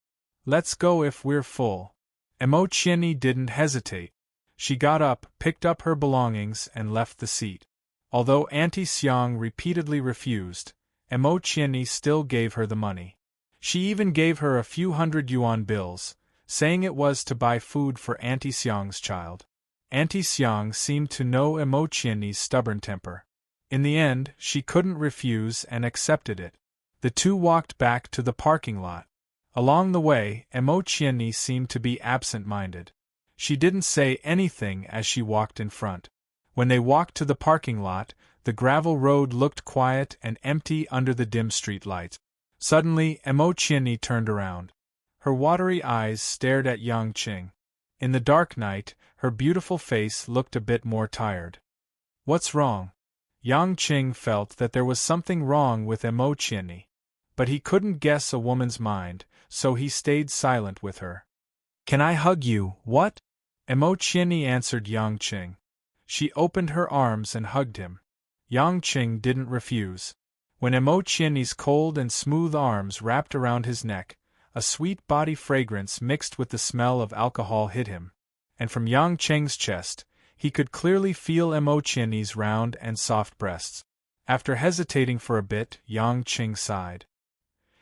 Let's go if we're full." Emo Qianni didn't hesitate. She got up, picked up her belongings, and left the seat. Although Auntie Xiang repeatedly refused, Emo Qianni still gave her the money. She even gave her a few hundred-yuan bills, saying it was to buy food for Auntie Xiang's child. Auntie Xiang seemed to know Emo Qianni's stubborn temper. In the end, she couldn't refuse and accepted it. The two walked back to the parking lot. Along the way, Emo Qianni seemed to be absent-minded. She didn't say anything as she walked in front. When they walked to the parking lot, the gravel road looked quiet and empty under the dim street lights. Suddenly, Emo Qianni turned around. Her watery eyes stared at Yang Qing. In the dark night, her beautiful face looked a bit more tired. "What's wrong?" Yang Qing felt that there was something wrong with Emo Qianni. But he couldn't guess a woman's mind, so he stayed silent with her. "Can I hug you, what?" Emo Qianni answered Yang Qing. She opened her arms and hugged him. Yang Qing didn't refuse. When Emo Qianni's cold and smooth arms wrapped around his neck, a sweet body fragrance mixed with the smell of alcohol hit him. and from Yang Cheng's chest, he could clearly feel Emo Qianni's round and soft breasts. After hesitating for a bit, Yang Cheng sighed.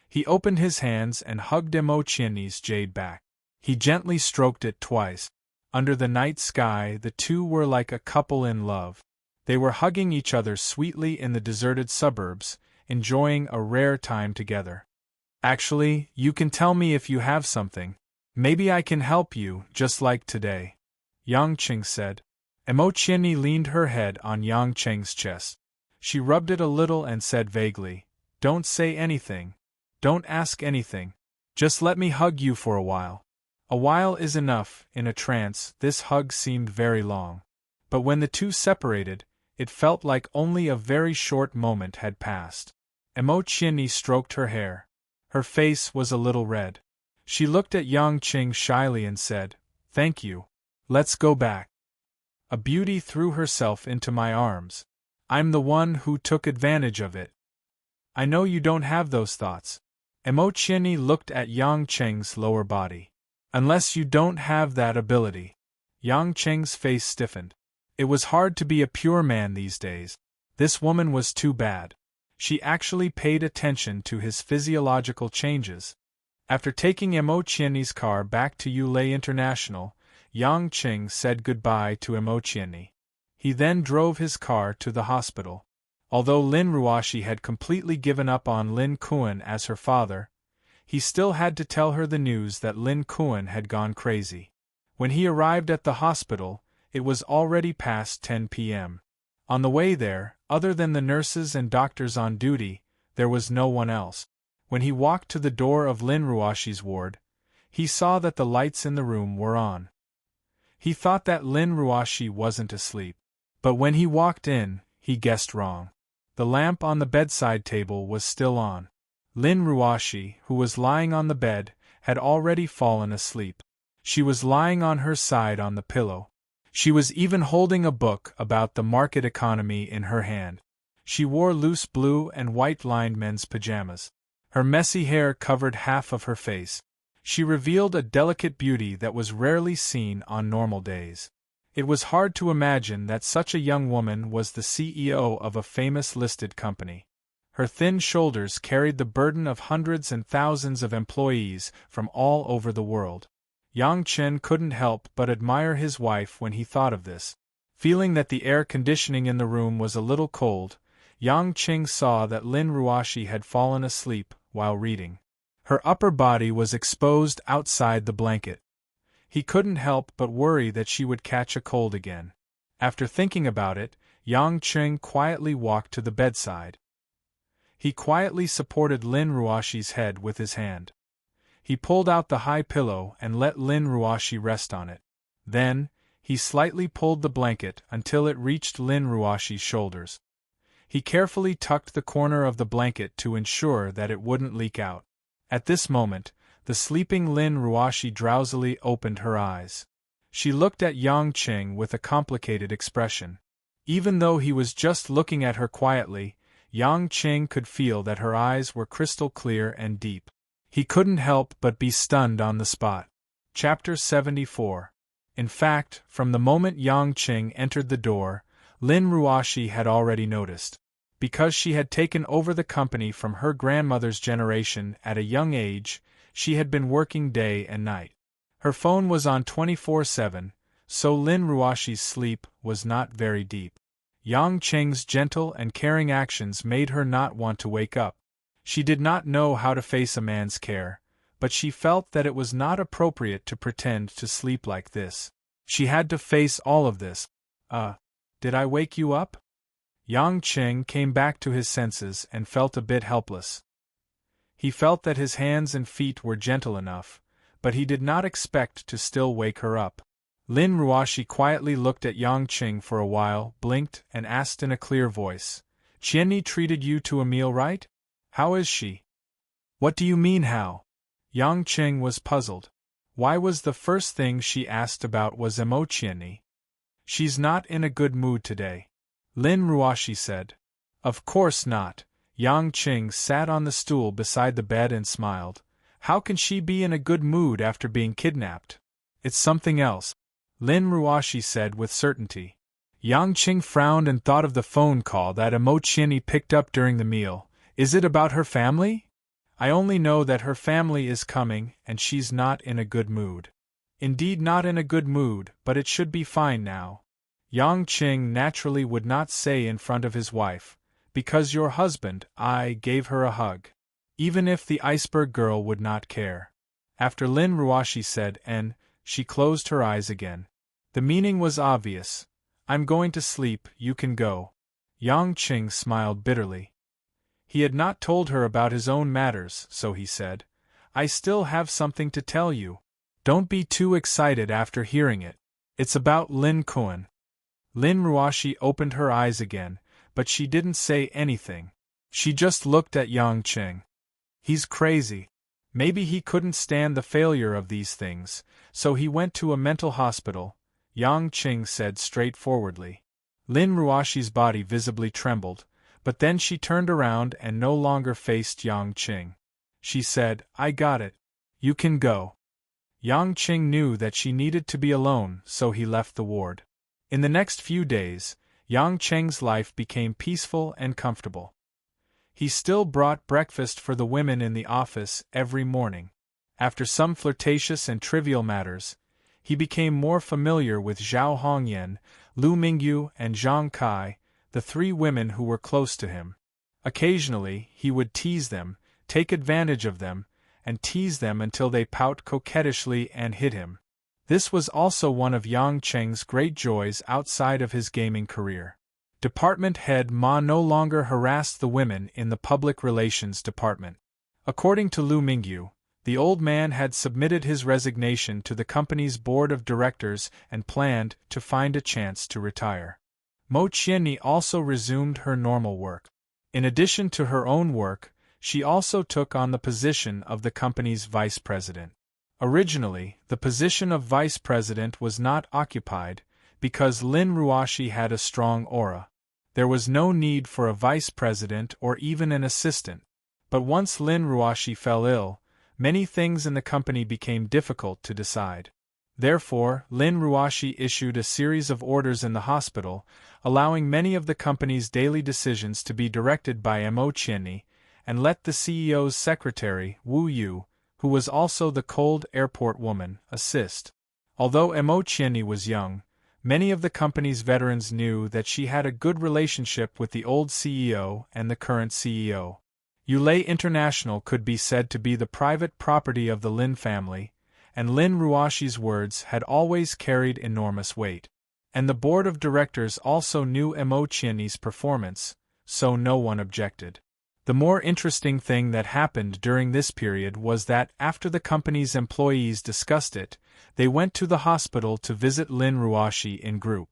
He opened his hands and hugged Emo Qianni's jade back. He gently stroked it twice. Under the night sky, the two were like a couple in love. They were hugging each other sweetly in the deserted suburbs, enjoying a rare time together. Actually, you can tell me if you have something. Maybe I can help you, just like today, Yang Cheng said. Emo Qianni leaned her head on Yang Cheng's chest. She rubbed it a little and said vaguely, "Don't say anything. Don't ask anything. Just let me hug you for a while." A while is enough. In a trance, this hug seemed very long. But when the two separated, it felt like only a very short moment had passed. Emo Qianni stroked her hair. Her face was a little red. She looked at Yang Cheng shyly and said, "Thank you. Let's go back." A beauty threw herself into my arms. I'm the one who took advantage of it. I know you don't have those thoughts. Emo Qianni looked at Yang Cheng's lower body. Unless you don't have that ability. Yang Cheng's face stiffened. It was hard to be a pure man these days. This woman was too bad. She actually paid attention to his physiological changes. After taking Emo Qianni's car back to Yulei International, Yang Cheng said goodbye to Emo Qianni. He then drove his car to the hospital. Although Lin Ruoxi had completely given up on Lin Kuan as her father, he still had to tell her the news that Lin Kuan had gone crazy. When he arrived at the hospital, it was already past 10 p.m. On the way there, other than the nurses and doctors on duty, there was no one else. When he walked to the door of Lin Ruoxi's ward, he saw that the lights in the room were on. He thought that Lin Ruoxi wasn't asleep. But when he walked in, he guessed wrong. The lamp on the bedside table was still on. Lin Ruoxi, who was lying on the bed, had already fallen asleep. She was lying on her side on the pillow. She was even holding a book about the market economy in her hand. She wore loose blue and white-lined men's pajamas. Her messy hair covered half of her face. She revealed a delicate beauty that was rarely seen on normal days. It was hard to imagine that such a young woman was the CEO of a famous listed company. Her thin shoulders carried the burden of hundreds and thousands of employees from all over the world. Yang Chen couldn't help but admire his wife when he thought of this. Feeling that the air conditioning in the room was a little cold, Yang Cheng saw that Lin Ruoxi had fallen asleep while reading. Her upper body was exposed outside the blanket. He couldn't help but worry that she would catch a cold again. After thinking about it, Yang Cheng quietly walked to the bedside. He quietly supported Lin Ruoxi's head with his hand. He pulled out the high pillow and let Lin Ruoxi rest on it. Then, he slightly pulled the blanket until it reached Lin Ruoxi's shoulders. He carefully tucked the corner of the blanket to ensure that it wouldn't leak out. At this moment, the sleeping Lin Ruoxi drowsily opened her eyes. She looked at Yang Cheng with a complicated expression. Even though he was just looking at her quietly, Yang Cheng could feel that her eyes were crystal clear and deep. He couldn't help but be stunned on the spot. Chapter 74. In fact, from the moment Yang Cheng entered the door, Lin Ruoxi had already noticed. Because she had taken over the company from her grandmother's generation at a young age, she had been working day and night. Her phone was on 24/7, so Lin Ruoxi's sleep was not very deep. Yang Cheng's gentle and caring actions made her not want to wake up. She did not know how to face a man's care, but she felt that it was not appropriate to pretend to sleep like this. She had to face all of this. Did I wake you up? Yang Cheng came back to his senses and felt a bit helpless. He felt that his hands and feet were gentle enough, but he did not expect to still wake her up. Lin Ruoxi quietly looked at Yang Cheng for a while, blinked, and asked in a clear voice, "Qianni treated you to a meal, right? How is she?" "What do you mean how?" Yang Cheng was puzzled. Why was the first thing she asked about was Emo Qianni? "She's not in a good mood today," Lin Ruoxi said. "Of course not." Yang Cheng sat on the stool beside the bed and smiled. "How can she be in a good mood after being kidnapped? It's something else." Lin Ruoshi said with certainty. Yang Qing frowned and thought of the phone call that Emo Qianni picked up during the meal. Is it about her family? I only know that her family is coming and she's not in a good mood. Indeed, not in a good mood, but it should be fine now. Yang Qing naturally would not say in front of his wife, because your husband, I gave her a hug. Even if the iceberg girl would not care. After Lin Ruoshi said and, she closed her eyes again. The meaning was obvious. I'm going to sleep, you can go. Yang Qing smiled bitterly. He had not told her about his own matters, so he said, I still have something to tell you. Don't be too excited after hearing it. It's about Lin Kuan. Lin Ruoshi opened her eyes again, but she didn't say anything. She just looked at Yang Qing. He's crazy. Maybe he couldn't stand the failure of these things, so he went to a mental hospital, Yang Qing said straightforwardly. Lin Ruoshi's body visibly trembled, but then she turned around and no longer faced Yang Qing. She said, I got it. You can go. Yang Qing knew that she needed to be alone, so he left the ward. In the next few days, Yang Qing's life became peaceful and comfortable. He still brought breakfast for the women in the office every morning. After some flirtatious and trivial matters, he became more familiar with Zhao Hongyan, Lu Mingyu, and Zhang Kai, the three women who were close to him. Occasionally, he would tease them, take advantage of them, and tease them until they pout coquettishly and hit him. This was also one of Yang Qing's great joys outside of his gaming career. Department head Ma no longer harassed the women in the public relations department. According to Lu Mingyu, the old man had submitted his resignation to the company's board of directors and planned to find a chance to retire. Mo Qianni also resumed her normal work. In addition to her own work, she also took on the position of the company's vice president. Originally, the position of vice president was not occupied, because Lin Ruoshi had a strong aura. There was no need for a vice president or even an assistant. But once Lin Ruoshi fell ill, many things in the company became difficult to decide. Therefore, Lin Ruoshi issued a series of orders in the hospital, allowing many of the company's daily decisions to be directed by Mo Qianni, and let the CEO's secretary, Wu Yu, who was also the cold airport woman, assist. Although Mo Qianni was young, many of the company's veterans knew that she had a good relationship with the old CEO and the current CEO. Yulei International could be said to be the private property of the Lin family, and Lin Ruoshi's words had always carried enormous weight. And the board of directors also knew Mo Qianni's performance, so no one objected. The more interesting thing that happened during this period was that after the company's employees discussed it, they went to the hospital to visit Lin Ruoshi in group.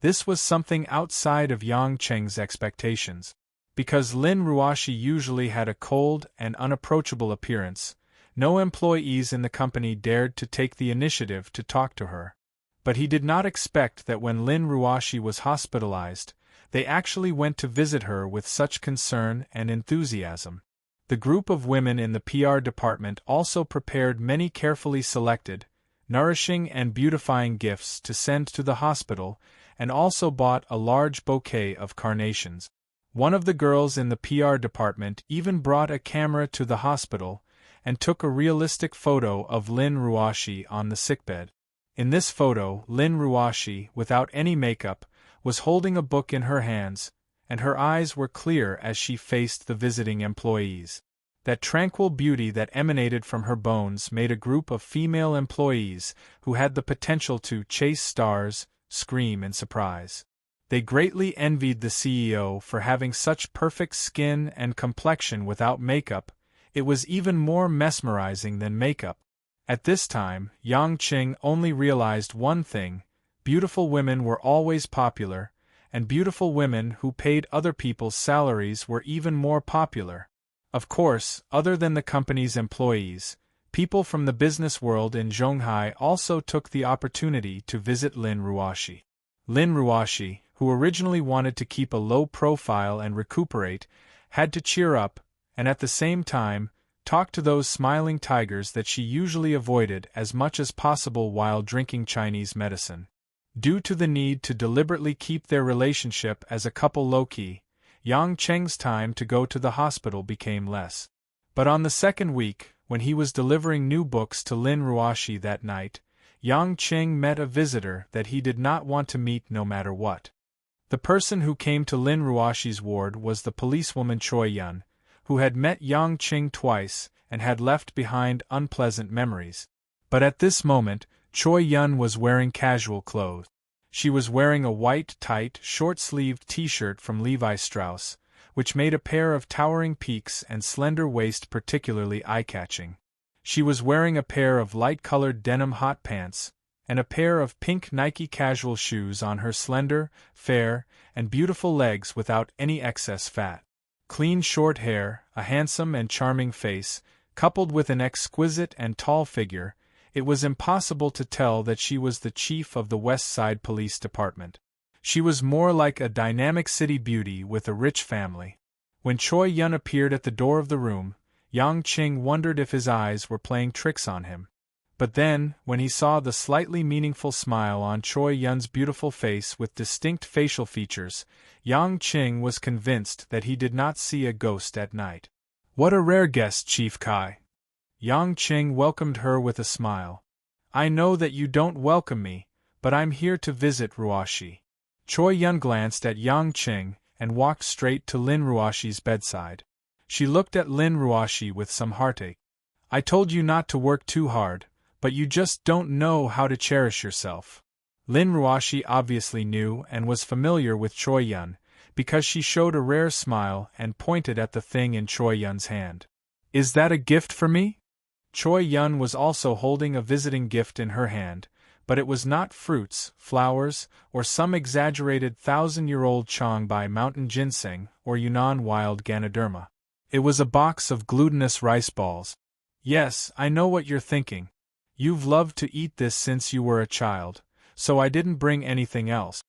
This was something outside of Yang Qing's expectations. Because Lin Ruoshi usually had a cold and unapproachable appearance, no employees in the company dared to take the initiative to talk to her. But he did not expect that when Lin Ruoshi was hospitalized, they actually went to visit her with such concern and enthusiasm. The group of women in the PR department also prepared many carefully selected, nourishing and beautifying gifts to send to the hospital, and also bought a large bouquet of carnations. One of the girls in the PR department even brought a camera to the hospital and took a realistic photo of Lin Ruoshi on the sickbed. In this photo, Lin Ruoshi, without any makeup, was holding a book in her hands, and her eyes were clear as she faced the visiting employees. That tranquil beauty that emanated from her bones made a group of female employees who had the potential to chase stars, scream in surprise. They greatly envied the CEO for having such perfect skin and complexion without makeup. It was even more mesmerizing than makeup. At this time, Yang Qing only realized one thing: beautiful women were always popular, and beautiful women who paid other people's salaries were even more popular. Of course, other than the company's employees, people from the business world in Zhonghai also took the opportunity to visit Lin Ruoshi. Lin Ruoshi, who originally wanted to keep a low profile and recuperate, had to cheer up, and at the same time, talk to those smiling tigers that she usually avoided as much as possible while drinking Chinese medicine. Due to the need to deliberately keep their relationship as a couple low-key, Yang Cheng's time to go to the hospital became less. But on the second week, when he was delivering new books to Lin Ruoxi that night, Yang Cheng met a visitor that he did not want to meet no matter what. The person who came to Lin Ruoxi's ward was the policewoman Choi Yun, who had met Yang Cheng twice and had left behind unpleasant memories. But at this moment, Choi Yun was wearing casual clothes. She was wearing a white, tight, short-sleeved t-shirt from Levi Strauss, which made a pair of towering peaks and slender waist particularly eye-catching. She was wearing a pair of light-colored denim hot pants, and a pair of pink Nike casual shoes on her slender, fair, and beautiful legs without any excess fat. Clean short hair, a handsome and charming face, coupled with an exquisite and tall figure, it was impossible to tell that she was the chief of the West Side Police Department. She was more like a dynamic city beauty with a rich family. When Choi Yun appeared at the door of the room, Yang Cheng wondered if his eyes were playing tricks on him. But then, when he saw the slightly meaningful smile on Choi Yun's beautiful face with distinct facial features, Yang Cheng was convinced that he did not see a ghost at night. "What a rare guest, Chief Kai." Yang Cheng welcomed her with a smile. "I know that you don't welcome me, but I'm here to visit Ruoxi." Choi Yun glanced at Yang Cheng and walked straight to Lin Ruoxi's bedside. She looked at Lin Ruoxi with some heartache. "I told you not to work too hard, but you just don't know how to cherish yourself." Lin Ruoxi obviously knew and was familiar with Choi Yun, because she showed a rare smile and pointed at the thing in Choi Yun's hand. "Is that a gift for me?" Choi Yun was also holding a visiting gift in her hand, but it was not fruits, flowers, or some exaggerated 1,000-year-old Changbai mountain ginseng or Yunnan wild Ganoderma. It was a box of glutinous rice balls. "Yes, I know what you're thinking. You've loved to eat this since you were a child, so I didn't bring anything else,"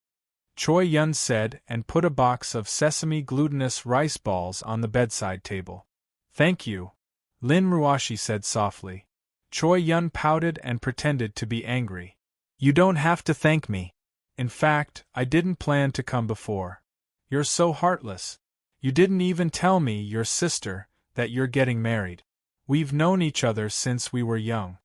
Choi Yun said and put a box of sesame glutinous rice balls on the bedside table. "Thank you," Lin Ruoxi said softly. Choi Yun pouted and pretended to be angry. "You don't have to thank me. In fact, I didn't plan to come before. You're so heartless. You didn't even tell me, your sister, that you're getting married. We've known each other since we were young."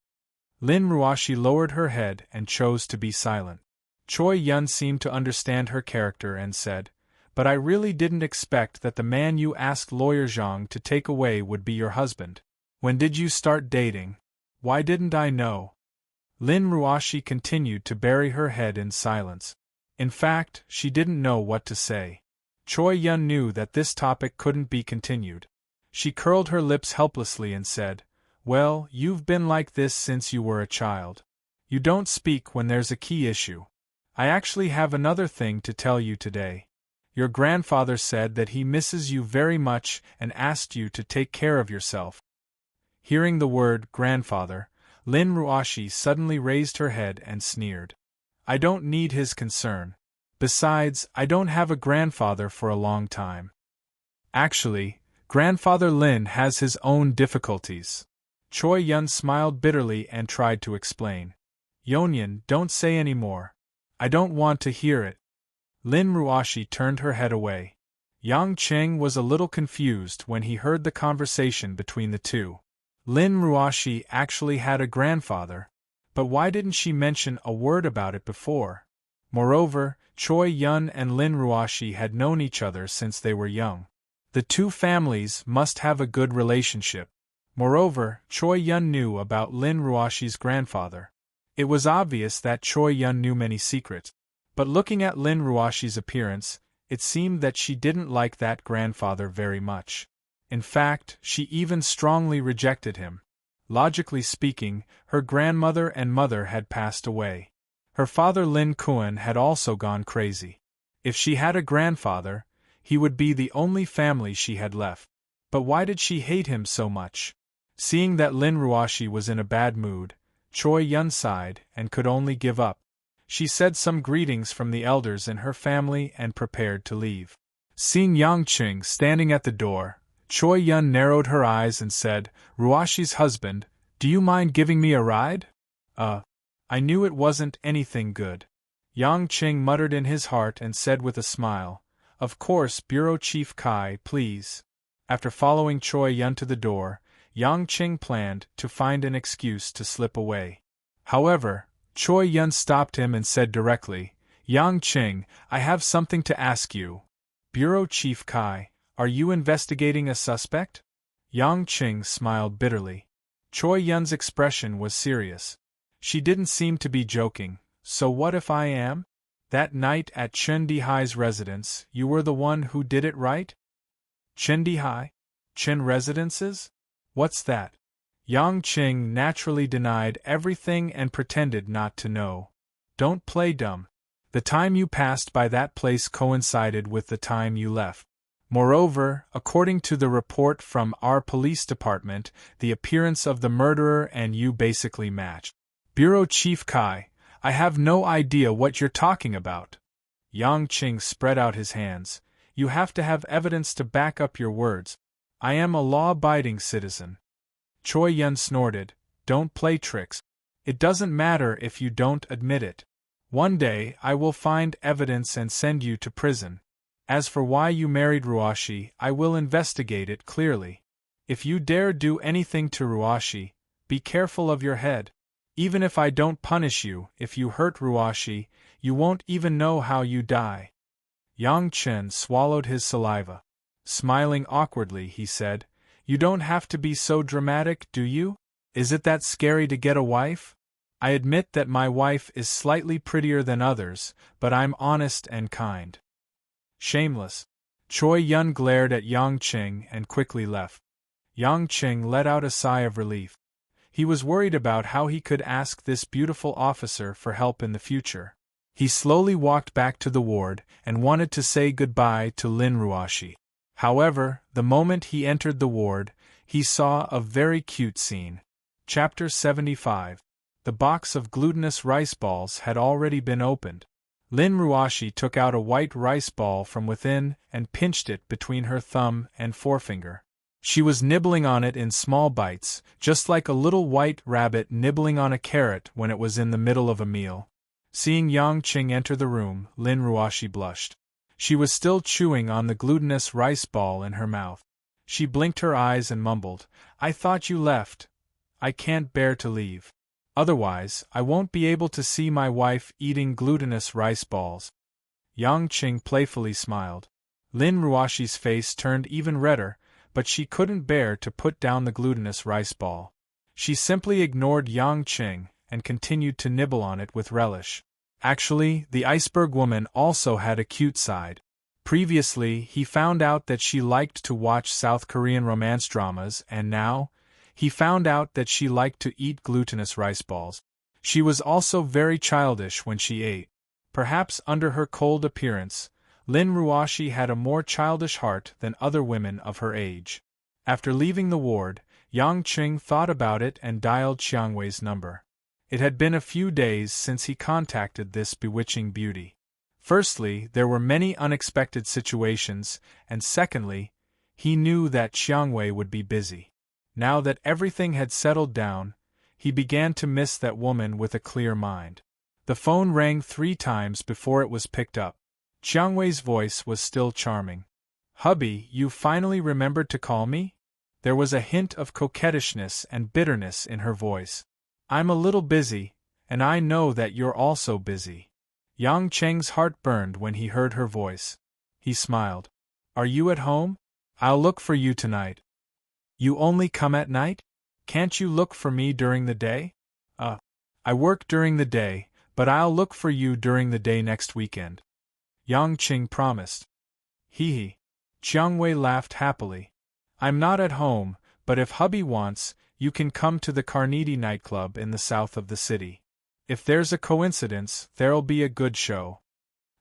Lin Ruoxi lowered her head and chose to be silent. Choi Yun seemed to understand her character and said, "But I really didn't expect that the man you asked Lawyer Zhang to take away would be your husband. When did you start dating? Why didn't I know?" Lin Ruoxi continued to bury her head in silence. In fact, she didn't know what to say. Choi Yun knew that this topic couldn't be continued. She curled her lips helplessly and said, "Well, you've been like this since you were a child. You don't speak when there's a key issue. I actually have another thing to tell you today. Your grandfather said that he misses you very much and asked you to take care of yourself." Hearing the word grandfather, Lin Ruoxi suddenly raised her head and sneered. "I don't need his concern. Besides, I don't have a grandfather for a long time. Actually, Grandfather Lin has his own difficulties." Choi Yun smiled bitterly and tried to explain. "Yonyan, don't say any more. I don't want to hear it." Lin Ruoxi turned her head away. Yang Cheng was a little confused when he heard the conversation between the two. Lin Ruoxi actually had a grandfather, but why didn't she mention a word about it before? Moreover, Choi Yun and Lin Ruoxi had known each other since they were young. The two families must have a good relationship. Moreover, Choi Yun knew about Lin Ruoxi's grandfather. It was obvious that Choi Yun knew many secrets. But looking at Lin Ruoxi's appearance, it seemed that she didn't like that grandfather very much. In fact, she even strongly rejected him. Logically speaking, her grandmother and mother had passed away. Her father Lin Kuan had also gone crazy. If she had a grandfather, he would be the only family she had left. But why did she hate him so much? Seeing that Lin Ruoxi was in a bad mood, Choi Yun sighed and could only give up. She said some greetings from the elders in her family and prepared to leave. Seeing Yang Cheng standing at the door, Choi Yun narrowed her eyes and said, Ruashi's husband, do you mind giving me a ride? I knew it wasn't anything good. Yang Qing muttered in his heart and said with a smile, Of course, Bureau Chief Kai, please. After following Choi Yun to the door, Yang Qing planned to find an excuse to slip away. However, Choi Yun stopped him and said directly, Yang Qing, I have something to ask you. Bureau Chief Kai, are you investigating a suspect? Yang Qing smiled bitterly. Choi Yun's expression was serious. She didn't seem to be joking. So what if I am? That night at Chen Dihai's residence, you were the one who did it, right? Chen Dihai? Chen Residences? What's that? Yang Qing naturally denied everything and pretended not to know. Don't play dumb. The time you passed by that place coincided with the time you left. Moreover, according to the report from our police department, the appearance of the murderer and you basically matched. Bureau Chief Kai, I have no idea what you're talking about. Yang Qing spread out his hands. You have to have evidence to back up your words. I am a law-abiding citizen. Choi Yun snorted, Don't play tricks. It doesn't matter if you don't admit it. One day I will find evidence and send you to prison. As for why you married Ruashi, I will investigate it clearly. If you dare do anything to Ruashi, be careful of your head. Even if I don't punish you, if you hurt Ruashi, you won't even know how you die. Yang Chen swallowed his saliva. Smiling awkwardly, he said, You don't have to be so dramatic, do you? Is it that scary to get a wife? I admit that my wife is slightly prettier than others, but I'm honest and kind. Shameless. Choi Yun glared at Yang Qing and quickly left. Yang Qing let out a sigh of relief. He was worried about how he could ask this beautiful officer for help in the future. He slowly walked back to the ward and wanted to say goodbye to Lin Ruashi. However, the moment he entered the ward, he saw a very cute scene. Chapter 75. The box of glutinous rice balls had already been opened. Lin Ruashi took out a white rice ball from within and pinched it between her thumb and forefinger. She was nibbling on it in small bites, just like a little white rabbit nibbling on a carrot when it was in the middle of a meal. Seeing Yang Qing enter the room, Lin Ruashi blushed. She was still chewing on the glutinous rice ball in her mouth. She blinked her eyes and mumbled, I thought you left. I can't bear to leave. Otherwise, I won't be able to see my wife eating glutinous rice balls. Yang Qing playfully smiled. Lin Ruashi's face turned even redder, but she couldn't bear to put down the glutinous rice ball. She simply ignored Yang Qing and continued to nibble on it with relish. Actually, the iceberg woman also had a cute side. Previously, he found out that she liked to watch South Korean romance dramas, and now, he found out that she liked to eat glutinous rice balls. She was also very childish when she ate. Perhaps under her cold appearance, Lin Ruashi had a more childish heart than other women of her age. After leaving the ward, Yang Qing thought about it and dialed Qiang Wei's number. It had been a few days since he contacted this bewitching beauty. Firstly, there were many unexpected situations, and secondly, he knew that Qiang Wei would be busy. Now that everything had settled down, he began to miss that woman with a clear mind. The phone rang 3 times before it was picked up. Qiang Wei's voice was still charming. Hubby, you finally remembered to call me? There was a hint of coquettishness and bitterness in her voice. I'm a little busy, and I know that you're also busy. Yang Cheng's heart burned when he heard her voice. He smiled. Are you at home? I'll look for you tonight. You only come at night? Can't you look for me during the day? I work during the day, but I'll look for you during the day next weekend. Yang Qing promised. Hee. Qiang Wei laughed happily. I'm not at home, but if hubby wants, you can come to the Carnegie nightclub in the south of the city. If there's a coincidence, there'll be a good show.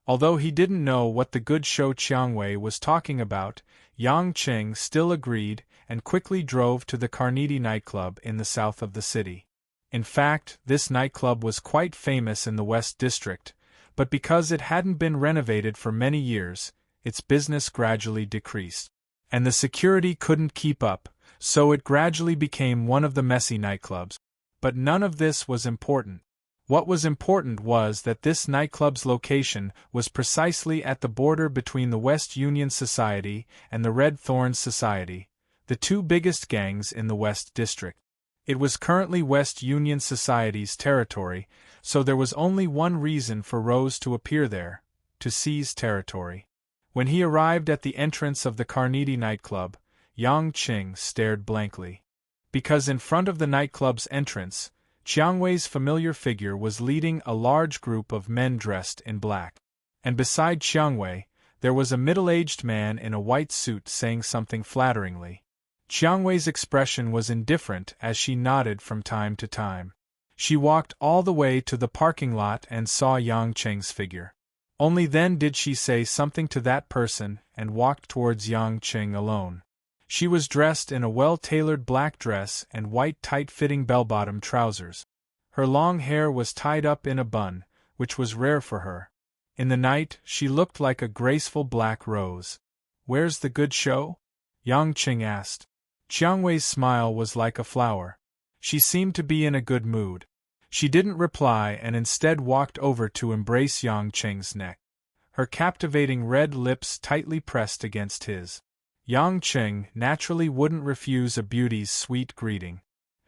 Although he didn't know what the good show Qiang Wei was talking about, Yang Qing still agreed and quickly drove to the Carnegie nightclub in the south of the city. In fact, this nightclub was quite famous in the West District, but because it hadn't been renovated for many years, its business gradually decreased. and the security couldn't keep up, so it gradually became one of the messy nightclubs. But none of this was important. What was important was that this nightclub's location was precisely at the border between the West Union Society and the Red Thorns Society, the two biggest gangs in the West District. It was currently West Union Society's territory, so there was only one reason for Rose to appear there: to seize territory. When he arrived at the entrance of the Carnegie nightclub, Yang Qing stared blankly. Because in front of the nightclub's entrance, Chiang Wei's familiar figure was leading a large group of men dressed in black. And beside Chiang Wei, there was a middle-aged man in a white suit saying something flatteringly. Chiang Wei's expression was indifferent as she nodded from time to time. She walked all the way to the parking lot and saw Yang Qing's figure. Only then did she say something to that person and walked towards Yang Qing alone. She was dressed in a well-tailored black dress and white tight-fitting bell-bottom trousers. Her long hair was tied up in a bun, which was rare for her. In the night, she looked like a graceful black rose. "Where's the good show?" Yang Qing asked. Chiang Wei's smile was like a flower. She seemed to be in a good mood. She didn't reply and instead walked over to embrace Yang Qing's neck. Her captivating red lips tightly pressed against his. Yang Qing naturally wouldn't refuse a beauty's sweet greeting.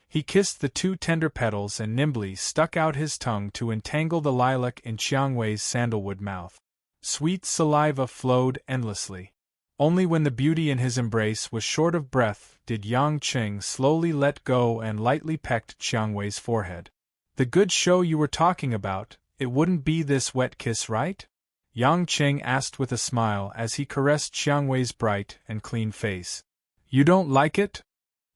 He kissed the two tender petals and nimbly stuck out his tongue to entangle the lilac in Chiang Wei's sandalwood mouth. Sweet saliva flowed endlessly. Only when the beauty in his embrace was short of breath did Yang Qing slowly let go and lightly pecked Chiang Wei's forehead. "The good show you were talking about, it wouldn't be this wet kiss, right?" Yang Qing asked with a smile as he caressed Chiang Wei's bright and clean face. "You don't like it?"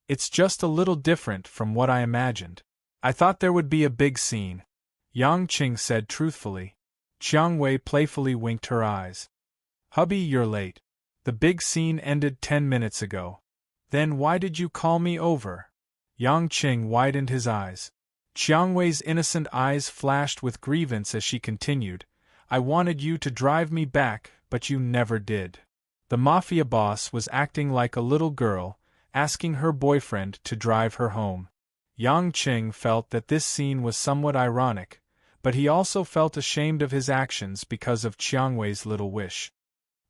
"It's just a little different from what I imagined. I thought there would be a big scene," Yang Qing said truthfully. Chiang Wei playfully winked her eyes. "Hubby, you're late. The big scene ended 10 minutes ago." "Then why did you call me over?" Yang Qing widened his eyes. Chiang Wei's innocent eyes flashed with grievance as she continued, "I wanted you to drive me back, but you never did." The mafia boss was acting like a little girl, asking her boyfriend to drive her home. Yang Qing felt that this scene was somewhat ironic, but he also felt ashamed of his actions because of Chiang Wei's little wish.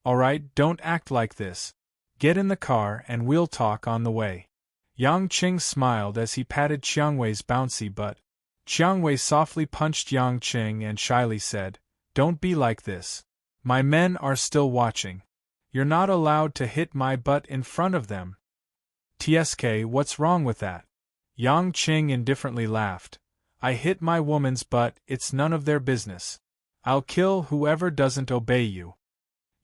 "All right, don't act like this. Get in the car and we'll talk on the way." Yang Qing smiled as he patted Chiang Wei's bouncy butt. Chiang Wei softly punched Yang Qing and shyly said, "Don't be like this. My men are still watching. You're not allowed to hit my butt in front of them." "TSK, what's wrong with that?" Yang Qing indifferently laughed. "I hit my woman's butt, it's none of their business. I'll kill whoever doesn't obey you.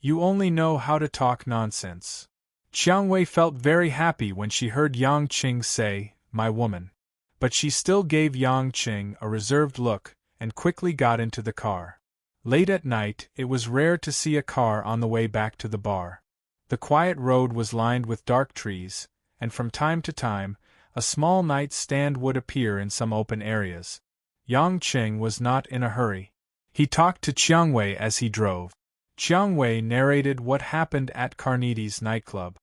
You only know how to talk nonsense." Chiang Wei felt very happy when she heard Yang Qing say, "my woman." But she still gave Yang Qing a reserved look and quickly got into the car. Late at night, it was rare to see a car on the way back to the bar. The quiet road was lined with dark trees, and from time to time, a small night stand would appear in some open areas. Yang Qing was not in a hurry. He talked to Chiang Wei as he drove. Chiang Wei narrated what happened at Carnegie's nightclub.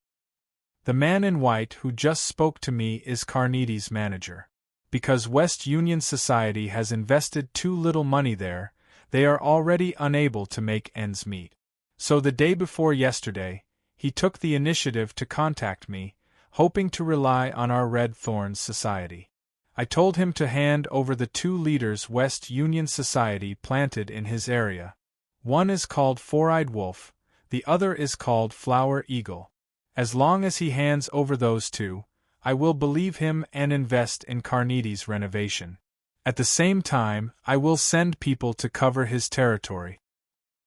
"The man in white who just spoke to me is Carnegie's manager. Because West Union Society has invested too little money there, they are already unable to make ends meet. So the day before yesterday, he took the initiative to contact me, hoping to rely on our Red Thorns Society. I told him to hand over the 2 leaders West Union Society planted in his area. One is called Four-Eyed Wolf, the other is called Flower Eagle. As long as he hands over those 2, I will believe him and invest in Carnegie's renovation. At the same time, I will send people to cover his territory."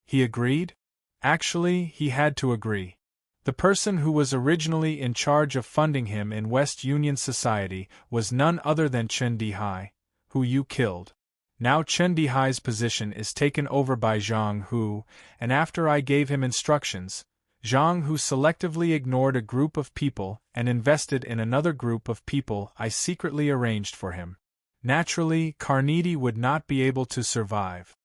He agreed? Actually, he had to agree. The person who was originally in charge of funding him in West Union Society was none other than Chen Dihai, who you killed. Now Chen Dihai's position is taken over by Zhang Hu, and after I gave him instructions, Zhang Hu selectively ignored a group of people and invested in another group of people I secretly arranged for him. Naturally, Carnegie would not be able to survive.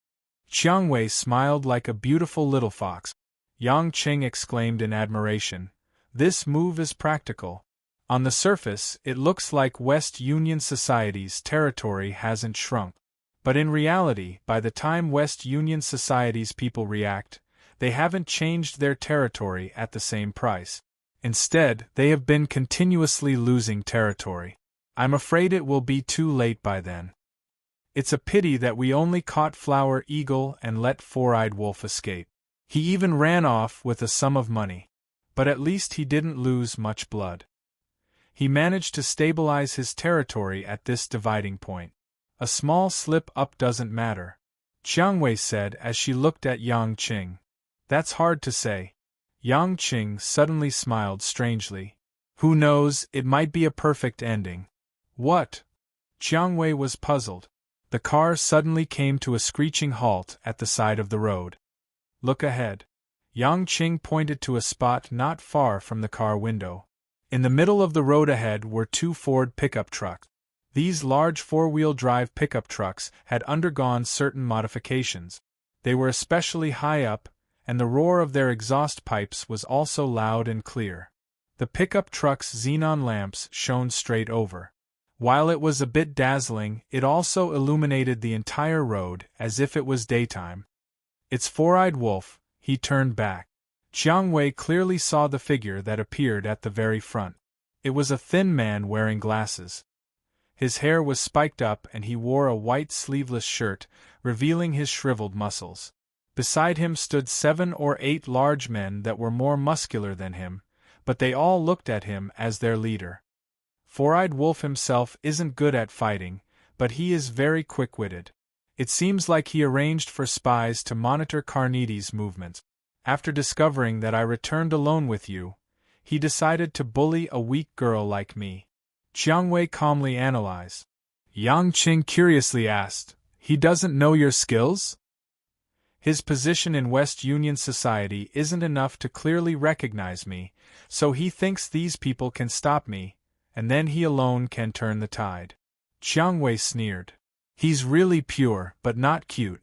Chiang Wei smiled like a beautiful little fox. Yang Qing exclaimed in admiration, This move is practical. On the surface, it looks like West Union Society's territory hasn't shrunk. But in reality, by the time West Union Society's people react, they haven't changed their territory at the same price. Instead, they have been continuously losing territory. I'm afraid it will be too late by then. It's a pity that we only caught Flower Eagle and let Four-Eyed Wolf escape. He even ran off with a sum of money. But at least he didn't lose much blood. He managed to stabilize his territory at this dividing point. A small slip-up doesn't matter, Jiang Wei said as she looked at Yang Qing. That's hard to say. Yang Qing suddenly smiled strangely. Who knows, it might be a perfect ending. What? Jiang Wei was puzzled. The car suddenly came to a screeching halt at the side of the road. Look ahead. Yang Qing pointed to a spot not far from the car window. In the middle of the road ahead were two Ford pickup trucks. These large four-wheel drive pickup trucks had undergone certain modifications. They were especially high up, and the roar of their exhaust pipes was also loud and clear. The pickup truck's xenon lamps shone straight over. While it was a bit dazzling, it also illuminated the entire road as if it was daytime. It's Four-Eyed Wolf. He turned back. Jiang Wei clearly saw the figure that appeared at the very front. It was a thin man wearing glasses. His hair was spiked up and he wore a white sleeveless shirt, revealing his shriveled muscles. Beside him stood 7 or 8 large men that were more muscular than him, but they all looked at him as their leader. Four-Eyed Wolf himself isn't good at fighting, but he is very quick-witted. It seems like he arranged for spies to monitor Carneades' movements. After discovering that I returned alone with you, he decided to bully a weak girl like me. Jiang Wei calmly analyzed. Yang Qing curiously asked, he doesn't know your skills? His position in West Union Society isn't enough to clearly recognize me, so he thinks these people can stop me, and then he alone can turn the tide. Jiang Wei sneered. He's really pure, but not cute.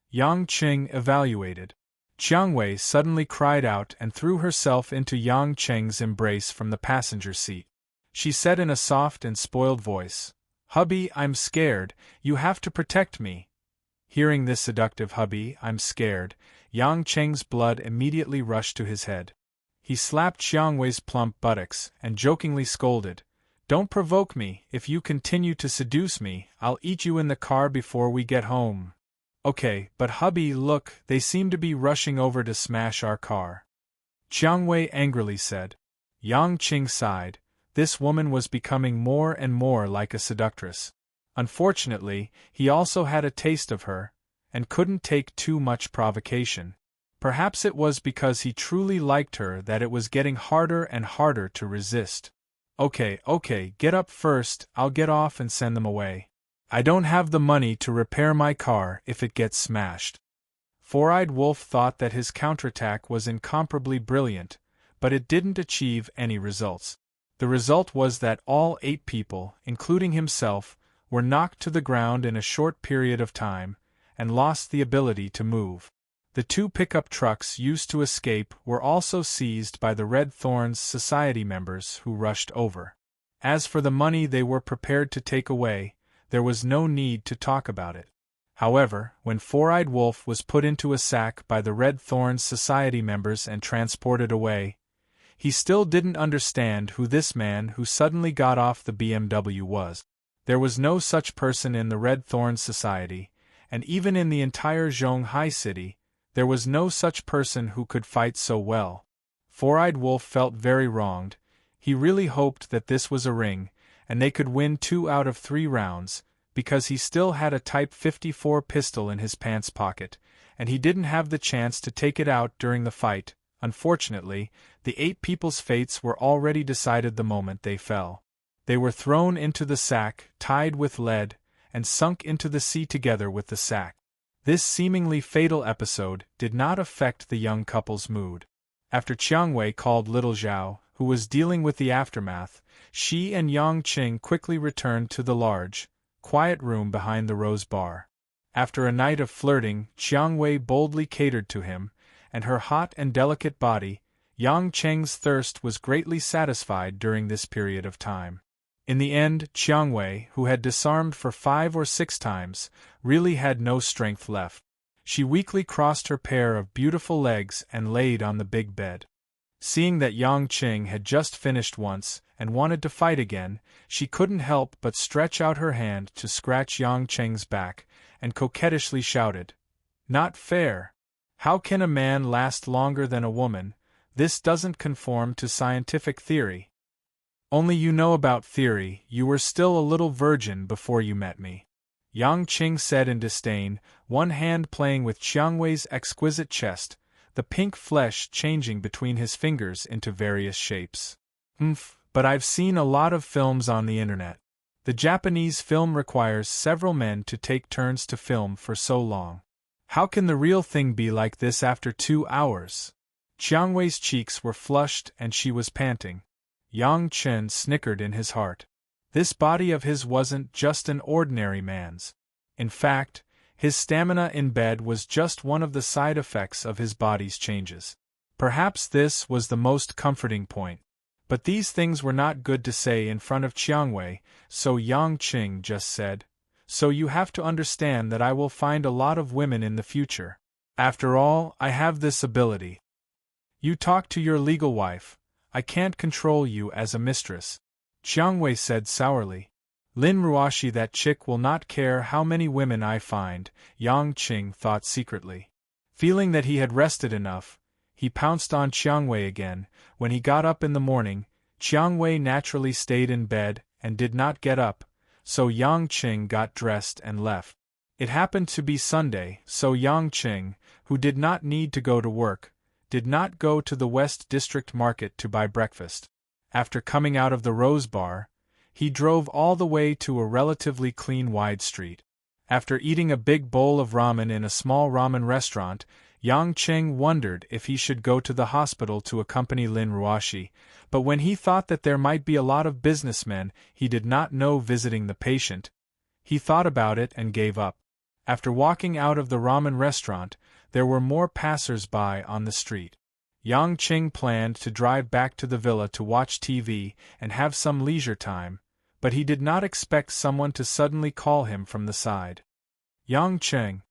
Yang Qing evaluated. Jiang Wei suddenly cried out and threw herself into Yang Qing's embrace from the passenger seat. She said in a soft and spoiled voice, "Hubby, I'm scared, you have to protect me." Hearing this seductive "hubby, I'm scared," Yang Qing's blood immediately rushed to his head. He slapped Jiang Wei's plump buttocks and jokingly scolded, "Don't provoke me, if you continue to seduce me, I'll eat you in the car before we get home." "Okay, but hubby, look, they seem to be rushing over to smash our car," Jiang Wei angrily said. Yang Qing sighed. This woman was becoming more and more like a seductress. Unfortunately, he also had a taste of her, and couldn't take too much provocation. Perhaps it was because he truly liked her that it was getting harder and harder to resist. Okay, get up first, I'll get off and send them away. I don't have the money to repair my car if it gets smashed. Four-Eyed Wolf thought that his counterattack was incomparably brilliant, but it didn't achieve any results. The result was that all 8 people, including himself, were knocked to the ground in a short period of time, and lost the ability to move. The 2 pickup trucks used to escape were also seized by the Red Thorns Society members who rushed over. As for the money they were prepared to take away, there was no need to talk about it. However, when Four-Eyed Wolf was put into a sack by the Red Thorns Society members and transported away, he still didn't understand who this man who suddenly got off the BMW was. There was no such person in the Red Thorns Society, and even in the entire Zhonghai city, there was no such person who could fight so well. Four-Eyed Wolf felt very wronged. He really hoped that this was a ring, and they could win 2 out of 3 rounds, because he still had a Type 54 pistol in his pants pocket, and he didn't have the chance to take it out during the fight. Unfortunately, the 8 people's fates were already decided the moment they fell. They were thrown into the sack, tied with lead, and sunk into the sea together with the sack. This seemingly fatal episode did not affect the young couple's mood. After Jiang Wei called Little Zhao, who was dealing with the aftermath, she and Yang Qing quickly returned to the large, quiet room behind the Rose Bar. After a night of flirting, Jiang Wei boldly catered to him, and her hot and delicate body, Yang Cheng's thirst was greatly satisfied during this period of time. In the end, Qiangwei, who had disarmed for 5 or 6 times, really had no strength left. She weakly crossed her pair of beautiful legs and laid on the big bed. Seeing that Yang Qing had just finished once, and wanted to fight again, she couldn't help but stretch out her hand to scratch Yang Cheng's back, and coquettishly shouted, "Not fair! How can a man last longer than a woman? This doesn't conform to scientific theory. Only you know about theory, you were still a little virgin before you met me," Yang Qing said in disdain, one hand playing with Qiangwei's exquisite chest, the pink flesh changing between his fingers into various shapes. But I've seen a lot of films on the internet. The Japanese film requires several men to take turns to film for so long. How can the real thing be like this after 2 hours? Qiangwei's cheeks were flushed and she was panting. Yang Chen snickered in his heart. This body of his wasn't just an ordinary man's. In fact, his stamina in bed was just one of the side effects of his body's changes. Perhaps this was the most comforting point. But these things were not good to say in front of Qiangwei, so Yang Qing just said, "So you have to understand that I will find a lot of women in the future. After all, I have this ability. You talk to your legal wife. I can't control you as a mistress," Qiangwei said sourly. "Lin Ruoshi, that chick will not care how many women I find," Yang Qing thought secretly. Feeling that he had rested enough, he pounced on Qiangwei again. When he got up in the morning, Qiangwei naturally stayed in bed and did not get up, so Yang Qing got dressed and left. It happened to be Sunday, so Yang Qing, who did not need to go to work, did not go to the West District Market to buy breakfast. After coming out of the Rose Bar, he drove all the way to a relatively clean wide street. After eating a big bowl of ramen in a small ramen restaurant, Yang Qing wondered if he should go to the hospital to accompany Lin Ruoshi, but when he thought that there might be a lot of businessmen he did not know visiting the patient, he thought about it and gave up. After walking out of the ramen restaurant, there were more passers-by on the street. Yang Qing planned to drive back to the villa to watch TV and have some leisure time, but he did not expect someone to suddenly call him from the side. "Yang Qing."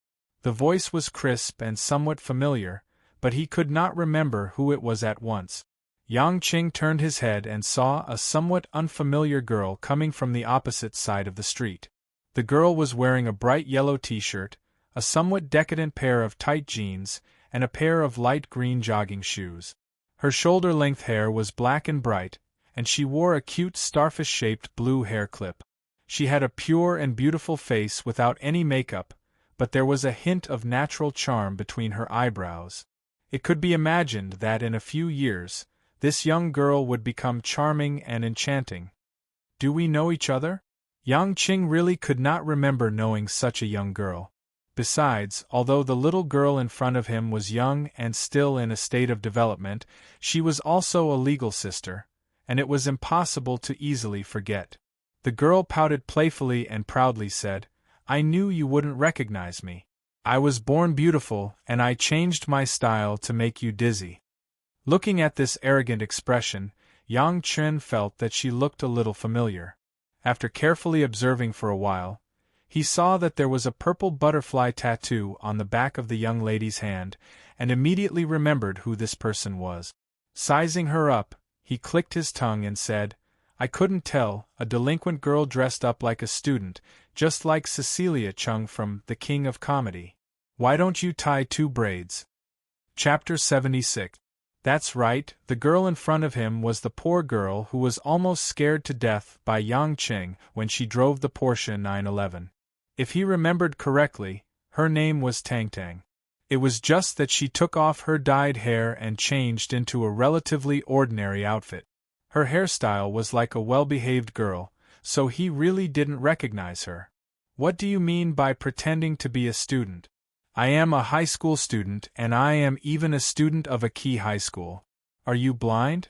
The voice was crisp and somewhat familiar, but he could not remember who it was at once. Yang Qing turned his head and saw a somewhat unfamiliar girl coming from the opposite side of the street. The girl was wearing a bright yellow t-shirt, a somewhat decadent pair of tight jeans, and a pair of light green jogging shoes. Her shoulder-length hair was black and bright, and she wore a cute starfish-shaped blue hair clip. She had a pure and beautiful face without any makeup, but there was a hint of natural charm between her eyebrows. It could be imagined that in a few years, this young girl would become charming and enchanting. "Do we know each other?" Yang Qing really could not remember knowing such a young girl. Besides, although the little girl in front of him was young and still in a state of development, she was also a legal sister, and it was impossible to easily forget. The girl pouted playfully and proudly said, "I knew you wouldn't recognize me. I was born beautiful, and I changed my style to make you dizzy." Looking at this arrogant expression, Yang Chen felt that she looked a little familiar. After carefully observing for a while, he saw that there was a purple butterfly tattoo on the back of the young lady's hand, and immediately remembered who this person was. Sizing her up, he clicked his tongue and said, "I couldn't tell, a delinquent girl dressed up like a student, just like Cecilia Chung from The King of Comedy. Why don't you tie 2 braids?" Chapter 76. That's right, the girl in front of him was the poor girl who was almost scared to death by Yang Qing when she drove the Porsche 911. If he remembered correctly, her name was Tang Tang. It was just that she took off her dyed hair and changed into a relatively ordinary outfit. Her hairstyle was like a well-behaved girl, so he really didn't recognize her. "What do you mean by pretending to be a student?" "I am a high school student, and I am even a student of a key high school. Are you blind?"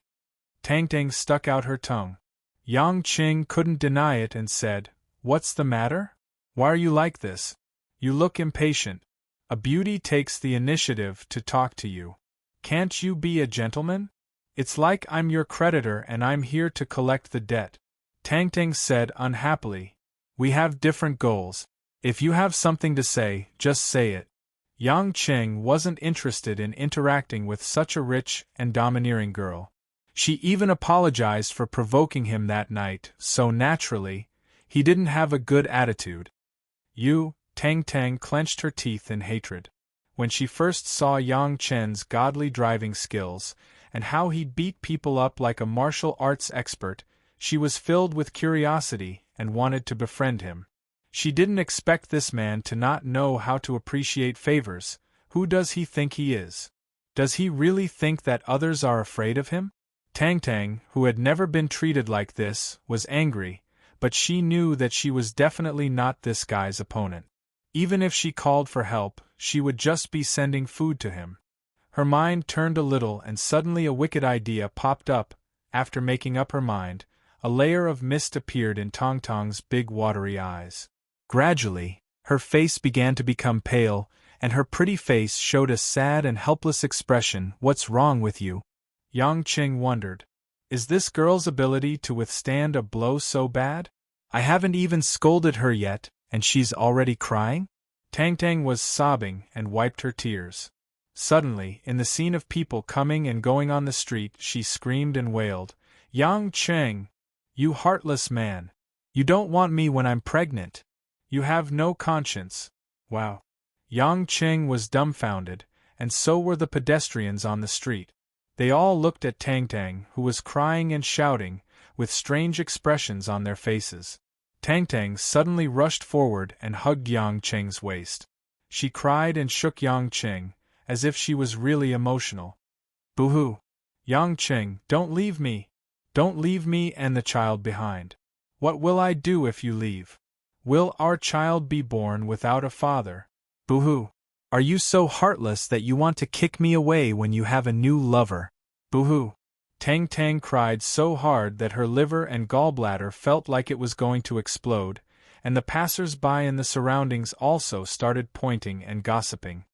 Tang Tang stuck out her tongue. Yang Qing couldn't deny it and said, "What's the matter? Why are you like this? You look impatient. A beauty takes the initiative to talk to you. Can't you be a gentleman?" It's like I'm your creditor and I'm here to collect the debt. Tang Tang said unhappily. We have different goals. If you have something to say, just say it. Yang Qing wasn't interested in interacting with such a rich and domineering girl. She even apologized for provoking him that night, so naturally, he didn't have a good attitude. Tang Tang clenched her teeth in hatred. When she first saw Yang Chen's godly driving skills, and how he beat people up like a martial arts expert, she was filled with curiosity and wanted to befriend him. She didn't expect this man to not know how to appreciate favors. Who does he think he is? Does he really think that others are afraid of him? Tang Tang, who had never been treated like this, was angry, but she knew that she was definitely not this guy's opponent. Even if she called for help, she would just be sending food to him. Her mind turned a little and suddenly a wicked idea popped up. After making up her mind, a layer of mist appeared in Tong Tong's big watery eyes. Gradually, her face began to become pale, and her pretty face showed a sad and helpless expression. What's wrong with you? Yang Qing wondered. Is this girl's ability to withstand a blow so bad? I haven't even scolded her yet, and she's already crying? Tang Tang was sobbing and wiped her tears. Suddenly, in the scene of people coming and going on the street, she screamed and wailed, Yang Qing! You heartless man! You don't want me when I'm pregnant! You have no conscience! Wow! Yang Qing was dumbfounded, and so were the pedestrians on the street. They all looked at Tang Tang, who was crying and shouting, with strange expressions on their faces. Tang Tang suddenly rushed forward and hugged Yang Qing's waist. She cried and shook Yang Qing, as if she was really emotional. Boo-hoo! Yang Qing, don't leave me! Don't leave me and the child behind. What will I do if you leave? Will our child be born without a father? Boo-hoo! Are you so heartless that you want to kick me away when you have a new lover? Boo-hoo! Tang Tang cried so hard that her liver and gallbladder felt like it was going to explode, and the passers-by in the surroundings also started pointing and gossiping.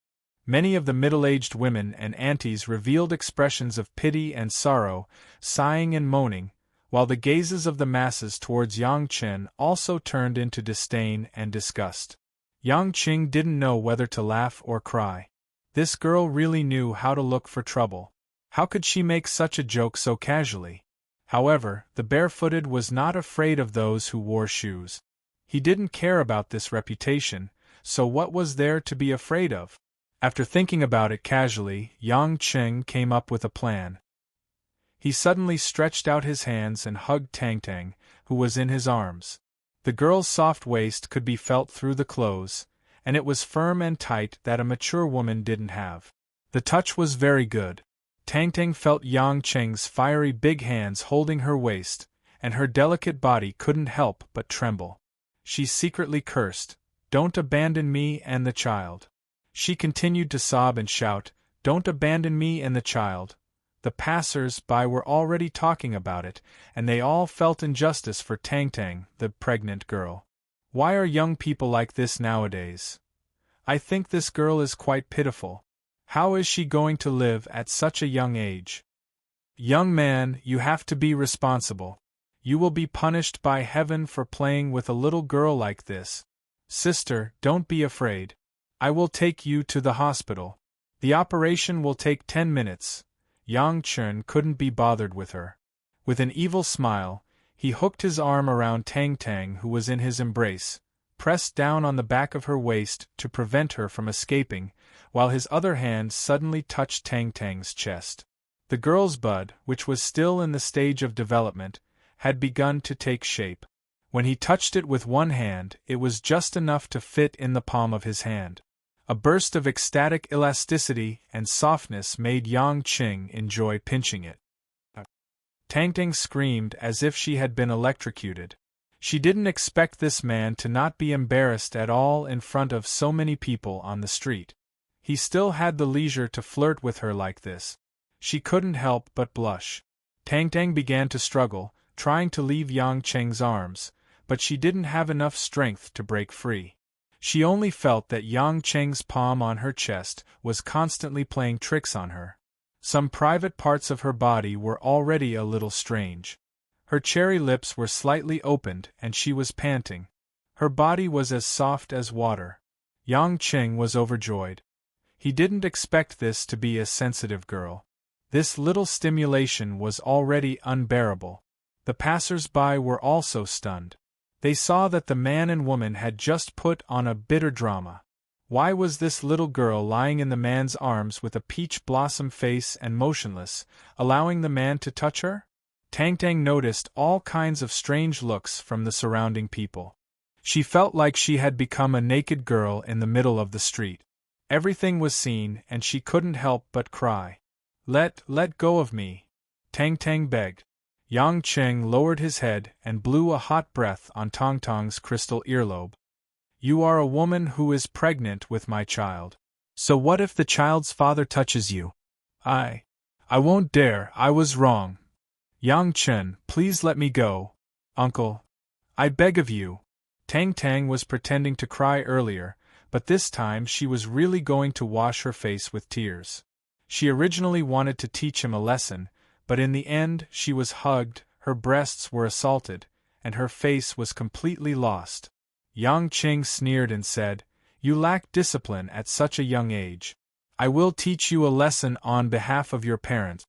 Many of the middle-aged women and aunties revealed expressions of pity and sorrow, sighing and moaning, while the gazes of the masses towards Yang Chen also turned into disdain and disgust. Yang Qing didn't know whether to laugh or cry. This girl really knew how to look for trouble. How could she make such a joke so casually? However, the barefooted was not afraid of those who wore shoes. He didn't care about this reputation, so what was there to be afraid of? After thinking about it casually, Yang Qing came up with a plan. He suddenly stretched out his hands and hugged Tang Tang, who was in his arms. The girl's soft waist could be felt through the clothes, and it was firm and tight that a mature woman didn't have. The touch was very good. Tang Tang felt Yang Qing's fiery big hands holding her waist, and her delicate body couldn't help but tremble. She secretly cursed, "Don't abandon me and the child." She continued to sob and shout, "Don't abandon me and the child." The passers-by were already talking about it, and they all felt injustice for Tang Tang, the pregnant girl. Why are young people like this nowadays? I think this girl is quite pitiful. How is she going to live at such a young age? Young man, you have to be responsible. You will be punished by heaven for playing with a little girl like this. Sister, don't be afraid. I will take you to the hospital. The operation will take 10 minutes. Yang Chen couldn't be bothered with her. With an evil smile, he hooked his arm around Tang Tang, who was in his embrace, pressed down on the back of her waist to prevent her from escaping, while his other hand suddenly touched Tang Tang's chest. The girl's bud, which was still in the stage of development, had begun to take shape. When he touched it with one hand, it was just enough to fit in the palm of his hand. A burst of ecstatic elasticity and softness made Yang Qing enjoy pinching it. Tang Tang screamed as if she had been electrocuted. She didn't expect this man to not be embarrassed at all in front of so many people on the street. He still had the leisure to flirt with her like this. She couldn't help but blush. Tang Tang began to struggle, trying to leave Yang Qing's arms, but she didn't have enough strength to break free. She only felt that Yang Qing's palm on her chest was constantly playing tricks on her. Some private parts of her body were already a little strange. Her cherry lips were slightly opened and she was panting. Her body was as soft as water. Yang Qing was overjoyed. He didn't expect this to be a sensitive girl. This little stimulation was already unbearable. The passers-by were also stunned. They saw that the man and woman had just put on a bitter drama. Why was this little girl lying in the man's arms with a peach blossom face and motionless, allowing the man to touch her? Tang Tang noticed all kinds of strange looks from the surrounding people. She felt like she had become a naked girl in the middle of the street. Everything was seen and she couldn't help but cry. Let go of me," Tang Tang begged. Yang Qing lowered his head and blew a hot breath on Tong Tong's crystal earlobe. "You are a woman who is pregnant with my child. So what if the child's father touches you?" I won't dare, I was wrong. Yang Chen, please let me go. Uncle, I beg of you." Tang Tang was pretending to cry earlier, but this time she was really going to wash her face with tears. She originally wanted to teach him a lesson, but in the end she was hugged, her breasts were assaulted, and her face was completely lost. Yang Qing sneered and said, "You lack discipline at such a young age. I will teach you a lesson on behalf of your parent."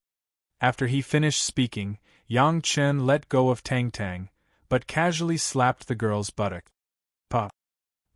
After he finished speaking, Yang Chen let go of Tang Tang, but casually slapped the girl's buttock. Pop!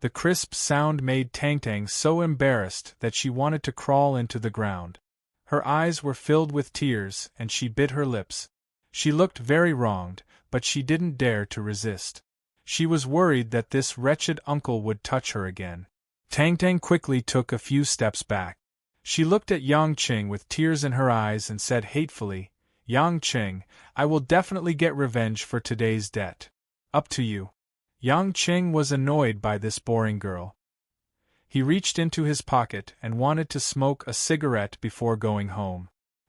The crisp sound made Tang Tang so embarrassed that she wanted to crawl into the ground. Her eyes were filled with tears and she bit her lips. She looked very wronged, but she didn't dare to resist. She was worried that this wretched uncle would touch her again. Tang Tang quickly took a few steps back. She looked at Yang Qing with tears in her eyes and said hatefully, "Yang Qing, I will definitely get revenge for today's debt. Up to you." Yang Qing was annoyed by this boring girl. He reached into his pocket and wanted to smoke a cigarette before going home.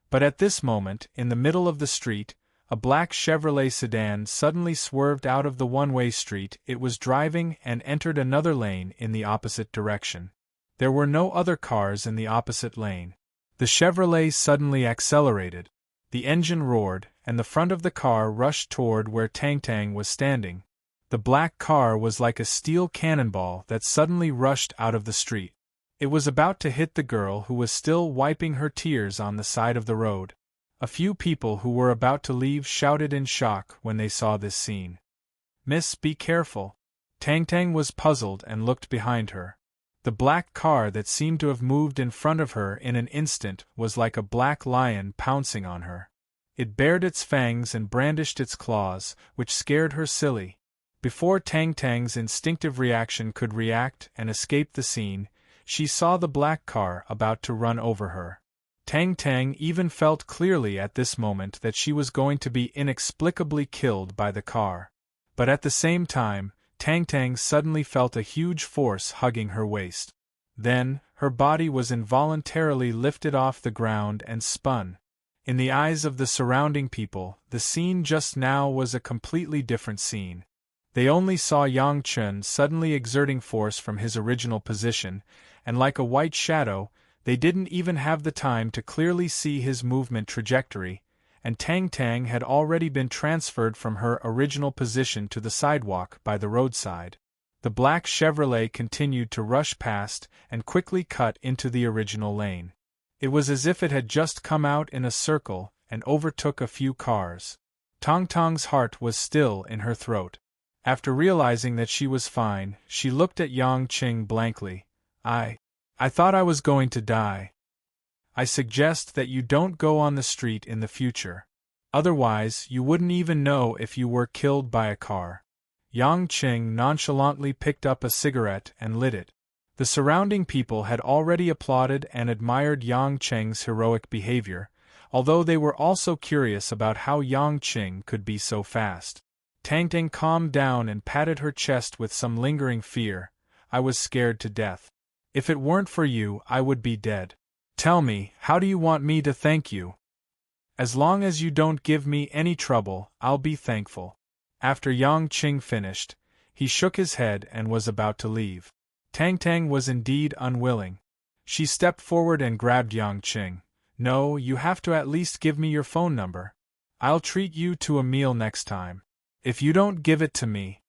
But at this moment, in the middle of the street, a black Chevrolet sedan suddenly swerved out of the one-way street it was driving and entered another lane in the opposite direction. There were no other cars in the opposite lane. The Chevrolet suddenly accelerated. The engine roared, and the front of the car rushed toward where Tang Tang was standing. The black car was like a steel cannonball that suddenly rushed out of the street. It was about to hit the girl who was still wiping her tears on the side of the road. A few people who were about to leave shouted in shock when they saw this scene. "Miss, be careful." Tang Tang was puzzled and looked behind her. The black car that seemed to have moved in front of her in an instant was like a black lion pouncing on her. It bared its fangs and brandished its claws, which scared her silly. Before Tang Tang's instinctive reaction could react and escape the scene, she saw the black car about to run over her. Tang Tang even felt clearly at this moment that she was going to be inexplicably killed by the car. But at the same time, Tang Tang suddenly felt a huge force hugging her waist. Then, her body was involuntarily lifted off the ground and spun. In the eyes of the surrounding people, the scene just now was a completely different scene. They only saw Yang Chen suddenly exerting force from his original position, and like a white shadow, they didn't even have the time to clearly see his movement trajectory, and Tang Tang had already been transferred from her original position to the sidewalk by the roadside. The black Chevrolet continued to rush past and quickly cut into the original lane. It was as if it had just come out in a circle and overtook a few cars. Tong Tong's heart was still in her throat. After realizing that she was fine, she looked at Yang Qing blankly. I thought I was going to die. I suggest that you don't go on the street in the future. Otherwise, you wouldn't even know if you were killed by a car." Yang Qing nonchalantly picked up a cigarette and lit it. The surrounding people had already applauded and admired Yang Qing's heroic behavior, although they were also curious about how Yang Qing could be so fast. Tang Tang calmed down and patted her chest with some lingering fear. "I was scared to death. If it weren't for you, I would be dead. Tell me, how do you want me to thank you?" "As long as you don't give me any trouble, I'll be thankful." After Yang Qing finished, he shook his head and was about to leave. Tang Tang was indeed unwilling. She stepped forward and grabbed Yang Qing. No, you have to at least give me your phone number. I'll treat you to a meal next time. If you don't give it to me,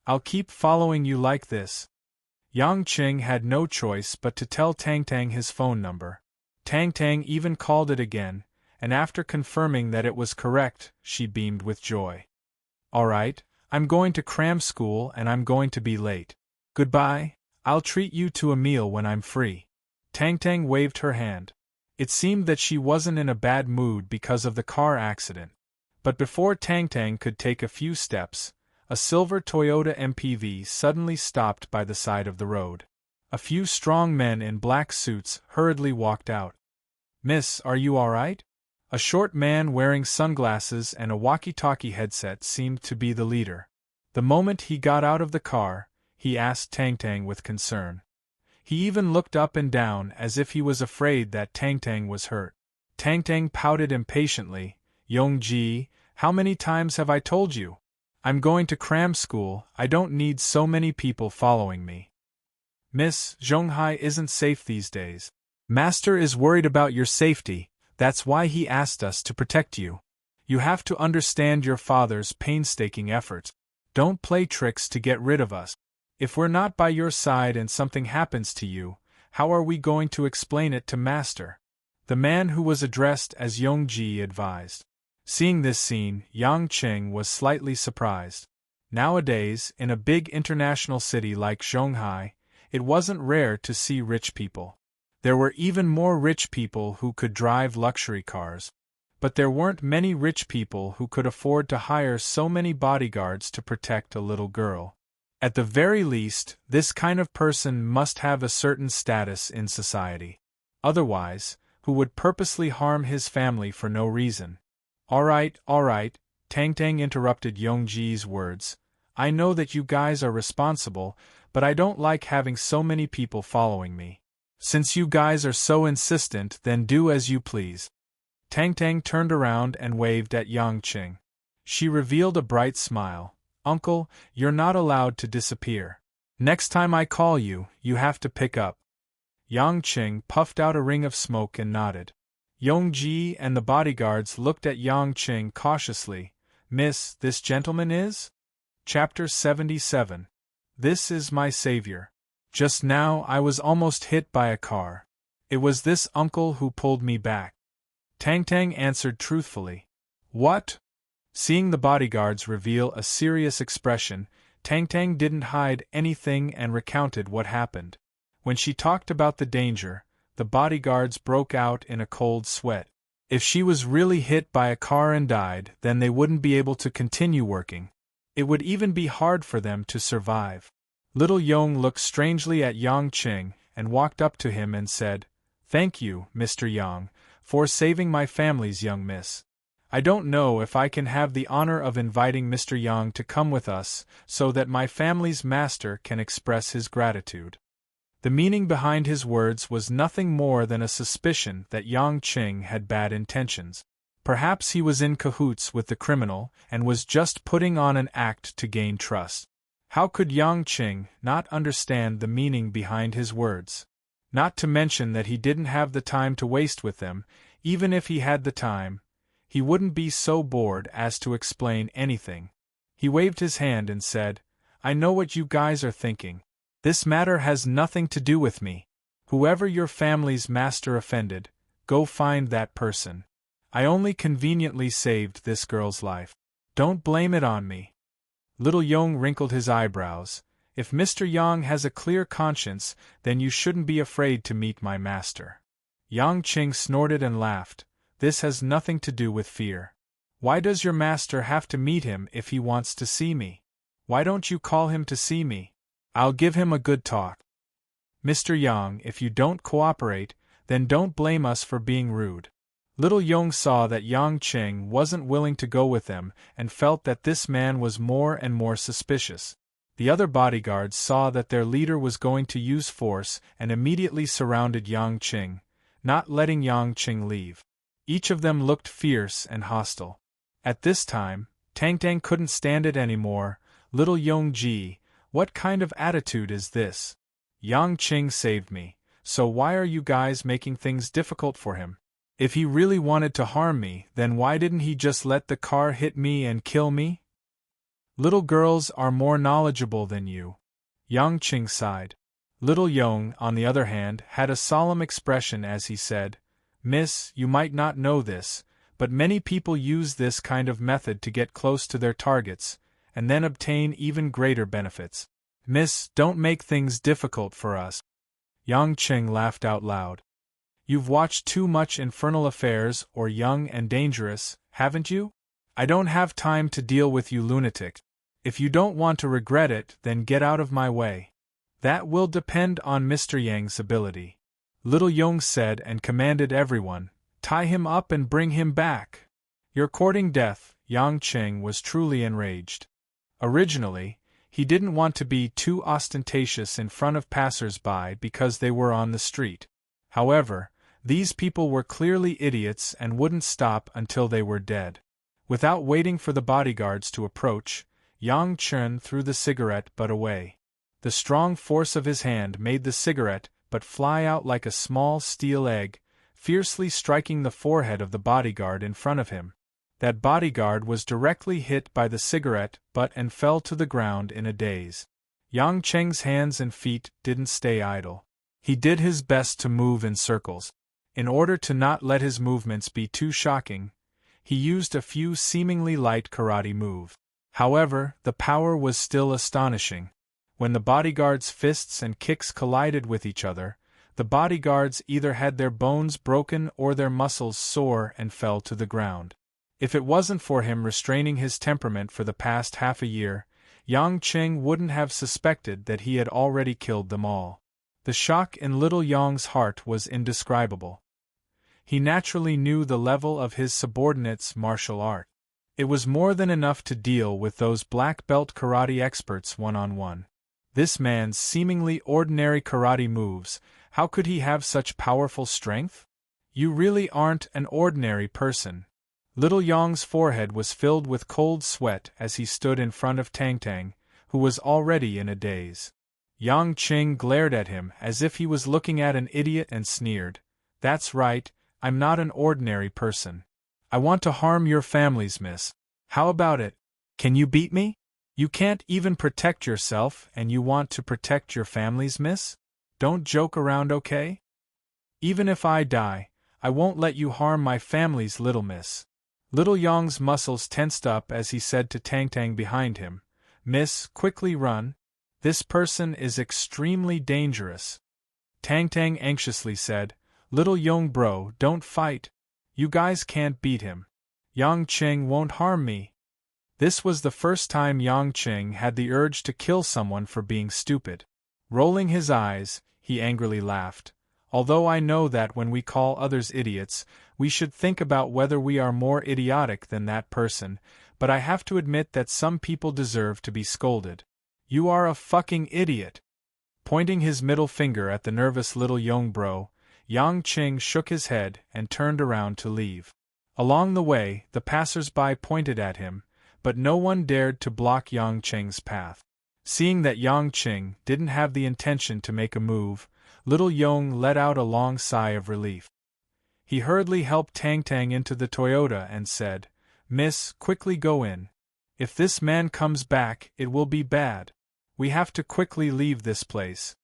I'll keep following you like this. Yang Qing had no choice but to tell Tang Tang his phone number. Tang Tang even called it again, and after confirming that it was correct, she beamed with joy. All right, I'm going to cram school and I'm going to be late. Goodbye, I'll treat you to a meal when I'm free. Tang Tang waved her hand. It seemed that she wasn't in a bad mood because of the car accident. But before Tang Tang could take a few steps, a silver Toyota MPV suddenly stopped by the side of the road. A few strong men in black suits hurriedly walked out. Miss, are you all right? A short man wearing sunglasses and a walkie-talkie headset seemed to be the leader. The moment he got out of the car, he asked Tang Tang with concern. He even looked up and down as if he was afraid that Tang Tang was hurt. Tang Tang pouted impatiently. Yongji, how many times have I told you? I'm going to cram school, I don't need so many people following me. Miss, Zhonghai isn't safe these days. Master is worried about your safety, that's why he asked us to protect you. You have to understand your father's painstaking efforts. Don't play tricks to get rid of us. If we're not by your side and something happens to you, how are we going to explain it to Master? The man who was addressed as Yongji advised. Seeing this scene, Yang Qing was slightly surprised. Nowadays, in a big international city like Shanghai, it wasn't rare to see rich people. There were even more rich people who could drive luxury cars. But there weren't many rich people who could afford to hire so many bodyguards to protect a little girl. At the very least, this kind of person must have a certain status in society. Otherwise, who would purposely harm his family for no reason? All right, Tang Tang interrupted Yongji's words. I know that you guys are responsible, but I don't like having so many people following me. Since you guys are so insistent, then do as you please. Tang Tang turned around and waved at Yang Qing. She revealed a bright smile. Uncle, you're not allowed to disappear. Next time I call you, you have to pick up. Yang Qing puffed out a ring of smoke and nodded. Yongji and the bodyguards looked at Yang Qing cautiously. Miss, this gentleman is? Chapter 77. This is my savior. Just now I was almost hit by a car. It was this uncle who pulled me back. Tang Tang answered truthfully. What? Seeing the bodyguards reveal a serious expression, Tang Tang didn't hide anything and recounted what happened. When she talked about the danger, the bodyguards broke out in a cold sweat. If she was really hit by a car and died, then they wouldn't be able to continue working. It would even be hard for them to survive. Little Yong looked strangely at Yang Qing and walked up to him and said, Thank you, Mr. Yang, for saving my family's young miss. I don't know if I can have the honor of inviting Mr. Yang to come with us so that my family's master can express his gratitude. The meaning behind his words was nothing more than a suspicion that Yang Qing had bad intentions. Perhaps he was in cahoots with the criminal and was just putting on an act to gain trust. How could Yang Qing not understand the meaning behind his words? Not to mention that he didn't have the time to waste with them. Even if he had the time, he wouldn't be so bored as to explain anything. He waved his hand and said, I know what you guys are thinking. This matter has nothing to do with me. Whoever your family's master offended, go find that person. I only conveniently saved this girl's life. Don't blame it on me. Little Yong wrinkled his eyebrows. If Mr. Yang has a clear conscience, then you shouldn't be afraid to meet my master. Yang Qing snorted and laughed. This has nothing to do with fear. Why does your master have to meet him if he wants to see me? Why don't you call him to see me? I'll give him a good talk. Mr. Yang, if you don't cooperate, then don't blame us for being rude. Little Yong saw that Yang Qing wasn't willing to go with them and felt that this man was more and more suspicious. The other bodyguards saw that their leader was going to use force and immediately surrounded Yang Qing, not letting Yang Qing leave. Each of them looked fierce and hostile. At this time, Tang Tang couldn't stand it anymore. Little Yongji, what kind of attitude is this? Yang Qing saved me, so why are you guys making things difficult for him? If he really wanted to harm me, then why didn't he just let the car hit me and kill me? Little girls are more knowledgeable than you. Yang Qing sighed. Little Yong, on the other hand, had a solemn expression as he said, "Miss, you might not know this, but many people use this kind of method to get close to their targets, and then obtain even greater benefits. Miss, don't make things difficult for us." Yang Qing laughed out loud. "You've watched too much Infernal Affairs or Young and Dangerous, haven't you? I don't have time to deal with you lunatic. If you don't want to regret it, then get out of my way." "That will depend on Mr. Yang's ability," Little Yong said and commanded everyone, "Tie him up and bring him back." "You're courting death." Yang Qing was truly enraged. Originally, he didn't want to be too ostentatious in front of passers-by because they were on the street. However, these people were clearly idiots and wouldn't stop until they were dead. Without waiting for the bodyguards to approach, Yang Qing threw the cigarette butt away. The strong force of his hand made the cigarette butt fly out like a small steel egg, fiercely striking the forehead of the bodyguard in front of him. That bodyguard was directly hit by the cigarette butt and fell to the ground in a daze. Yang Qing's hands and feet didn't stay idle. He did his best to move in circles. In order to not let his movements be too shocking, he used a few seemingly light karate moves. However, the power was still astonishing. When the bodyguard's fists and kicks collided with each other, the bodyguards either had their bones broken or their muscles sore and fell to the ground. If it wasn't for him restraining his temperament for the past half a year, Yang Qing wouldn't have suspected that he had already killed them all. The shock in Little Yong's heart was indescribable. He naturally knew the level of his subordinates' martial art. It was more than enough to deal with those black belt karate experts one-on-one. This man's seemingly ordinary karate moves, how could he have such powerful strength? "You really aren't an ordinary person." Little Yong's forehead was filled with cold sweat as he stood in front of Tang Tang, who was already in a daze. Yang Qing glared at him as if he was looking at an idiot and sneered, "That's right, I'm not an ordinary person. I want to harm your families, miss. How about it? Can you beat me? You can't even protect yourself and you want to protect your families, miss? Don't joke around, okay? Even if I die, I won't let you harm my families, little miss." Little Yong's muscles tensed up as he said to Tang Tang behind him, "Miss, quickly run. This person is extremely dangerous." Tang Tang anxiously said, "Little Yong bro, don't fight. You guys can't beat him. Yang Qing won't harm me." This was the first time Yang Qing had the urge to kill someone for being stupid. Rolling his eyes, he angrily laughed. "Although I know that when we call others idiots, we should think about whether we are more idiotic than that person, but I have to admit that some people deserve to be scolded. You are a fucking idiot." Pointing his middle finger at the nervous little Yong bro, Yang Qing shook his head and turned around to leave. Along the way, the passers-by pointed at him, but no one dared to block Yang Qing's path. Seeing that Yang Qing didn't have the intention to make a move, Little Yong let out a long sigh of relief. He hurriedly helped Tang Tang into the Toyota and said, "Miss, quickly go in. If this man comes back, it will be bad. We have to quickly leave this place."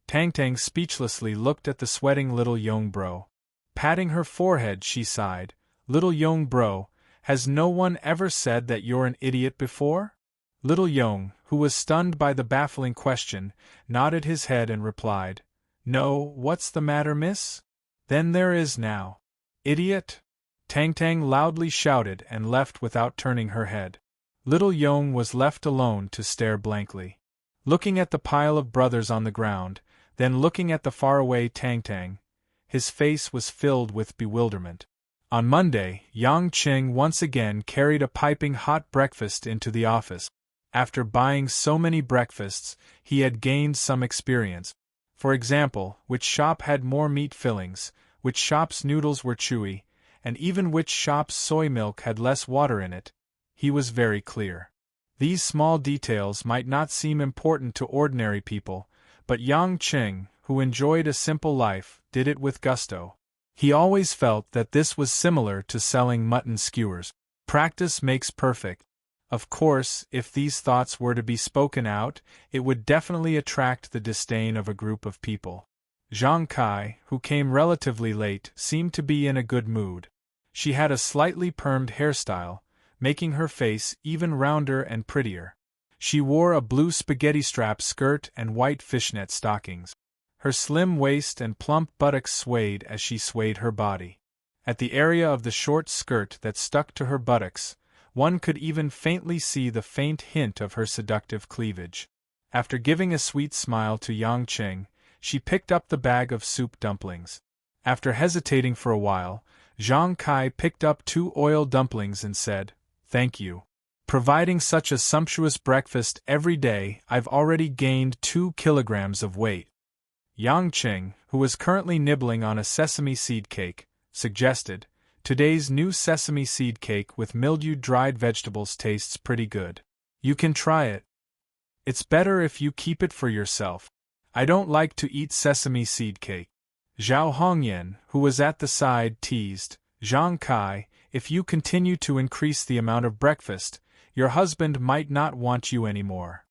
Tang Tang speechlessly looked at the sweating little Yong bro. Patting her forehead, she sighed, "Little Yong bro, has no one ever said that you're an idiot before?" Little Yong, who was stunned by the baffling question, nodded his head and replied, "No, what's the matter, miss? Then there is now." "Idiot!" Tang Tang loudly shouted and left without turning her head. Little Yong was left alone to stare blankly. Looking at the pile of brothers on the ground, then looking at the faraway Tang Tang, his face was filled with bewilderment. On Monday, Yang Qing once again carried a piping hot breakfast into the office. After buying so many breakfasts, he had gained some experience. For example, which shop had more meat fillings, which shop's noodles were chewy, and even which shop's soy milk had less water in it. He was very clear. These small details might not seem important to ordinary people, but Yang Qing, who enjoyed a simple life, did it with gusto. He always felt that this was similar to selling mutton skewers. Practice makes perfect. Of course, if these thoughts were to be spoken out, it would definitely attract the disdain of a group of people. Zhang Kai, who came relatively late, seemed to be in a good mood. She had a slightly permed hairstyle, making her face even rounder and prettier. She wore a blue spaghetti-strap skirt and white fishnet stockings. Her slim waist and plump buttocks swayed as she swayed her body. At the area of the short skirt that stuck to her buttocks, one could even faintly see the faint hint of her seductive cleavage. After giving a sweet smile to Yang Qing, she picked up the bag of soup dumplings. After hesitating for a while, Zhang Kai picked up 2 oil dumplings and said, "Thank you. Providing such a sumptuous breakfast every day, I've already gained 2 kilograms of weight." Yang Qing, who was currently nibbling on a sesame seed cake, suggested, "Today's new sesame seed cake with mildewed dried vegetables tastes pretty good. You can try it. It's better if you keep it for yourself. I don't like to eat sesame seed cake." Zhao Hongyan, who was at the side, teased, "Zhang Kai, if you continue to increase the amount of breakfast, your husband might not want you anymore."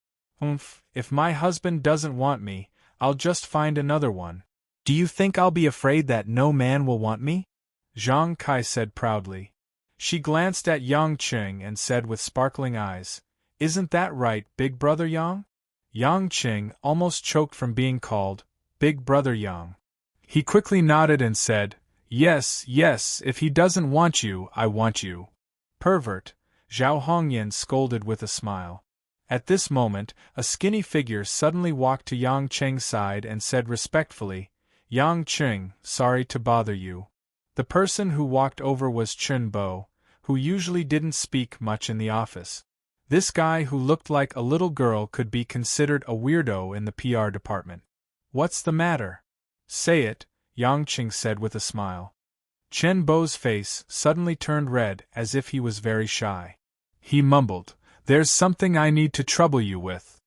If my husband doesn't want me, I'll just find another one." "Do you think I'll be afraid that no man will want me?" Zhang Kai said proudly. She glanced at Yang Qing and said with sparkling eyes, "Isn't that right, Big Brother Yang?" Yang Qing almost choked from being called Big Brother Yang. He quickly nodded and said, "Yes, yes, if he doesn't want you, I want you." "Pervert," Zhao Hongyan scolded with a smile. At this moment, a skinny figure suddenly walked to Yang Qing's side and said respectfully, "Yang Qing, sorry to bother you." The person who walked over was Chen Bo, who usually didn't speak much in the office. This guy who looked like a little girl could be considered a weirdo in the PR department. "What's the matter?" "Say it," Yang Qing said with a smile. Chen Bo's face suddenly turned red as if he was very shy. He mumbled, "There's something I need to trouble you with."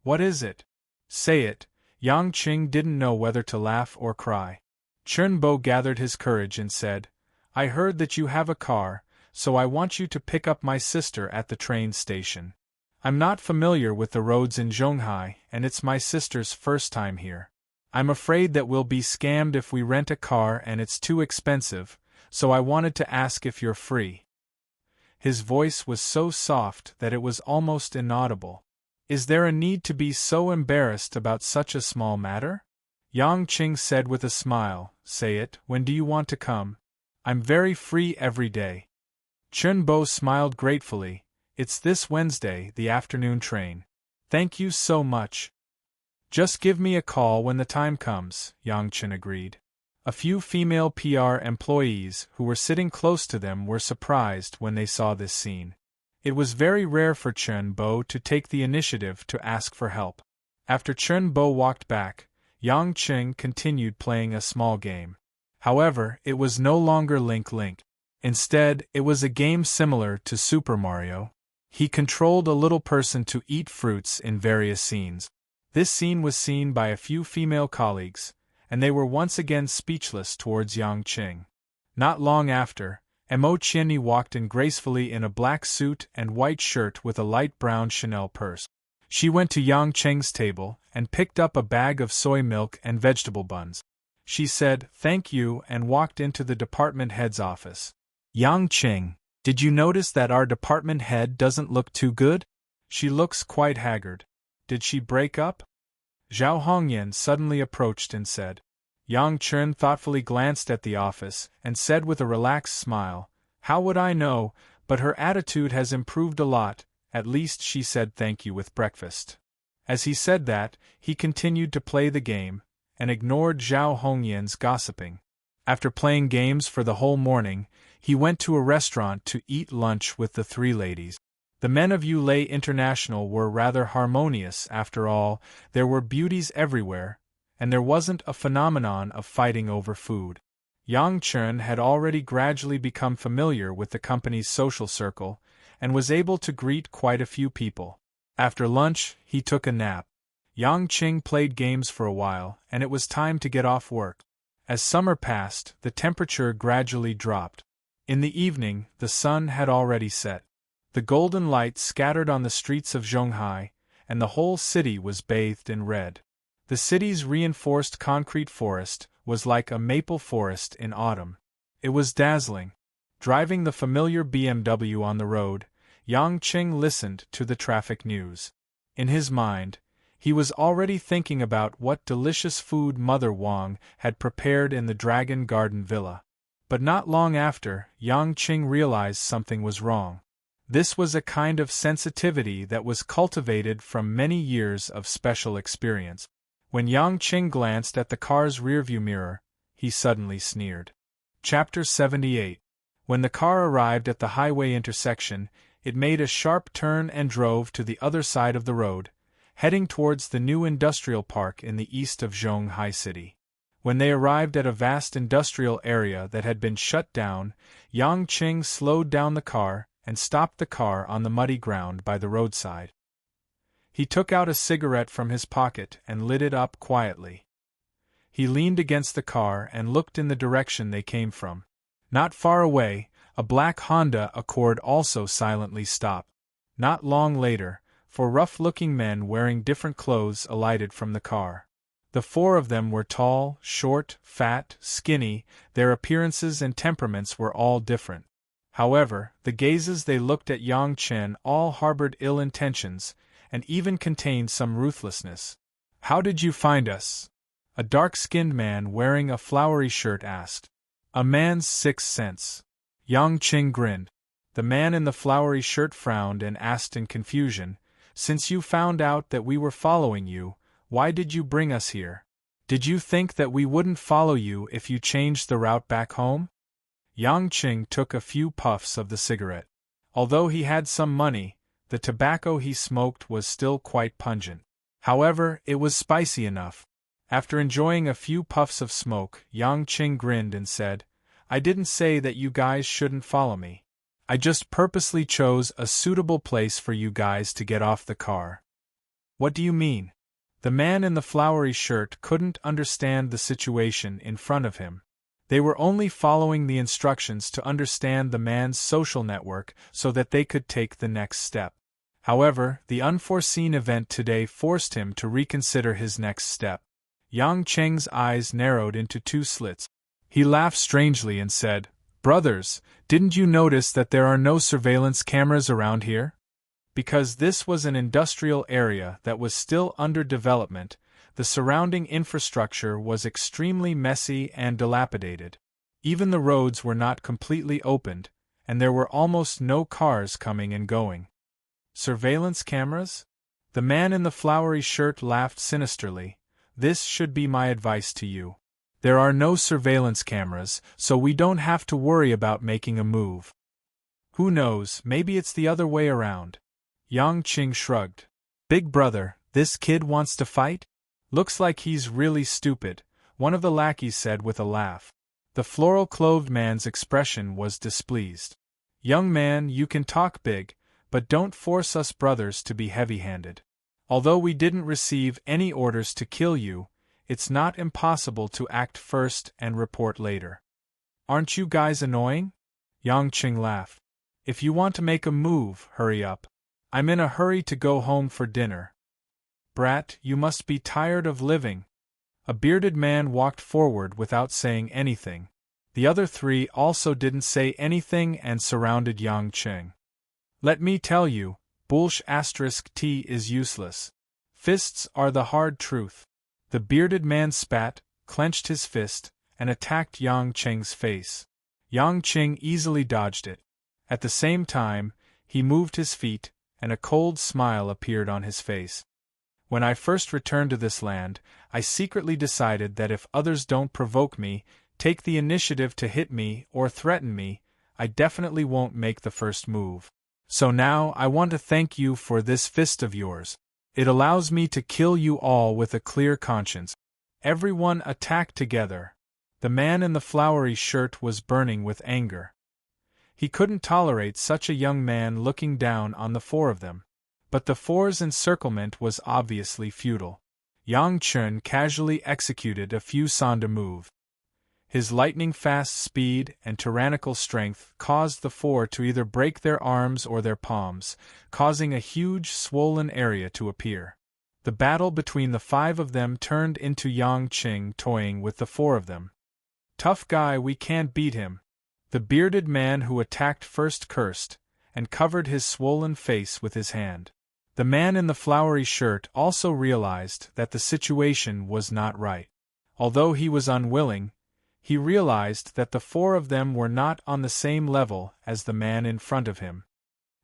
"What is it?" "Say it." Yang Qing didn't know whether to laugh or cry. Chen Bo gathered his courage and said, "I heard that you have a car, so I want you to pick up my sister at the train station. I'm not familiar with the roads in Zhonghai, and it's my sister's first time here. I'm afraid that we'll be scammed if we rent a car and it's too expensive, so I wanted to ask if you're free." His voice was so soft that it was almost inaudible. "Is there a need to be so embarrassed about such a small matter?" Yang Qing said with a smile, "Say it, when do you want to come? I'm very free every day." Chen Bo smiled gratefully, "It's this Wednesday, the afternoon train." "Thank you so much. Just give me a call when the time comes," Yang Qing agreed. A few female PR employees who were sitting close to them were surprised when they saw this scene. It was very rare for Chen Bo to take the initiative to ask for help. After Chen Bo walked back, Yang Qing continued playing a small game. However, it was no longer Link Link. Instead, it was a game similar to Super Mario. He controlled a little person to eat fruits in various scenes. This scene was seen by a few female colleagues, and they were once again speechless towards Yang Qing. Not long after, Mo Qianni walked in gracefully in a black suit and white shirt with a light brown Chanel purse. She went to Yang Qing's table and picked up a bag of soy milk and vegetable buns. She said, "Thank you," and walked into the department head's office. "Yang Qing, did you notice that our department head doesn't look too good? She looks quite haggard. Did she break up?" Zhao Hongyan suddenly approached and said. Yang Qing thoughtfully glanced at the office and said with a relaxed smile, "How would I know, but her attitude has improved a lot, at least she said thank you with breakfast." As he said that, he continued to play the game, and ignored Zhao Hongyan's gossiping. After playing games for the whole morning, he went to a restaurant to eat lunch with the 3 ladies. The men of Yulei International were rather harmonious after all, there were beauties everywhere, and there wasn't a phenomenon of fighting over food. Yang Qing had already gradually become familiar with the company's social circle, and was able to greet quite a few people. After lunch, he took a nap. Yang Qing played games for a while, and it was time to get off work. As summer passed, the temperature gradually dropped. In the evening, the sun had already set. The golden light scattered on the streets of Zhonghai, and the whole city was bathed in red. The city's reinforced concrete forest was like a maple forest in autumn. It was dazzling. Driving the familiar BMW on the road, Yang Qing listened to the traffic news. In his mind, he was already thinking about what delicious food Mother Wang had prepared in the Dragon Garden Villa. But not long after, Yang Qing realized something was wrong. This was a kind of sensitivity that was cultivated from many years of special experience. When Yang Qing glanced at the car's rearview mirror, he suddenly sneered. Chapter 78. When the car arrived at the highway intersection, it made a sharp turn and drove to the other side of the road, heading towards the new industrial park in the east of Zhonghai City. When they arrived at a vast industrial area that had been shut down, Yang Qing slowed down the car and stopped the car on the muddy ground by the roadside. He took out a cigarette from his pocket and lit it up quietly. He leaned against the car and looked in the direction they came from. Not far away, a black Honda Accord also silently stopped. Not long later, 4 rough-looking men wearing different clothes alighted from the car. The 4 of them were tall, short, fat, skinny. Their appearances and temperaments were all different. However, the gazes they looked at Yang Chen all harbored ill intentions, and even contained some ruthlessness. "How did you find us?" a dark-skinned man wearing a flowery shirt asked. "A man's sixth sense." Yang Qing grinned. The man in the flowery shirt frowned and asked in confusion, "Since you found out that we were following you, why did you bring us here? Did you think that we wouldn't follow you if you changed the route back home?" Yang Qing took a few puffs of the cigarette. Although he had some money, the tobacco he smoked was still quite pungent. However, it was spicy enough. After enjoying a few puffs of smoke, Yang Qing grinned and said, "I didn't say that you guys shouldn't follow me. I just purposely chose a suitable place for you guys to get off the car." "What do you mean?" The man in the flowery shirt couldn't understand the situation in front of him. They were only following the instructions to understand the man's social network so that they could take the next step. However, the unforeseen event today forced him to reconsider his next step. Yang Cheng's eyes narrowed into 2 slits. He laughed strangely and said, "Brothers, didn't you notice that there are no surveillance cameras around here?" Because this was an industrial area that was still under development, the surrounding infrastructure was extremely messy and dilapidated. Even the roads were not completely opened, and there were almost no cars coming and going. "Surveillance cameras?" The man in the flowery shirt laughed sinisterly. "This should be my advice to you. There are no surveillance cameras, so we don't have to worry about making a move. Who knows, maybe it's the other way around." Yang Qing shrugged. "Big brother, this kid wants to fight? Looks like he's really stupid," one of the lackeys said with a laugh. The floral-clothed man's expression was displeased. "Young man, you can talk big, but don't force us brothers to be heavy-handed. Although we didn't receive any orders to kill you, it's not impossible to act first and report later. Aren't you guys annoying?" Yang Qing laughed. "If you want to make a move, hurry up. I'm in a hurry to go home for dinner." "Brat, you must be tired of living." A bearded man walked forward without saying anything. The other 3 also didn't say anything and surrounded Yang Qing. "Let me tell you, *T is useless. Fists are the hard truth." The bearded man spat, clenched his fist, and attacked Yang Qing's face. Yang Qing easily dodged it. At the same time, he moved his feet, and a cold smile appeared on his face. "When I first returned to this land, I secretly decided that if others don't provoke me, take the initiative to hit me or threaten me, I definitely won't make the first move. So now I want to thank you for this fist of yours. It allows me to kill you all with a clear conscience." Everyone attacked together. The man in the flowery shirt was burning with anger. He couldn't tolerate such a young man looking down on the 4 of them. But the 4's encirclement was obviously futile. Yang Chen casually executed a few Sanda moves. His lightning-fast speed and tyrannical strength caused the four to either break their arms or their palms, causing a huge swollen area to appear. The battle between the 5 of them turned into Yang Qing toying with the 4 of them. "Tough guy, we can't beat him," the bearded man who attacked first cursed, and covered his swollen face with his hand. The man in the flowery shirt also realized that the situation was not right. Although he was unwilling, he realized that the 4 of them were not on the same level as the man in front of him.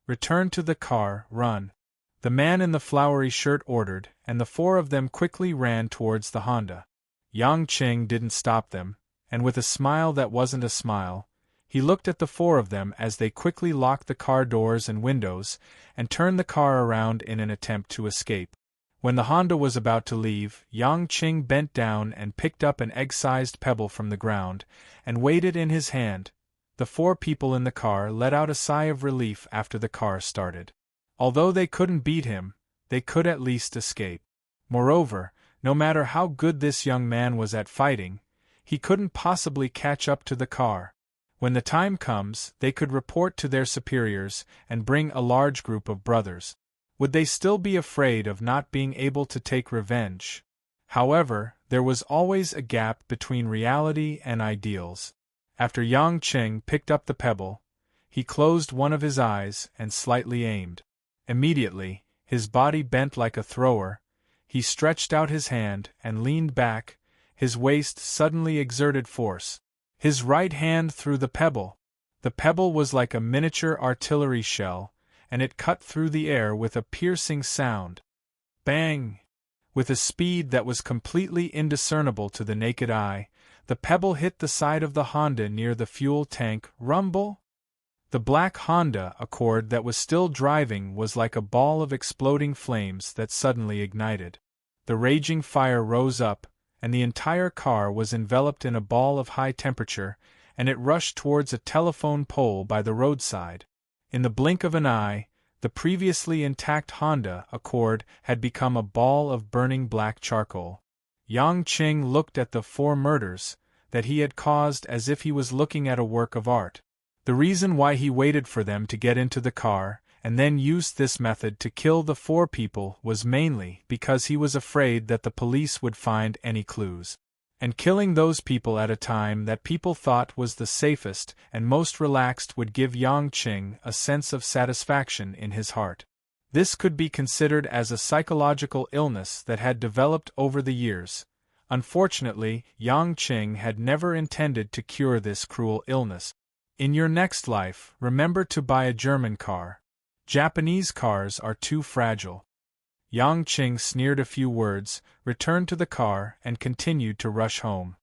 "Return to the car, run," the man in the flowery shirt ordered, and the 4 of them quickly ran towards the Honda. Yang Qing didn't stop them, and with a smile that wasn't a smile, he looked at the 4 of them as they quickly locked the car doors and windows and turned the car around in an attempt to escape. When the Honda was about to leave, Yang Qing bent down and picked up an egg-sized pebble from the ground and weighed it in his hand. The 4 people in the car let out a sigh of relief after the car started. Although they couldn't beat him, they could at least escape. Moreover, no matter how good this young man was at fighting, he couldn't possibly catch up to the car. When the time comes, they could report to their superiors and bring a large group of brothers. Would they still be afraid of not being able to take revenge? However, there was always a gap between reality and ideals. After Yang Qing picked up the pebble, he closed one of his eyes and slightly aimed. Immediately, his body bent like a thrower, he stretched out his hand and leaned back, his waist suddenly exerted force. His right hand threw the pebble. The pebble was like a miniature artillery shell, and it cut through the air with a piercing sound. Bang! With a speed that was completely indiscernible to the naked eye, the pebble hit the side of the Honda near the fuel tank. Rumble! The black Honda Accord that was still driving was like a ball of exploding flames that suddenly ignited. The raging fire rose up, and the entire car was enveloped in a ball of high temperature, and it rushed towards a telephone pole by the roadside. In the blink of an eye, the previously intact Honda Accord had become a ball of burning black charcoal. Yang Qing looked at the 4 murders that he had caused as if he was looking at a work of art. The reason why he waited for them to get into the car and then used this method to kill the 4 people was mainly because he was afraid that the police would find any clues. And killing those people at a time that people thought was the safest and most relaxed would give Yang Qing a sense of satisfaction in his heart. This could be considered as a psychological illness that had developed over the years. Unfortunately, Yang Qing had never intended to cure this cruel illness. In your next life, remember to buy a German car. Japanese cars are too fragile. Yang Qing sneered a few words, returned to the car, and continued to rush home.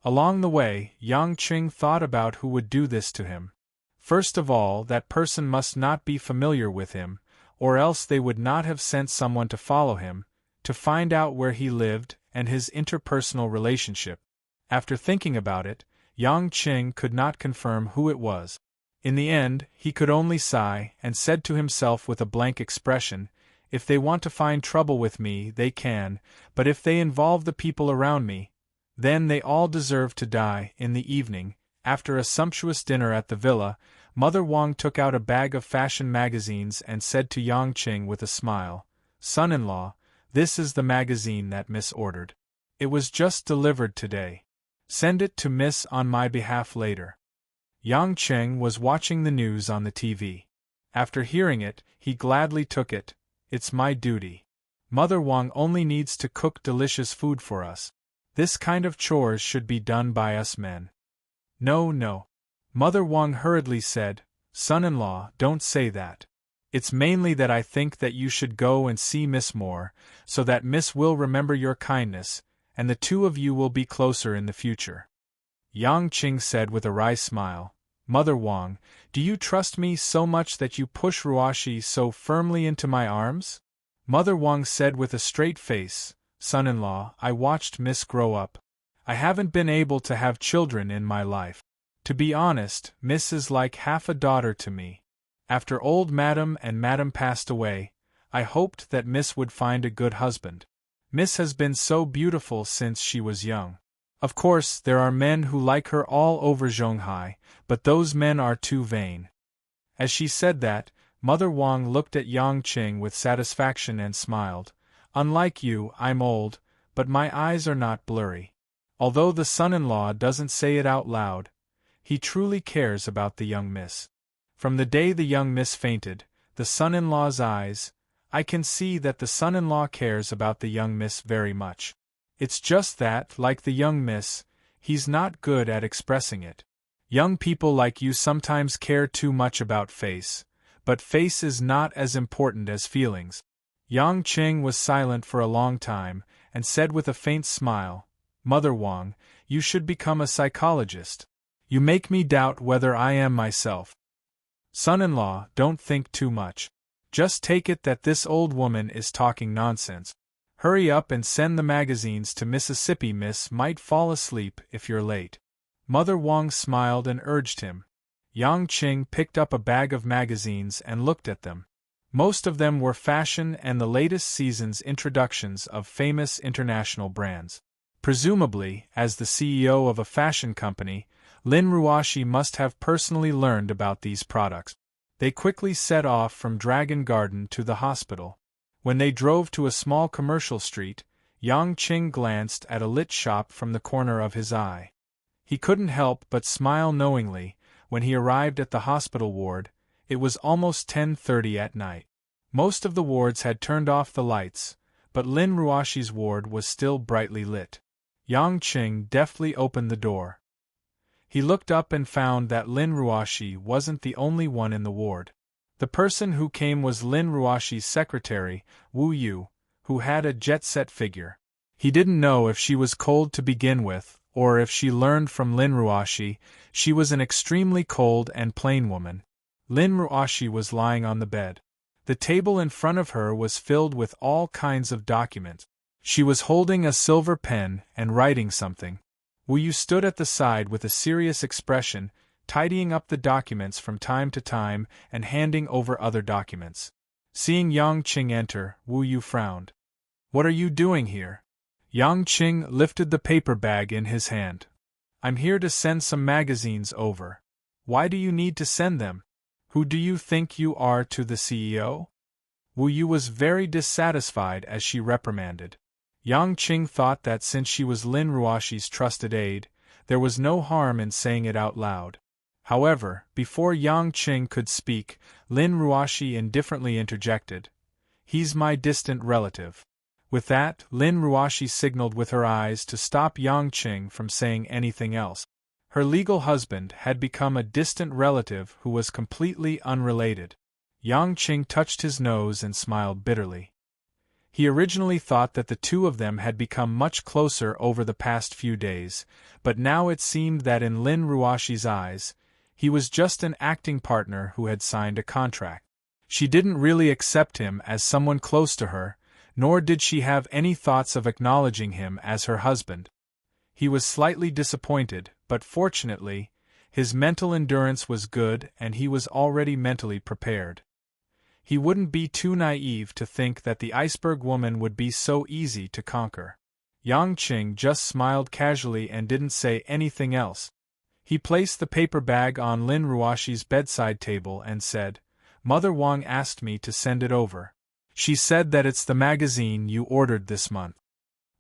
Along the way, Yang Qing thought about who would do this to him. First of all, that person must not be familiar with him, or else they would not have sent someone to follow him, to find out where he lived and his interpersonal relationship. After thinking about it, Yang Qing could not confirm who it was. In the end, he could only sigh and said to himself with a blank expression, "If they want to find trouble with me, they can, but if they involve the people around me, then they all deserve to die." In the evening, after a sumptuous dinner at the villa, Mother Wang took out a bag of fashion magazines and said to Yang Qing with a smile, "Son-in-law, this is the magazine that Miss ordered. It was just delivered today. Send it to Miss on my behalf later." Yang Qing was watching the news on the TV. After hearing it, he gladly took it. "It's my duty. Mother Wang only needs to cook delicious food for us. This kind of chores should be done by us men." No. Mother Wang hurriedly said, "Son-in-law, don't say that. It's mainly that I think that you should go and see Miss more, so that Miss will remember your kindness, and the 2 of you will be closer in the future." Yang Qing said with a wry smile, "Mother Wang, do you trust me so much that you push Ruoshi so firmly into my arms?" Mother Wang said with a straight face, "Son-in-law, I watched Miss grow up. I haven't been able to have children in my life. To be honest, Miss is like half a daughter to me. After old Madam and Madam passed away, I hoped that Miss would find a good husband. Miss has been so beautiful since she was young. Of course, there are men who like her all over Zhonghai, but those men are too vain. As she said that, Mother Wang looked at Yang Qing with satisfaction and smiled. Unlike you, I'm old, but my eyes are not blurry. Although the son-in-law doesn't say it out loud, he truly cares about the young miss. From the day the young miss fainted, the son-in-law's eyes, I can see that the son-in-law cares about the young miss very much. It's just that, like the young miss, he's not good at expressing it. Young people like you sometimes care too much about face, but face is not as important as feelings. Yang Qing was silent for a long time, and said with a faint smile, Mother Wang, you should become a psychologist. You make me doubt whether I am myself. Son-in-law, don't think too much. Just take it that this old woman is talking nonsense. Hurry up and send the magazines to Mississippi. Miss might fall asleep if you're late. Mother Wang smiled and urged him. Yang Qing picked up a bag of magazines and looked at them. Most of them were fashion and the latest season's introductions of famous international brands. Presumably, as the CEO of a fashion company, Lin Ruoshi must have personally learned about these products. They quickly set off from Dragon Garden to the hospital. When they drove to a small commercial street, Yang Qing glanced at a lit shop from the corner of his eye. He couldn't help but smile knowingly. When he arrived at the hospital ward, it was almost 10:30 at night. Most of the wards had turned off the lights, but Lin Ruoshi's ward was still brightly lit. Yang Qing deftly opened the door. He looked up and found that Lin Ruoshi wasn't the only one in the ward. The person who came was Lin Ruoshi's secretary, Wu Yu, who had a jet-set figure. He didn't know if she was cold to begin with, or if she learned from Lin Ruoshi, she was an extremely cold and plain woman. Lin Ruoshi was lying on the bed. The table in front of her was filled with all kinds of documents. She was holding a silver pen and writing something. Wu Yu stood at the side with a serious expression, tidying up the documents from time to time and handing over other documents. Seeing Yang Qing enter, Wu Yu frowned. "What are you doing here?" Yang Qing lifted the paper bag in his hand. "I'm here to send some magazines over." "Why do you need to send them? Who do you think you are to the CEO?" Wu Yu was very dissatisfied as she reprimanded. Yang Qing thought that since she was Lin Ruoshi's trusted aide, there was no harm in saying it out loud. However, before Yang Qing could speak, Lin Ruoshi indifferently interjected. "He's my distant relative." With that, Lin Ruoshi signaled with her eyes to stop Yang Qing from saying anything else. Her legal husband had become a distant relative who was completely unrelated. Yang Qing touched his nose and smiled bitterly. He originally thought that the two of them had become much closer over the past few days, but now it seemed that in Lin Ruoshi's eyes, he was just an acting partner who had signed a contract. She didn't really accept him as someone close to her, nor did she have any thoughts of acknowledging him as her husband. He was slightly disappointed, but fortunately, his mental endurance was good and he was already mentally prepared. He wouldn't be too naive to think that the iceberg woman would be so easy to conquer. Yang Qing just smiled casually and didn't say anything else. He placed the paper bag on Lin Ruoshi's bedside table and said, "Mother Wang asked me to send it over. She said that it's the magazine you ordered this month."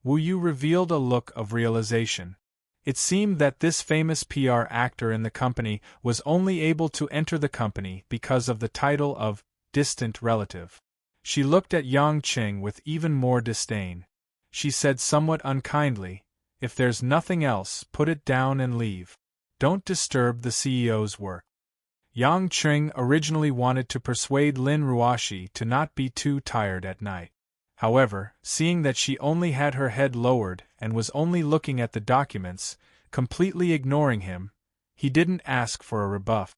Wu Yu revealed a look of realization. It seemed that this famous PR actor in the company was only able to enter the company because of the title of distant relative. She looked at Yang Qing with even more disdain. She said somewhat unkindly, "If there's nothing else, put it down and leave. Don't disturb the CEO's work." Yang Qing originally wanted to persuade Lin Ruoshi to not be too tired at night. However, seeing that she only had her head lowered and was only looking at the documents, completely ignoring him, he didn't ask for a rebuff.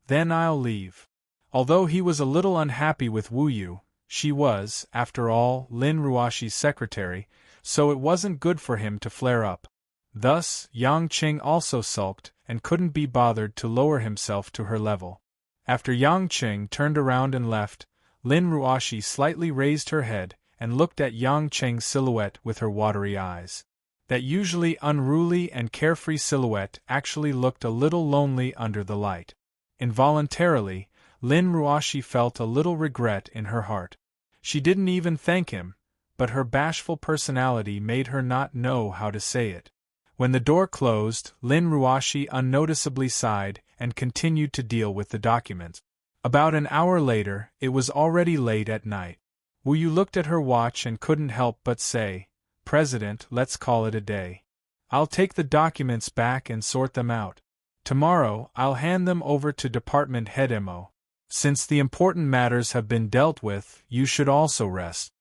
"Then I'll leave." Although he was a little unhappy with Wu Yu, she was, after all, Lin Ruoshi's secretary, so it wasn't good for him to flare up. Thus, Yang Qing also sulked and couldn't be bothered to lower himself to her level. After Yang Qing turned around and left, Lin Ruoshi slightly raised her head and looked at Yang Qing's silhouette with her watery eyes. That usually unruly and carefree silhouette actually looked a little lonely under the light. Involuntarily, Lin Ruoshi felt a little regret in her heart. She didn't even thank him, but her bashful personality made her not know how to say it. When the door closed, Lin Ruoshi unnoticeably sighed and continued to deal with the documents. About an hour later, it was already late at night. Wu Yu looked at her watch and couldn't help but say, "President, let's call it a day. I'll take the documents back and sort them out. Tomorrow, I'll hand them over to Department Head Mo. Since the important matters have been dealt with, you should also rest."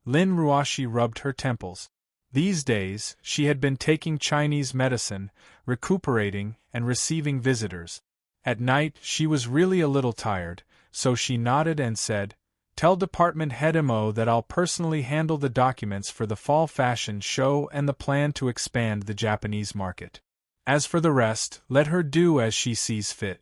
Lin Ruoshi rubbed her temples. These days, she had been taking Chinese medicine, recuperating, and receiving visitors. At night, she was really a little tired, so she nodded and said, "Tell Department Head Mo that I'll personally handle the documents for the fall fashion show and the plan to expand the Japanese market. As for the rest, let her do as she sees fit."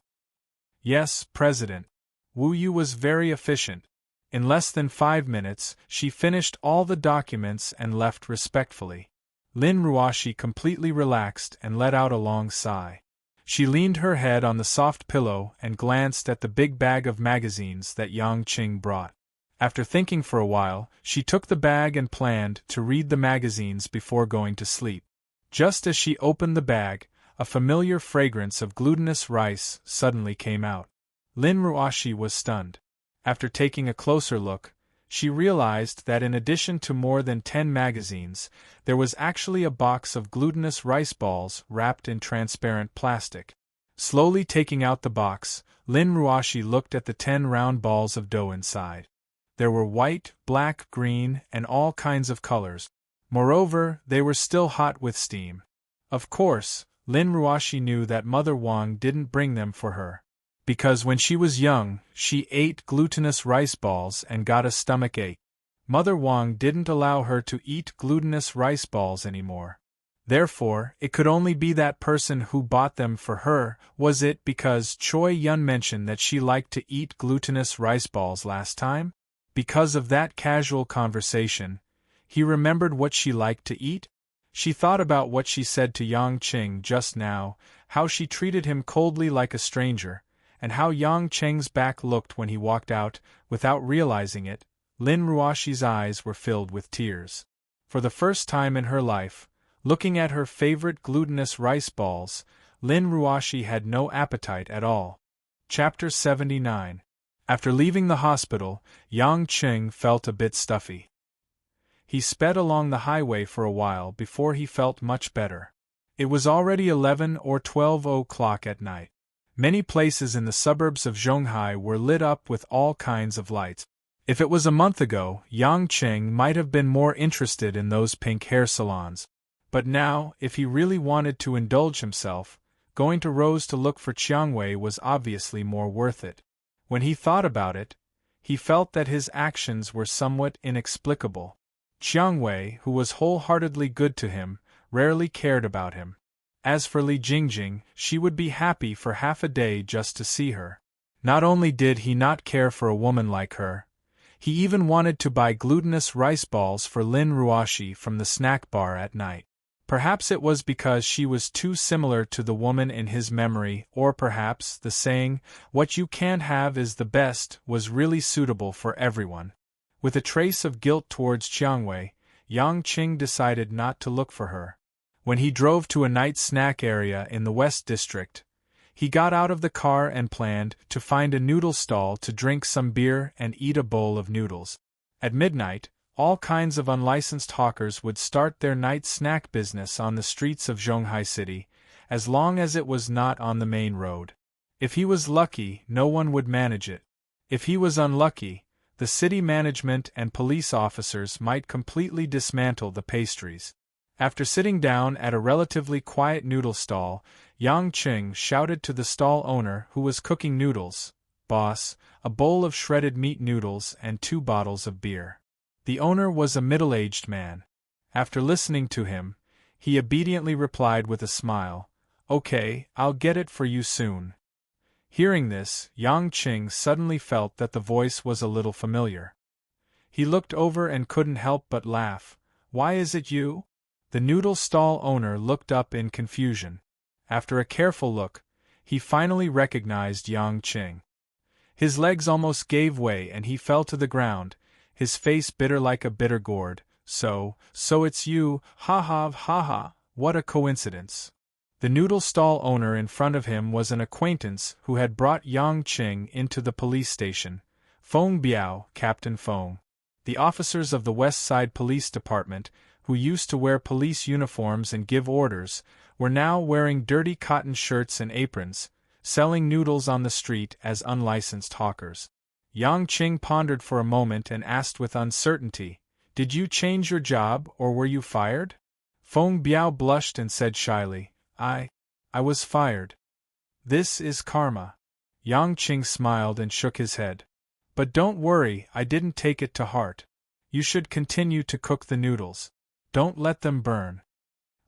"Yes, President." Wu Yu was very efficient. In less than 5 minutes, she finished all the documents and left respectfully. Lin Ruoshi completely relaxed and let out a long sigh. She leaned her head on the soft pillow and glanced at the big bag of magazines that Yang Qing brought. After thinking for a while, she took the bag and planned to read the magazines before going to sleep. Just as she opened the bag, a familiar fragrance of glutinous rice suddenly came out. Lin Ruoshi was stunned. After taking a closer look, she realized that in addition to more than 10 magazines, there was actually a box of glutinous rice balls wrapped in transparent plastic. Slowly taking out the box, Lin Ruoshi looked at the 10 round balls of dough inside. There were white, black, green, and all kinds of colors. Moreover, they were still hot with steam. Of course, Lin Ruoshi knew that Mother Wang didn't bring them for her. Because when she was young, she ate glutinous rice balls and got a stomach ache. Mother Wang didn't allow her to eat glutinous rice balls anymore. Therefore, it could only be that person who bought them for her. Was it because Choi Yun mentioned that she liked to eat glutinous rice balls last time? Because of that casual conversation, he remembered what she liked to eat? She thought about what she said to Yang Qing just now, how she treated him coldly like a stranger, and how Yang Qing's back looked when he walked out. Without realizing it, Lin Ruoshi's eyes were filled with tears. For the first time in her life, looking at her favorite glutinous rice balls, Lin Ruoshi had no appetite at all. Chapter 79. After leaving the hospital, Yang Qing felt a bit stuffy. He sped along the highway for a while before he felt much better. It was already 11 or 12 o'clock at night. Many places in the suburbs of Zhonghai were lit up with all kinds of lights. If it was a month ago, Yang Qing might have been more interested in those pink hair salons. But now, if he really wanted to indulge himself, going to Rose to look for Qiangwei was obviously more worth it. When he thought about it, he felt that his actions were somewhat inexplicable. Qiangwei, who was wholeheartedly good to him, rarely cared about him. As for Li Jingjing, she would be happy for half a day just to see her. Not only did he not care for a woman like her, he even wanted to buy glutinous rice balls for Lin Ruoshi from the snack bar at night. Perhaps it was because she was too similar to the woman in his memory, or perhaps the saying, "What you can't have is the best," was really suitable for everyone. With a trace of guilt towards Qiangwei, Yang Qing decided not to look for her. When he drove to a night snack area in the West District, he got out of the car and planned to find a noodle stall to drink some beer and eat a bowl of noodles. At midnight, all kinds of unlicensed hawkers would start their night snack business on the streets of Zhonghai City, as long as it was not on the main road. If he was lucky, no one would manage it. If he was unlucky, the city management and police officers might completely dismantle the pastries. After sitting down at a relatively quiet noodle stall, Yang Qing shouted to the stall owner who was cooking noodles, "Boss, a bowl of shredded meat noodles and 2 bottles of beer." The owner was a middle-aged man. After listening to him, he obediently replied with a smile, "Okay, I'll get it for you soon." Hearing this, Yang Qing suddenly felt that the voice was a little familiar. He looked over and couldn't help but laugh. "Why is it you?" The noodle stall owner looked up in confusion. After a careful look, he finally recognized Yang Qing. His legs almost gave way and he fell to the ground, his face bitter like a bitter gourd. So it's you, ha ha ha ha, what a coincidence. The noodle stall owner in front of him was an acquaintance who had brought Yang Qing into the police station, Feng Biao, Captain Feng. The officers of the West Side Police Department, who used to wear police uniforms and give orders, were now wearing dirty cotton shirts and aprons, selling noodles on the street as unlicensed hawkers. Yang Qing pondered for a moment and asked with uncertainty, "Did you change your job or were you fired?" Feng Biao blushed and said shyly, I was fired. This is karma. Yang Qing smiled and shook his head. But don't worry, I didn't take it to heart. You should continue to cook the noodles. Don't let them burn.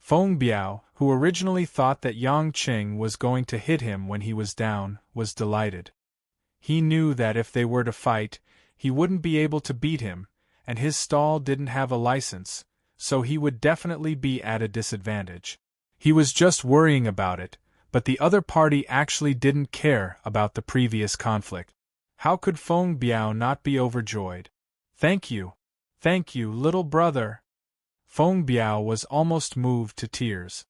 Feng Biao, who originally thought that Yang Qing was going to hit him when he was down, was delighted. He knew that if they were to fight, he wouldn't be able to beat him, and his stall didn't have a license, so he would definitely be at a disadvantage. He was just worrying about it, but the other party actually didn't care about the previous conflict. How could Feng Biao not be overjoyed? Thank you, little brother. Feng Biao was almost moved to tears.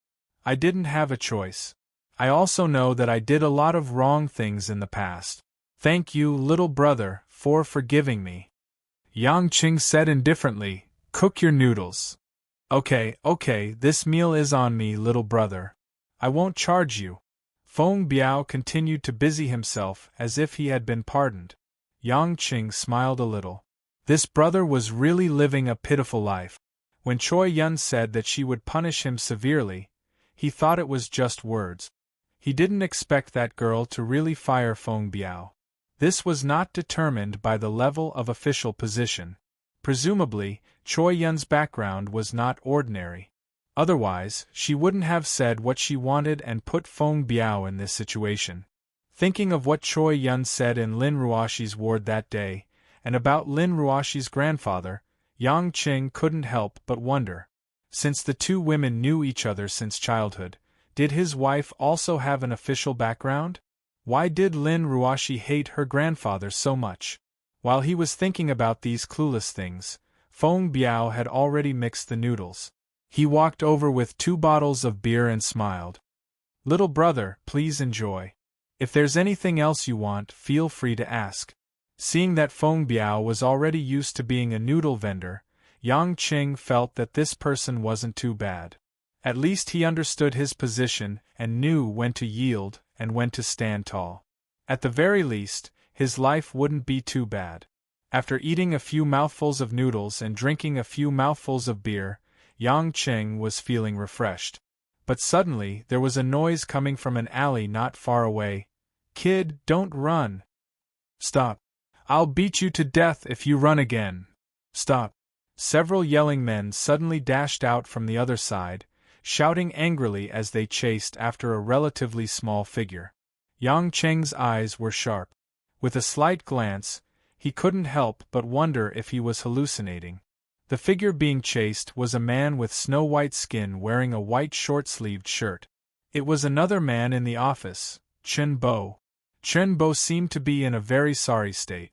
I didn't have a choice. I also know that I did a lot of wrong things in the past. Thank you, little brother, for forgiving me. Yang Qing said indifferently, Cook your noodles. Okay, this meal is on me, little brother. I won't charge you. Feng Biao continued to busy himself as if he had been pardoned. Yang Qing smiled a little. This brother was really living a pitiful life. When Choi Yun said that she would punish him severely, he thought it was just words. He didn't expect that girl to really fire Feng Biao. This was not determined by the level of official position. Presumably, Choi Yun's background was not ordinary. Otherwise, she wouldn't have said what she wanted and put Feng Biao in this situation. Thinking of what Choi Yun said in Lin Ruoshi's ward that day, and about Lin Ruoshi's grandfather, Yang Qing couldn't help but wonder. Since the two women knew each other since childhood, did his wife also have an official background? Why did Lin Ruoshi hate her grandfather so much? While he was thinking about these clueless things, Feng Biao had already mixed the noodles. He walked over with 2 bottles of beer and smiled. Little brother, please enjoy. If there's anything else you want, feel free to ask. Seeing that Feng Biao was already used to being a noodle vendor, Yang Qing felt that this person wasn't too bad. At least he understood his position and knew when to yield and when to stand tall. At the very least, his life wouldn't be too bad. After eating a few mouthfuls of noodles and drinking a few mouthfuls of beer, Yang Qing was feeling refreshed. But suddenly there was a noise coming from an alley not far away. Kid, don't run. Stop. I'll beat you to death if you run again. Stop. Several yelling men suddenly dashed out from the other side, shouting angrily as they chased after a relatively small figure. Yang Qing's eyes were sharp. With a slight glance, he couldn't help but wonder if he was hallucinating. The figure being chased was a man with snow-white skin wearing a white short-sleeved shirt. It was another man in the office, Chen Bo. Chen Bo seemed to be in a very sorry state.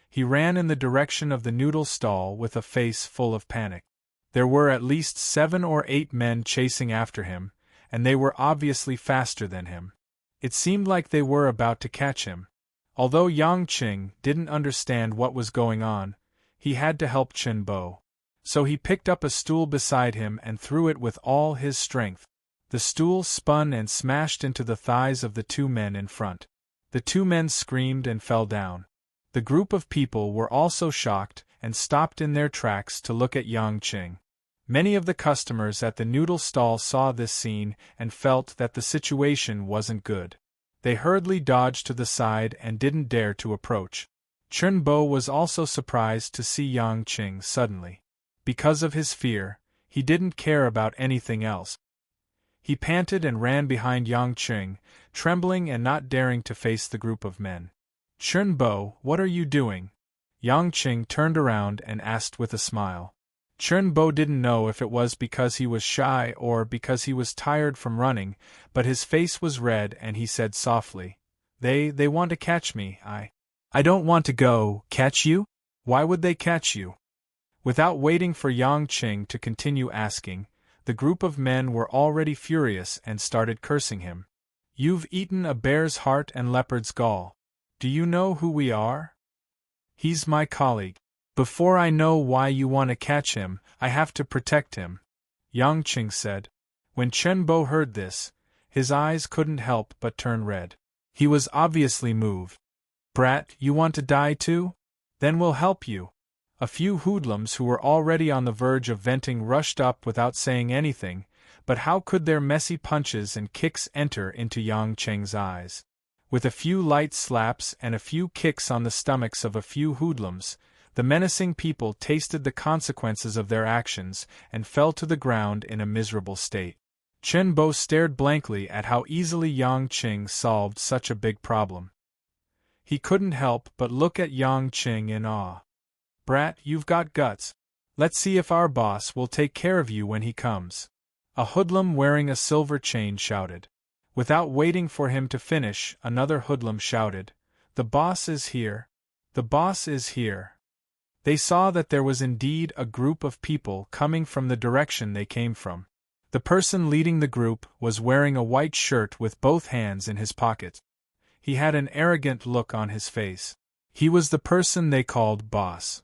He ran in the direction of the noodle stall with a face full of panic. There were at least 7 or 8 men chasing after him, and they were obviously faster than him. It seemed like they were about to catch him. Although Yang Qing didn't understand what was going on, he had to help Chen Bo. So he picked up a stool beside him and threw it with all his strength. The stool spun and smashed into the thighs of the 2 men in front. The 2 men screamed and fell down. The group of people were also shocked and stopped in their tracks to look at Yang Qing. Many of the customers at the noodle stall saw this scene and felt that the situation wasn't good. They hurriedly dodged to the side and didn't dare to approach. Chen Bo was also surprised to see Yang Qing suddenly. Because of his fear, he didn't care about anything else. He panted and ran behind Yang Qing, trembling and not daring to face the group of men. Chen Bo, what are you doing? Yang Qing turned around and asked with a smile. Chen Bo didn't know if it was because he was shy or because he was tired from running, but his face was red and he said softly, They want to catch me, I don't want to go, catch you? Why would they catch you? Without waiting for Yang Qing to continue asking, the group of men were already furious and started cursing him. You've eaten a bear's heart and leopard's gall. Do you know who we are? He's my colleague. Before I know why you want to catch him, I have to protect him, Yang Qing said. When Chen Bo heard this, his eyes couldn't help but turn red. He was obviously moved. Brat, you want to die too? Then we'll help you. A few hoodlums who were already on the verge of venting rushed up without saying anything, but how could their messy punches and kicks enter into Yang Qing's eyes? With a few light slaps and a few kicks on the stomachs of a few hoodlums, the menacing people tasted the consequences of their actions and fell to the ground in a miserable state. Chen Bo stared blankly at how easily Yang Qing solved such a big problem. He couldn't help but look at Yang Qing in awe. Brat, you've got guts. Let's see if our boss will take care of you when he comes. A hoodlum wearing a silver chain shouted. Without waiting for him to finish, another hoodlum shouted, The boss is here. The boss is here. They saw that there was indeed a group of people coming from the direction they came from. The person leading the group was wearing a white shirt with both hands in his pockets. He had an arrogant look on his face. He was the person they called boss.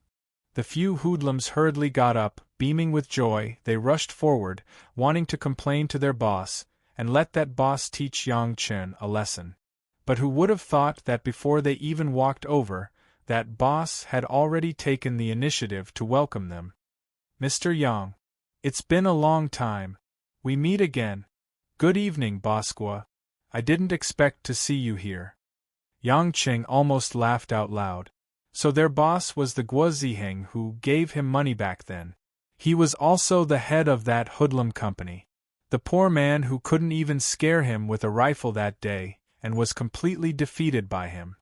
The few hoodlums hurriedly got up, beaming with joy. They rushed forward, wanting to complain to their boss, and let that boss teach Yang Qing a lesson. But who would have thought that before they even walked over, that boss had already taken the initiative to welcome them. Mr. Yang. It's been a long time. We meet again. Good evening, Bosqua. I didn't expect to see you here. Yang Qing almost laughed out loud. So their boss was the Guoziheng who gave him money back then. He was also the head of that hoodlum company. The poor man who couldn't even scare him with a rifle that day, and was completely defeated by him.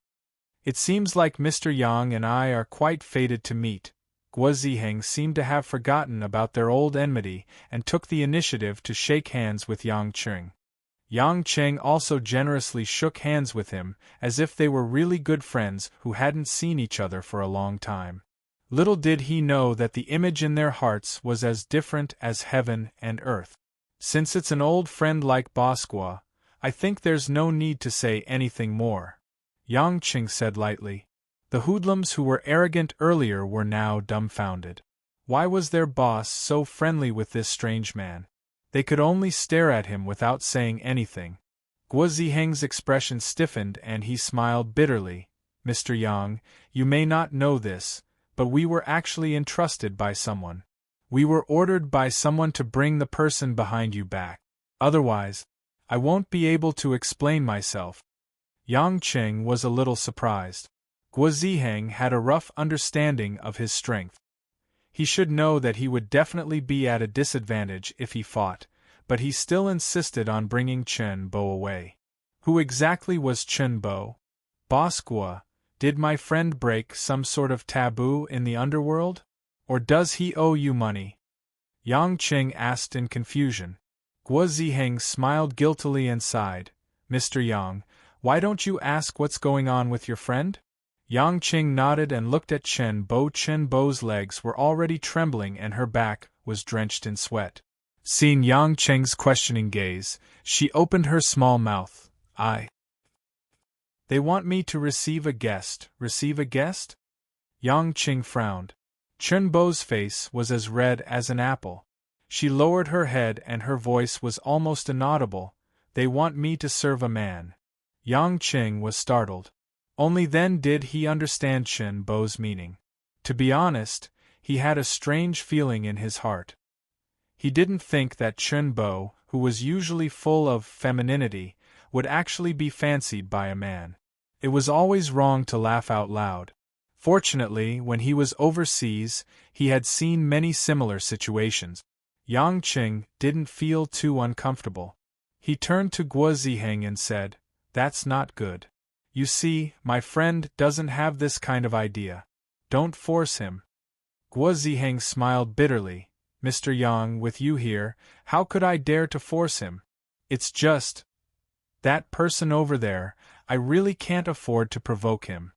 It seems like Mr. Yang and I are quite fated to meet. Guoziheng seemed to have forgotten about their old enmity and took the initiative to shake hands with Yang Qing. Yang Qing also generously shook hands with him, as if they were really good friends who hadn't seen each other for a long time. Little did he know that the image in their hearts was as different as heaven and earth. Since it's an old friend like Bosqua, I think there's no need to say anything more, Yang Qing said lightly. The hoodlums who were arrogant earlier were now dumbfounded. Why was their boss so friendly with this strange man? They could only stare at him without saying anything. Guoziheng's expression stiffened and he smiled bitterly. Mr. Yang, you may not know this, but we were actually entrusted by someone. We were ordered by someone to bring the person behind you back. Otherwise, I won't be able to explain myself. Yang Qing was a little surprised. Guoziheng had a rough understanding of his strength. He should know that he would definitely be at a disadvantage if he fought, but he still insisted on bringing Chen Bo away. Who exactly was Chen Bo? Bosqua, did my friend break some sort of taboo in the underworld? Or does he owe you money? Yang Qing asked in confusion. Guoziheng smiled guiltily and sighed. Mr. Yang, why don't you ask what's going on with your friend? Yang Qing nodded and looked at Chen Bo. Chen Bo's legs were already trembling and her back was drenched in sweat. Seeing Yang Qing's questioning gaze, she opened her small mouth. They want me to receive a guest. Receive a guest? Yang Qing frowned. Chen Bo's face was as red as an apple. She lowered her head and her voice was almost inaudible. They want me to serve a man. Yang Qing was startled. Only then did he understand Chen Bo's meaning. To be honest, he had a strange feeling in his heart. He didn't think that Chen Bo, who was usually full of femininity, would actually be fancied by a man. It was always wrong to laugh out loud. Fortunately, when he was overseas, he had seen many similar situations. Yang Qing didn't feel too uncomfortable. He turned to Guoziheng and said, "That's not good. You see, my friend doesn't have this kind of idea. Don't force him." Guo Ziheng smiled bitterly. Mr. Yang, with you here, how could I dare to force him? It's just that person over there, I really can't afford to provoke him.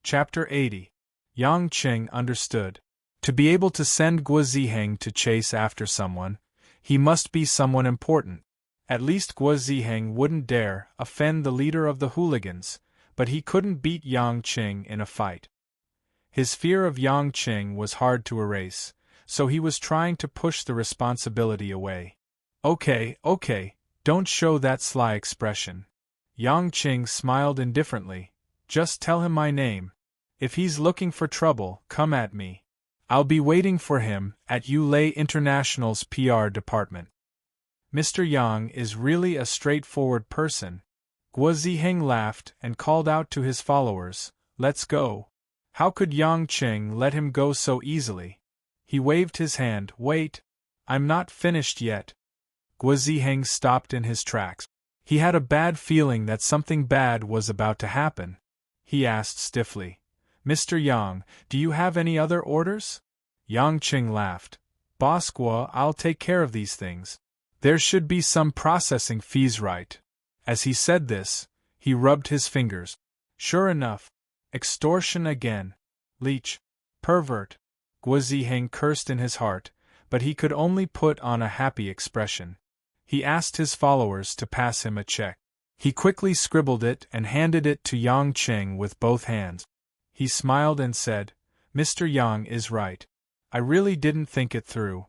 Chapter 80. Yang Qing understood. To be able to send Guo Ziheng to chase after someone, he must be someone important. At least Guo Ziheng wouldn't dare offend the leader of the hooligans, but he couldn't beat Yang Qing in a fight. His fear of Yang Qing was hard to erase, so he was trying to push the responsibility away. Okay, don't show that sly expression. Yang Qing smiled indifferently. Just tell him my name. If he's looking for trouble, come at me. I'll be waiting for him at Yulei International's PR department. Mr. Yang is really a straightforward person. Guo Ziheng laughed and called out to his followers, "Let's go." How could Yang Qing let him go so easily? He waved his hand. "Wait. I'm not finished yet." Guo Ziheng stopped in his tracks. He had a bad feeling that something bad was about to happen. He asked stiffly, "Mr. Yang, do you have any other orders?" Yang Qing laughed. "Boss Guo, I'll take care of these things. There should be some processing fees, right?" As he said this, he rubbed his fingers. Sure enough. Extortion again. Leech. Pervert. Guo Ziheng cursed in his heart, but he could only put on a happy expression. He asked his followers to pass him a check. He quickly scribbled it and handed it to Yang Qing with both hands. He smiled and said, "Mr. Yang is right. I really didn't think it through."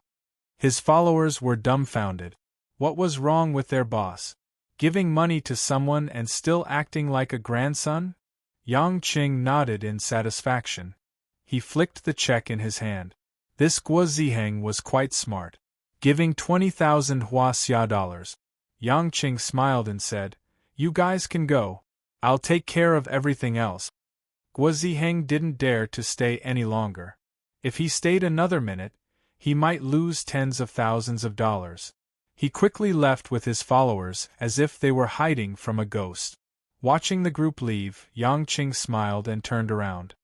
His followers were dumbfounded. What was wrong with their boss? Giving money to someone and still acting like a grandson? Yang Qing nodded in satisfaction. He flicked the check in his hand. This Guo Ziheng was quite smart. Giving 20,000 Huaxia dollars. Yang Qing smiled and said, "You guys can go. I'll take care of everything else." Guo Ziheng didn't dare to stay any longer. If he stayed another minute, he might lose tens of thousands of dollars. He quickly left with his followers as if they were hiding from a ghost. Watching the group leave, Yang Qing smiled and turned around.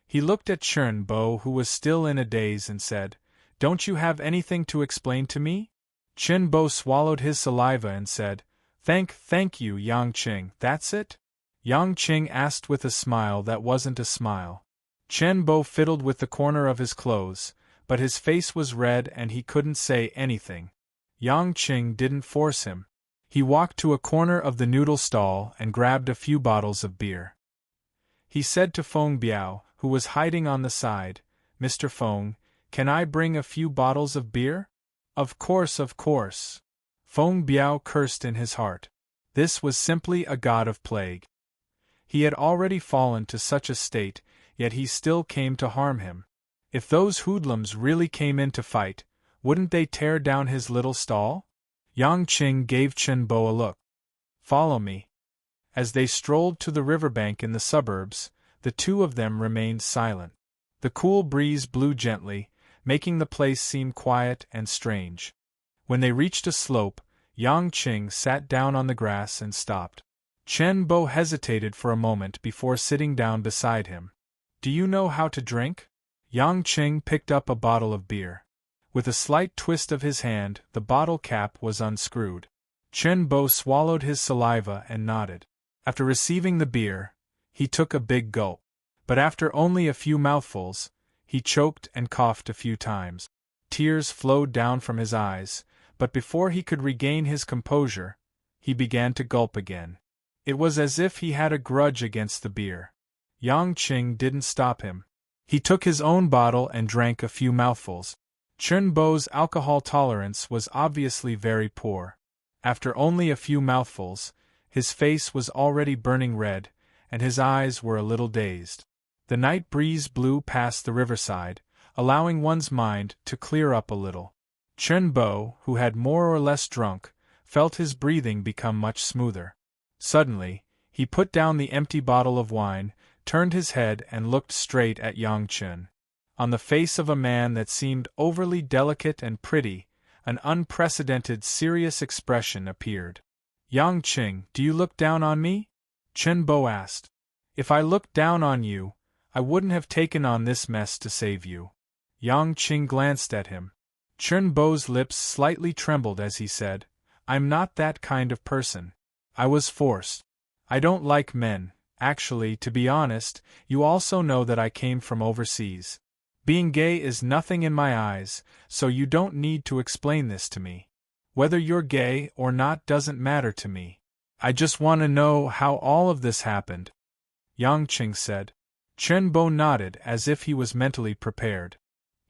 He looked at Chen Bo, who was still in a daze, and said, "Don't you have anything to explain to me?" Chen Bo swallowed his saliva and said, Thank you, Yang Qing, that's it?" Yang Qing asked with a smile that wasn't a smile. Chen Bo fiddled with the corner of his clothes, but his face was red and he couldn't say anything. Yang Qing didn't force him. He walked to a corner of the noodle stall and grabbed a few bottles of beer. He said to Feng Biao, who was hiding on the side, "Mr. Feng, can I bring a few bottles of beer?" Of course. Feng Biao cursed in his heart. This was simply a god of plague. He had already fallen to such a state, yet he still came to harm him. If those hoodlums really came in to fight, wouldn't they tear down his little stall? Yang Qing gave Chen Bo a look. "Follow me." As they strolled to the riverbank in the suburbs, the two of them remained silent. The cool breeze blew gently, making the place seem quiet and strange. When they reached a slope, Yang Qing sat down on the grass and stopped. Chen Bo hesitated for a moment before sitting down beside him. "Do you know how to drink?" Yang Qing picked up a bottle of beer. With a slight twist of his hand, the bottle cap was unscrewed. Chen Bo swallowed his saliva and nodded. After receiving the beer, he took a big gulp. But after only a few mouthfuls, he choked and coughed a few times. Tears flowed down from his eyes, but before he could regain his composure, he began to gulp again. It was as if he had a grudge against the beer. Yang Qing didn't stop him. He took his own bottle and drank a few mouthfuls. Chen Bo's alcohol tolerance was obviously very poor. After only a few mouthfuls, his face was already burning red, and his eyes were a little dazed. The night breeze blew past the riverside, allowing one's mind to clear up a little. Chen Bo, who had more or less drunk, felt his breathing become much smoother. Suddenly, he put down the empty bottle of wine, turned his head and looked straight at Yang Qing. On the face of a man that seemed overly delicate and pretty, an unprecedented serious expression appeared. "Yang Qing, do you look down on me?" Chen Bo asked. "If I looked down on you, I wouldn't have taken on this mess to save you." Yang Qing glanced at him. Chen Bo's lips slightly trembled as he said, I'm not that kind of person. I was forced. I don't like men. Actually, to be honest, you also know that I came from overseas. Being gay is nothing in my eyes, so you don't need to explain this to me. Whether you're gay or not doesn't matter to me. I just want to know how all of this happened. Yang Qing said. Chen Bo nodded as if he was mentally prepared.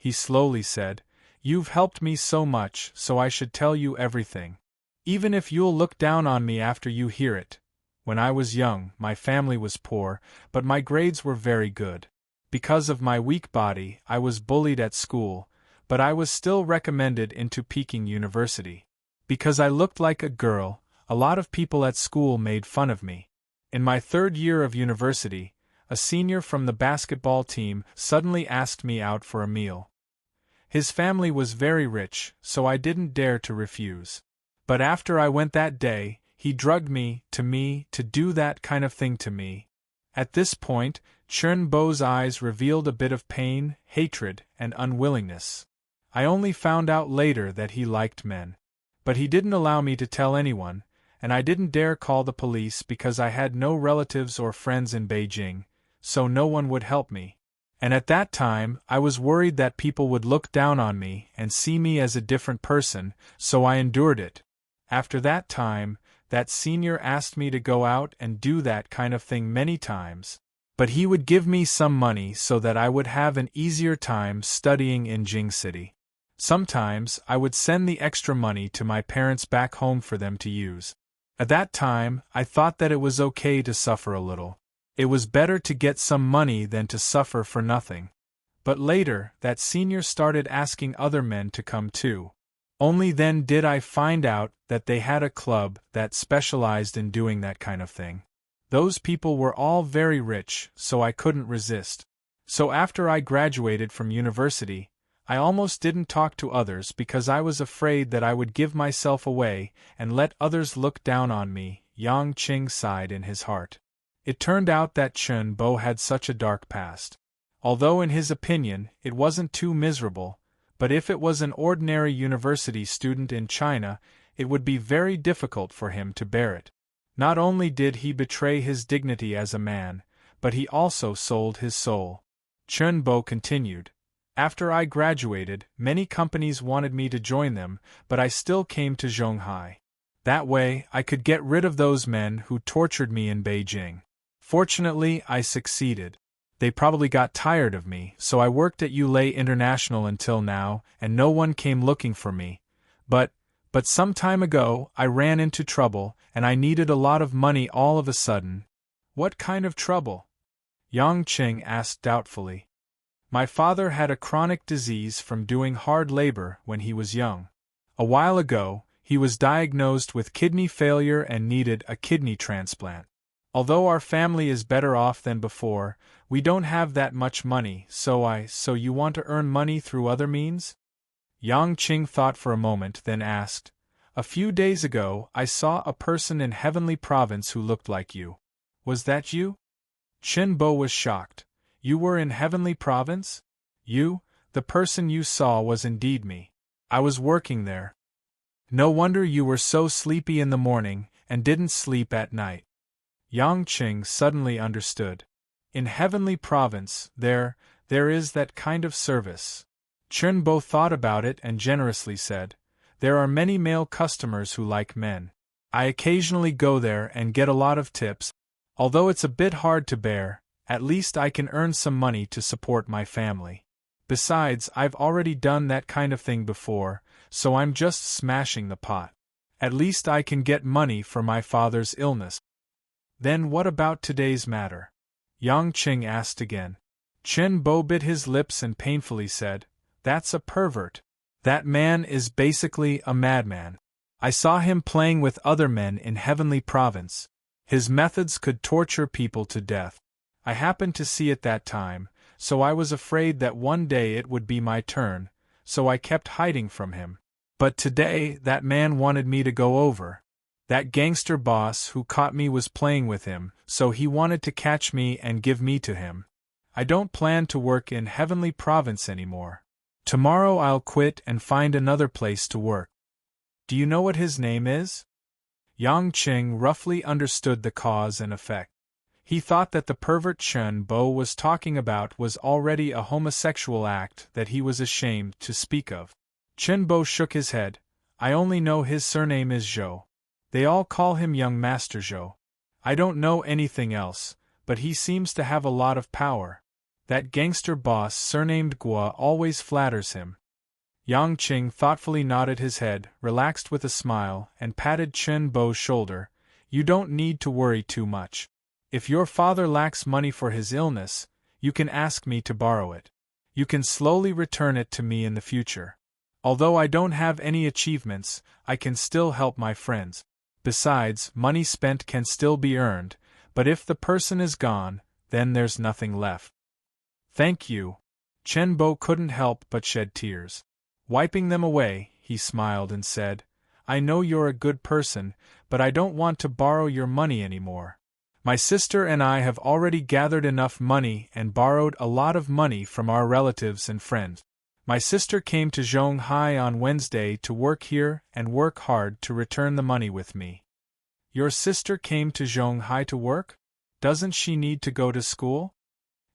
He slowly said, You've helped me so much, so I should tell you everything. Even if you'll look down on me after you hear it. When I was young, my family was poor, but my grades were very good. Because of my weak body, I was bullied at school, but I was still recommended into Peking University. Because I looked like a girl, a lot of people at school made fun of me. In my third year of university, a senior from the basketball team suddenly asked me out for a meal. His family was very rich, so I didn't dare to refuse. But after I went that day, he drugged me to do that kind of thing to me. At this point, Chen Bo's eyes revealed a bit of pain, hatred, and unwillingness. I only found out later that he liked men. But he didn't allow me to tell anyone, and I didn't dare call the police because I had no relatives or friends in Beijing, so no one would help me. And at that time, I was worried that people would look down on me and see me as a different person, so I endured it. After that time, that senior asked me to go out and do that kind of thing many times. But he would give me some money so that I would have an easier time studying in Jing City. Sometimes, I would send the extra money to my parents back home for them to use. At that time, I thought that it was okay to suffer a little. It was better to get some money than to suffer for nothing. But later, that senior started asking other men to come too. Only then did I find out that they had a club that specialized in doing that kind of thing. Those people were all very rich, so I couldn't resist. So after I graduated from university, I almost didn't talk to others because I was afraid that I would give myself away and let others look down on me. Yang Qing sighed in his heart. It turned out that Chen Bo had such a dark past. Although in his opinion, it wasn't too miserable, but if it was an ordinary university student in China, it would be very difficult for him to bear it. Not only did he betray his dignity as a man, but he also sold his soul. Chen Bo continued. After I graduated, many companies wanted me to join them, but I still came to Zhonghai. That way, I could get rid of those men who tortured me in Beijing. Fortunately, I succeeded. They probably got tired of me, so I worked at Yulei International until now, and no one came looking for me. But some time ago, I ran into trouble, and I needed a lot of money all of a sudden. What kind of trouble? Yang Qing asked doubtfully. My father had a chronic disease from doing hard labor when he was young. A while ago, he was diagnosed with kidney failure and needed a kidney transplant. Although our family is better off than before, we don't have that much money, so you want to earn money through other means? Yang Qing thought for a moment, then asked, A few days ago, I saw a person in Heavenly Province who looked like you. Was that you? Chen Bo was shocked. You were in Heavenly Province? You, the person you saw was indeed me. I was working there. No wonder you were so sleepy in the morning, and didn't sleep at night. Yang Qing suddenly understood. In Heavenly Province, there is that kind of service. Chen Bo thought about it and generously said, There are many male customers who like men. I occasionally go there and get a lot of tips. Although it's a bit hard to bear, at least I can earn some money to support my family. Besides, I've already done that kind of thing before, so I'm just smashing the pot. At least I can get money for my father's illness. Then what about today's matter? Yang Qing asked again. Chen Bo bit his lips and painfully said, That's a pervert. That man is basically a madman. I saw him playing with other men in Heavenly Province. His methods could torture people to death. I happened to see it that time, so I was afraid that one day it would be my turn, so I kept hiding from him. But today that man wanted me to go over. That gangster boss who caught me was playing with him, so he wanted to catch me and give me to him. I don't plan to work in Heavenly Province anymore. Tomorrow I'll quit and find another place to work. Do you know what his name is? Yang Qing roughly understood the cause and effect. He thought that the pervert Chen Bo was talking about was already a homosexual act that he was ashamed to speak of. Chen Bo shook his head. I only know his surname is Zhou. They all call him Young Master Zhou. I don't know anything else, but he seems to have a lot of power. That gangster boss surnamed Gua always flatters him. Yang Qing thoughtfully nodded his head, relaxed with a smile, and patted Chen Bo's shoulder. You don't need to worry too much. If your father lacks money for his illness, you can ask me to borrow it. You can slowly return it to me in the future. Although I don't have any achievements, I can still help my friends. Besides, money spent can still be earned, but if the person is gone, then there's nothing left. Thank you. Chen Bo couldn't help but shed tears. Wiping them away, he smiled and said, I know you're a good person, but I don't want to borrow your money anymore. My sister and I have already gathered enough money and borrowed a lot of money from our relatives and friends. My sister came to Zhonghai on Wednesday to work here and work hard to return the money with me. Your sister came to Zhonghai to work? Doesn't she need to go to school?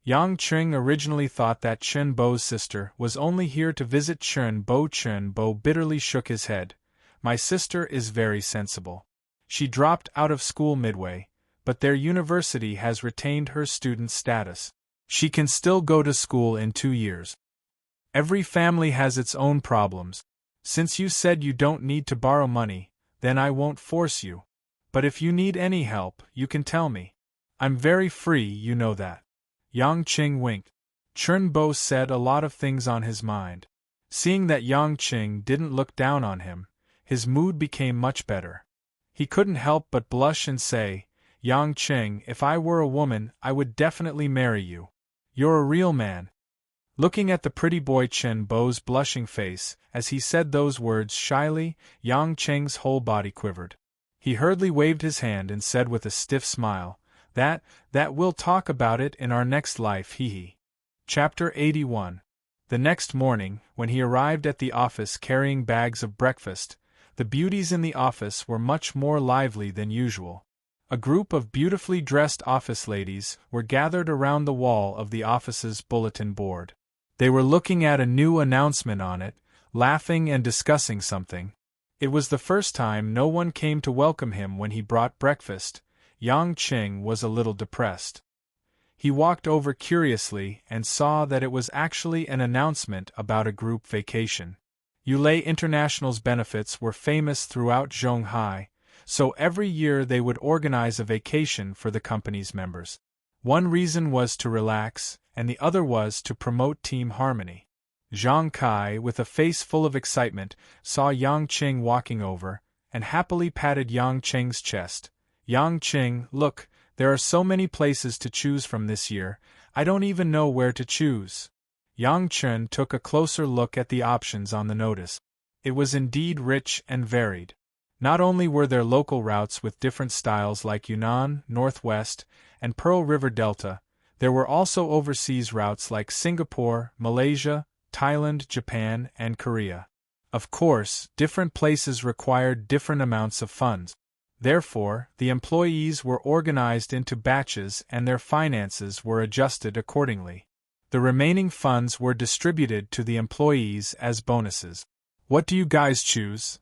Yang Qing originally thought that Chen Bo's sister was only here to visit Chen Bo. Chen Bo bitterly shook his head. My sister is very sensible. She dropped out of school midway, but their university has retained her student status. She can still go to school in 2 years. Every family has its own problems. Since you said you don't need to borrow money, then I won't force you. But if you need any help, you can tell me. I'm very free, you know that. Yang Qing winked. Chen Bo said a lot of things on his mind. Seeing that Yang Qing didn't look down on him, his mood became much better. He couldn't help but blush and say, Yang Qing, if I were a woman, I would definitely marry you. You're a real man. Looking at the pretty boy Chen Bo's blushing face, as he said those words shyly, Yang Qing's whole body quivered. He hurriedly waved his hand and said with a stiff smile, That we'll talk about it in our next life, hee. Chapter 81. The next morning, when he arrived at the office carrying bags of breakfast, the beauties in the office were much more lively than usual. A group of beautifully dressed office ladies were gathered around the wall of the office's bulletin board. They were looking at a new announcement on it, laughing and discussing something. It was the first time no one came to welcome him when he brought breakfast. Yang Qing was a little depressed. He walked over curiously and saw that it was actually an announcement about a group vacation. Yulei International's benefits were famous throughout Zhonghai, so every year they would organize a vacation for the company's members. One reason was to relax, and the other was to promote team harmony. Zhang Kai, with a face full of excitement, saw Yang Qing walking over, and happily patted Yang Qing's chest. Yang Qing, look, there are so many places to choose from this year, I don't even know where to choose. Yang Qing took a closer look at the options on the notice. It was indeed rich and varied. Not only were there local routes with different styles like Yunnan, Northwest, and Pearl River Delta, there were also overseas routes like Singapore, Malaysia, Thailand, Japan, and Korea. Of course, different places required different amounts of funds. Therefore, the employees were organized into batches and their finances were adjusted accordingly. The remaining funds were distributed to the employees as bonuses. What do you guys choose?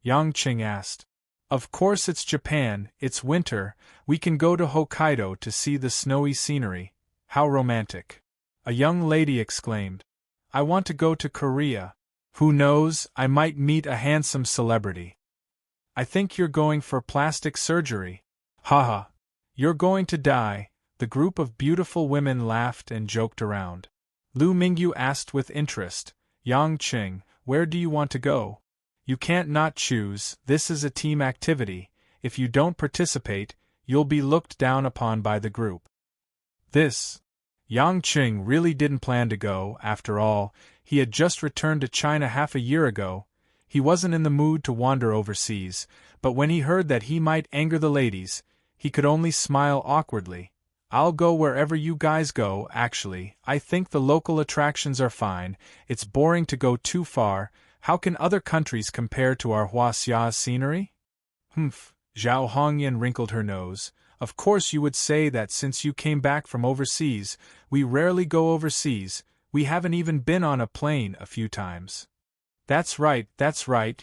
Yang Qing asked. Of course it's Japan, it's winter, we can go to Hokkaido to see the snowy scenery. How romantic. A young lady exclaimed. I want to go to Korea. Who knows, I might meet a handsome celebrity. I think you're going for plastic surgery. Haha. You're going to die. The group of beautiful women laughed and joked around. Lu Mingyu asked with interest, Yang Qing, where do you want to go? You can't not choose, this is a team activity, if you don't participate, you'll be looked down upon by the group. Yang Qing really didn't plan to go, after all, he had just returned to China half a year ago. He wasn't in the mood to wander overseas, but when he heard that he might anger the ladies, he could only smile awkwardly. I'll go wherever you guys go. Actually, I think the local attractions are fine. It's boring to go too far. How can other countries compare to our Huaxia's scenery? Humph, Zhao Hongyan wrinkled her nose. Of course you would say that since you came back from overseas. We rarely go overseas. We haven't even been on a plane a few times. That's right,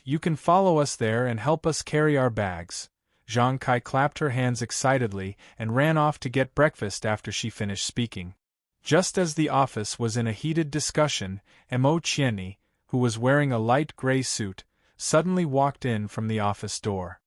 you can follow us there and help us carry our bags. Zhang Kai clapped her hands excitedly and ran off to get breakfast after she finished speaking. Just as the office was in a heated discussion, Mo Qianni, who was wearing a light gray suit, suddenly walked in from the office door.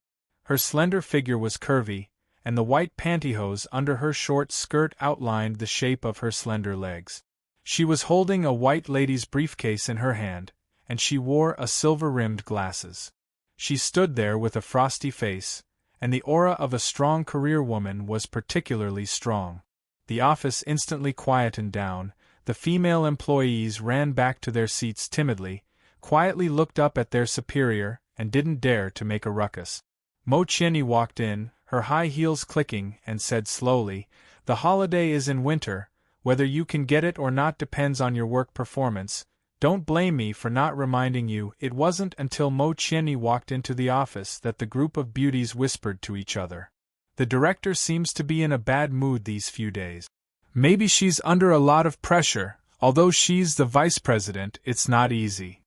Her slender figure was curvy, and the white pantyhose under her short skirt outlined the shape of her slender legs. She was holding a white lady's briefcase in her hand, and she wore a silver-rimmed glasses. She stood there with a frosty face, and the aura of a strong career woman was particularly strong. The office instantly quietened down. The female employees ran back to their seats timidly, quietly looked up at their superior, and didn't dare to make a ruckus. Mo Qianni walked in, her high heels clicking, and said slowly, "The holiday is in winter. Whether you can get it or not depends on your work performance. Don't blame me for not reminding you." It wasn't until Mo Qianni walked into the office that the group of beauties whispered to each other. The director seems to be in a bad mood these few days. Maybe she's under a lot of pressure. Although she's the vice president, it's not easy.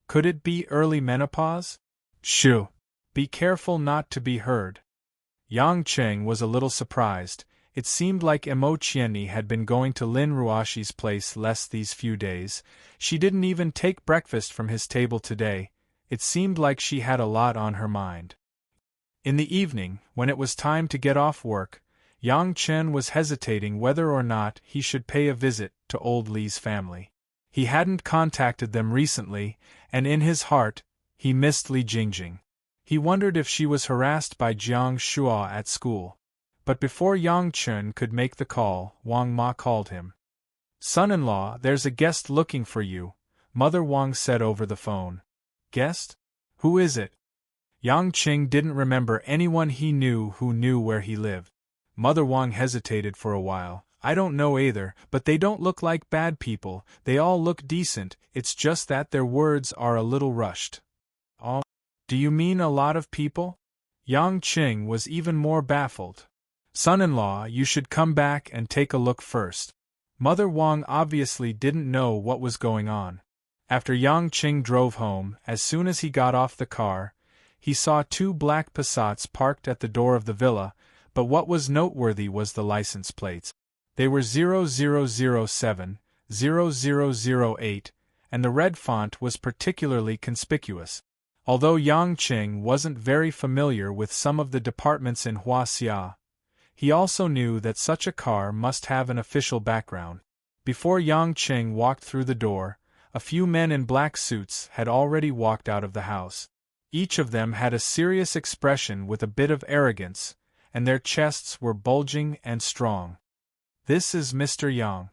Could it be early menopause? Shoo! Be careful not to be heard. Yang Cheng was a little surprised. It seemed like Mo Qianni had been going to Lin Ruoshi's place less these few days. She didn't even take breakfast from his table today. It seemed like she had a lot on her mind. In the evening, when it was time to get off work, Yang Chen was hesitating whether or not he should pay a visit to old Li's family. He hadn't contacted them recently, and in his heart, he missed Li Jingjing. He wondered if she was harassed by Jiang Shuo at school. But before Yang Chen could make the call, Wang Ma called him. "Son-in-law, there's a guest looking for you," Mother Wang said over the phone. "Guest? Who is it?" Yang Qing didn't remember anyone he knew who knew where he lived. Mother Wang hesitated for a while. "I don't know either, but they don't look like bad people. They all look decent. It's just that their words are a little rushed." "Oh, do you mean a lot of people?" Yang Qing was even more baffled. "Son-in-law, you should come back and take a look first." Mother Wang obviously didn't know what was going on. After Yang Qing drove home, as soon as he got off the car, he saw 2 black Passats parked at the door of the villa, but what was noteworthy was the license plates. They were 0007, 0008, and the red font was particularly conspicuous. Although Yang Qing wasn't very familiar with some of the departments in Huaxia, he also knew that such a car must have an official background. Before Yang Qing walked through the door, a few men in black suits had already walked out of the house. Each of them had a serious expression with a bit of arrogance, and their chests were bulging and strong. "This is Mr. Yang."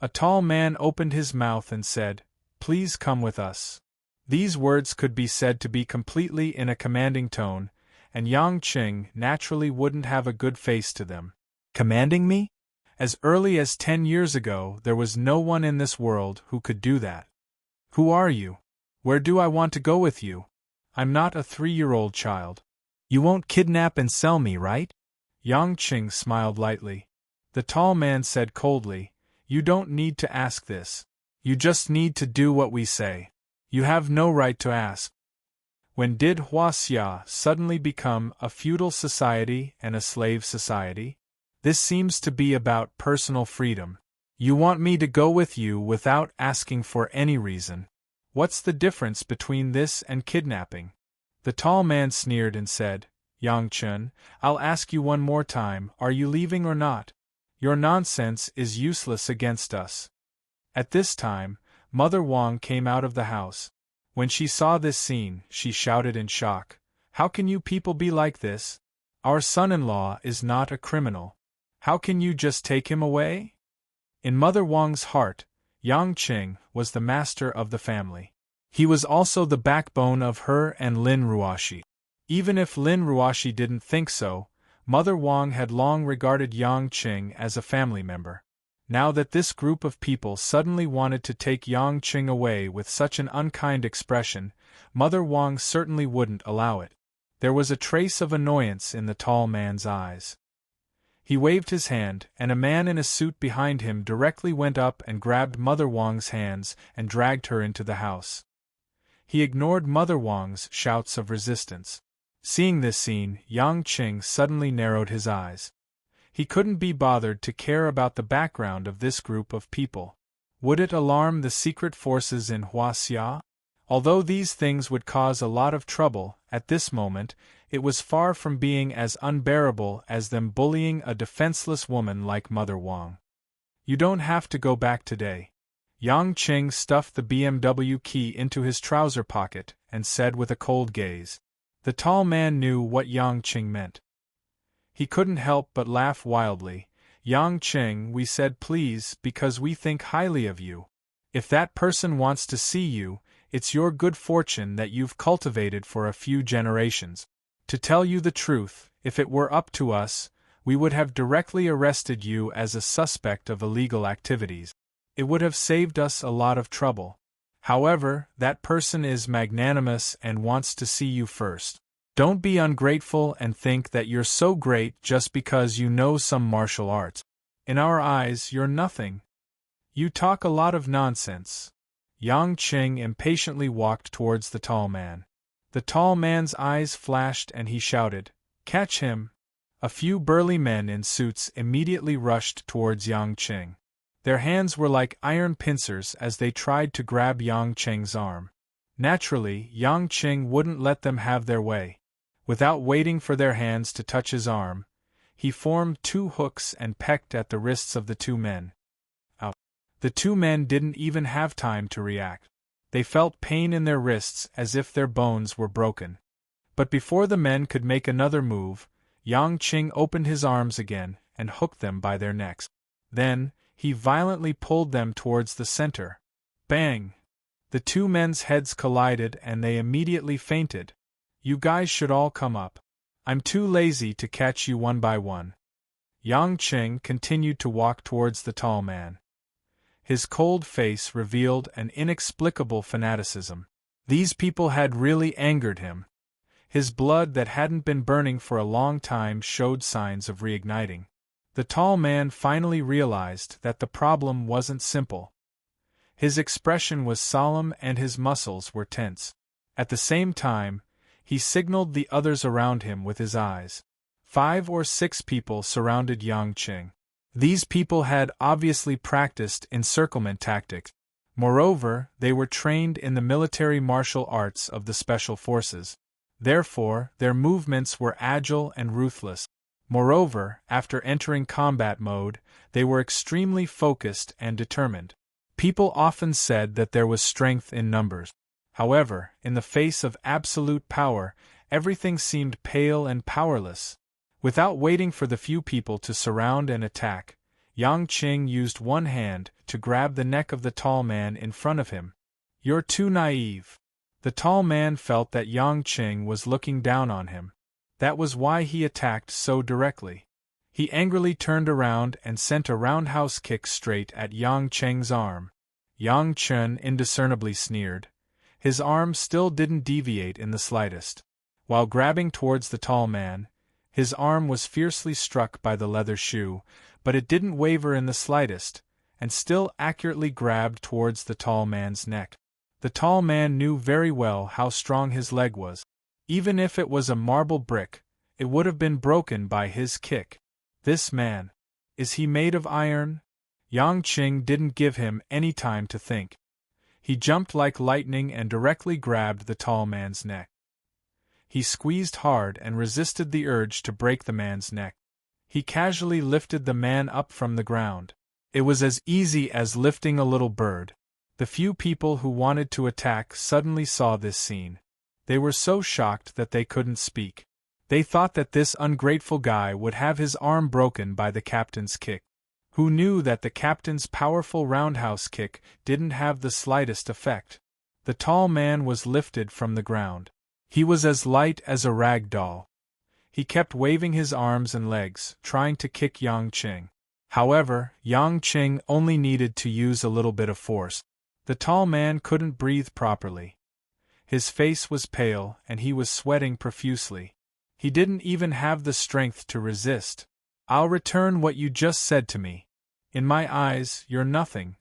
A tall man opened his mouth and said, "Please come with us." These words could be said to be completely in a commanding tone, and Yang Qing naturally wouldn't have a good face to them. "Commanding me?" As early as 10 years ago, there was no one in this world who could do that. "Who are you? Where do I want to go with you? I'm not a 3-year-old child. You won't kidnap and sell me, right?" Yang Qing smiled lightly. The tall man said coldly, "You don't need to ask this. You just need to do what we say. You have no right to ask." When did Huaxia suddenly become a feudal society and a slave society? This seems to be about personal freedom. You want me to go with you without asking for any reason. What's the difference between this and kidnapping? The tall man sneered and said, "Yang Chen, I'll ask you one more time, are you leaving or not? Your nonsense is useless against us." At this time, Mother Wang came out of the house. When she saw this scene, she shouted in shock, "How can you people be like this? Our son-in-law is not a criminal. How can you just take him away?" In Mother Wang's heart, Yang Qing was the master of the family. He was also the backbone of her and Lin Ruoshi. Even if Lin Ruoshi didn't think so, Mother Wang had long regarded Yang Qing as a family member. Now that this group of people suddenly wanted to take Yang Qing away with such an unkind expression, Mother Wang certainly wouldn't allow it. There was a trace of annoyance in the tall man's eyes. He waved his hand, and a man in a suit behind him directly went up and grabbed Mother Wang's hands and dragged her into the house. He ignored Mother Wang's shouts of resistance. Seeing this scene, Yang Qing suddenly narrowed his eyes. He couldn't be bothered to care about the background of this group of people. Would it alarm the secret forces in Huaxia? Although these things would cause a lot of trouble, at this moment, it was far from being as unbearable as them bullying a defenseless woman like Mother Wang. You don't have to go back today. Yang Qing stuffed the BMW key into his trouser pocket and said with a cold gaze. The tall man knew what Yang Qing meant. He couldn't help but laugh wildly. Yang Qing, we said please because we think highly of you. If that person wants to see you, it's your good fortune that you've cultivated for a few generations. To tell you the truth, if it were up to us, we would have directly arrested you as a suspect of illegal activities. It would have saved us a lot of trouble. However, that person is magnanimous and wants to see you first. Don't be ungrateful and think that you're so great just because you know some martial arts. In our eyes, you're nothing. You talk a lot of nonsense. Yang Qing impatiently walked towards the tall man. The tall man's eyes flashed and he shouted, "Catch him!" A few burly men in suits immediately rushed towards Yang Qing. Their hands were like iron pincers as they tried to grab Yang Qing's arm. Naturally, Yang Qing wouldn't let them have their way. Without waiting for their hands to touch his arm, he formed two hooks and pecked at the wrists of the two men. Ouch! The two men didn't even have time to react. They felt pain in their wrists as if their bones were broken. But before the men could make another move, Yang Qing opened his arms again and hooked them by their necks. Then, he violently pulled them towards the center. Bang! The two men's heads collided and they immediately fainted. You guys should all come up. I'm too lazy to catch you one by one. Yang Qing continued to walk towards the tall man. His cold face revealed an inexplicable fanaticism. These people had really angered him. His blood that hadn't been burning for a long time showed signs of reigniting. The tall man finally realized that the problem wasn't simple. His expression was solemn and his muscles were tense. At the same time, he signaled the others around him with his eyes. 5 or 6 people surrounded Yang Qing. These people had obviously practiced encirclement tactics. Moreover, they were trained in the military martial arts of the special forces. Therefore, their movements were agile and ruthless. Moreover, after entering combat mode, they were extremely focused and determined. People often said that there was strength in numbers. However, in the face of absolute power, everything seemed pale and powerless. Without waiting for the few people to surround and attack, Yang Qing used one hand to grab the neck of the tall man in front of him. You're too naive. The tall man felt that Yang Qing was looking down on him. That was why he attacked so directly. He angrily turned around and sent a roundhouse kick straight at Yang Qing's arm. Yang Qing indiscernibly sneered. His arm still didn't deviate in the slightest. While grabbing towards the tall man, his arm was fiercely struck by the leather shoe, but it didn't waver in the slightest, and still accurately grabbed towards the tall man's neck. The tall man knew very well how strong his leg was. Even if it was a marble brick, it would have been broken by his kick. This man, is he made of iron? Yang Qing didn't give him any time to think. He jumped like lightning and directly grabbed the tall man's neck. He squeezed hard and resisted the urge to break the man's neck. He casually lifted the man up from the ground. It was as easy as lifting a little bird. The few people who wanted to attack suddenly saw this scene. They were so shocked that they couldn't speak. They thought that this ungrateful guy would have his arm broken by the captain's kick. Who knew that the captain's powerful roundhouse kick didn't have the slightest effect? The tall man was lifted from the ground. He was as light as a rag doll. He kept waving his arms and legs, trying to kick Yang Qing. However, Yang Qing only needed to use a little bit of force. The tall man couldn't breathe properly. His face was pale, and he was sweating profusely. He didn't even have the strength to resist. "I'll return what you just said to me. In my eyes, you're nothing,"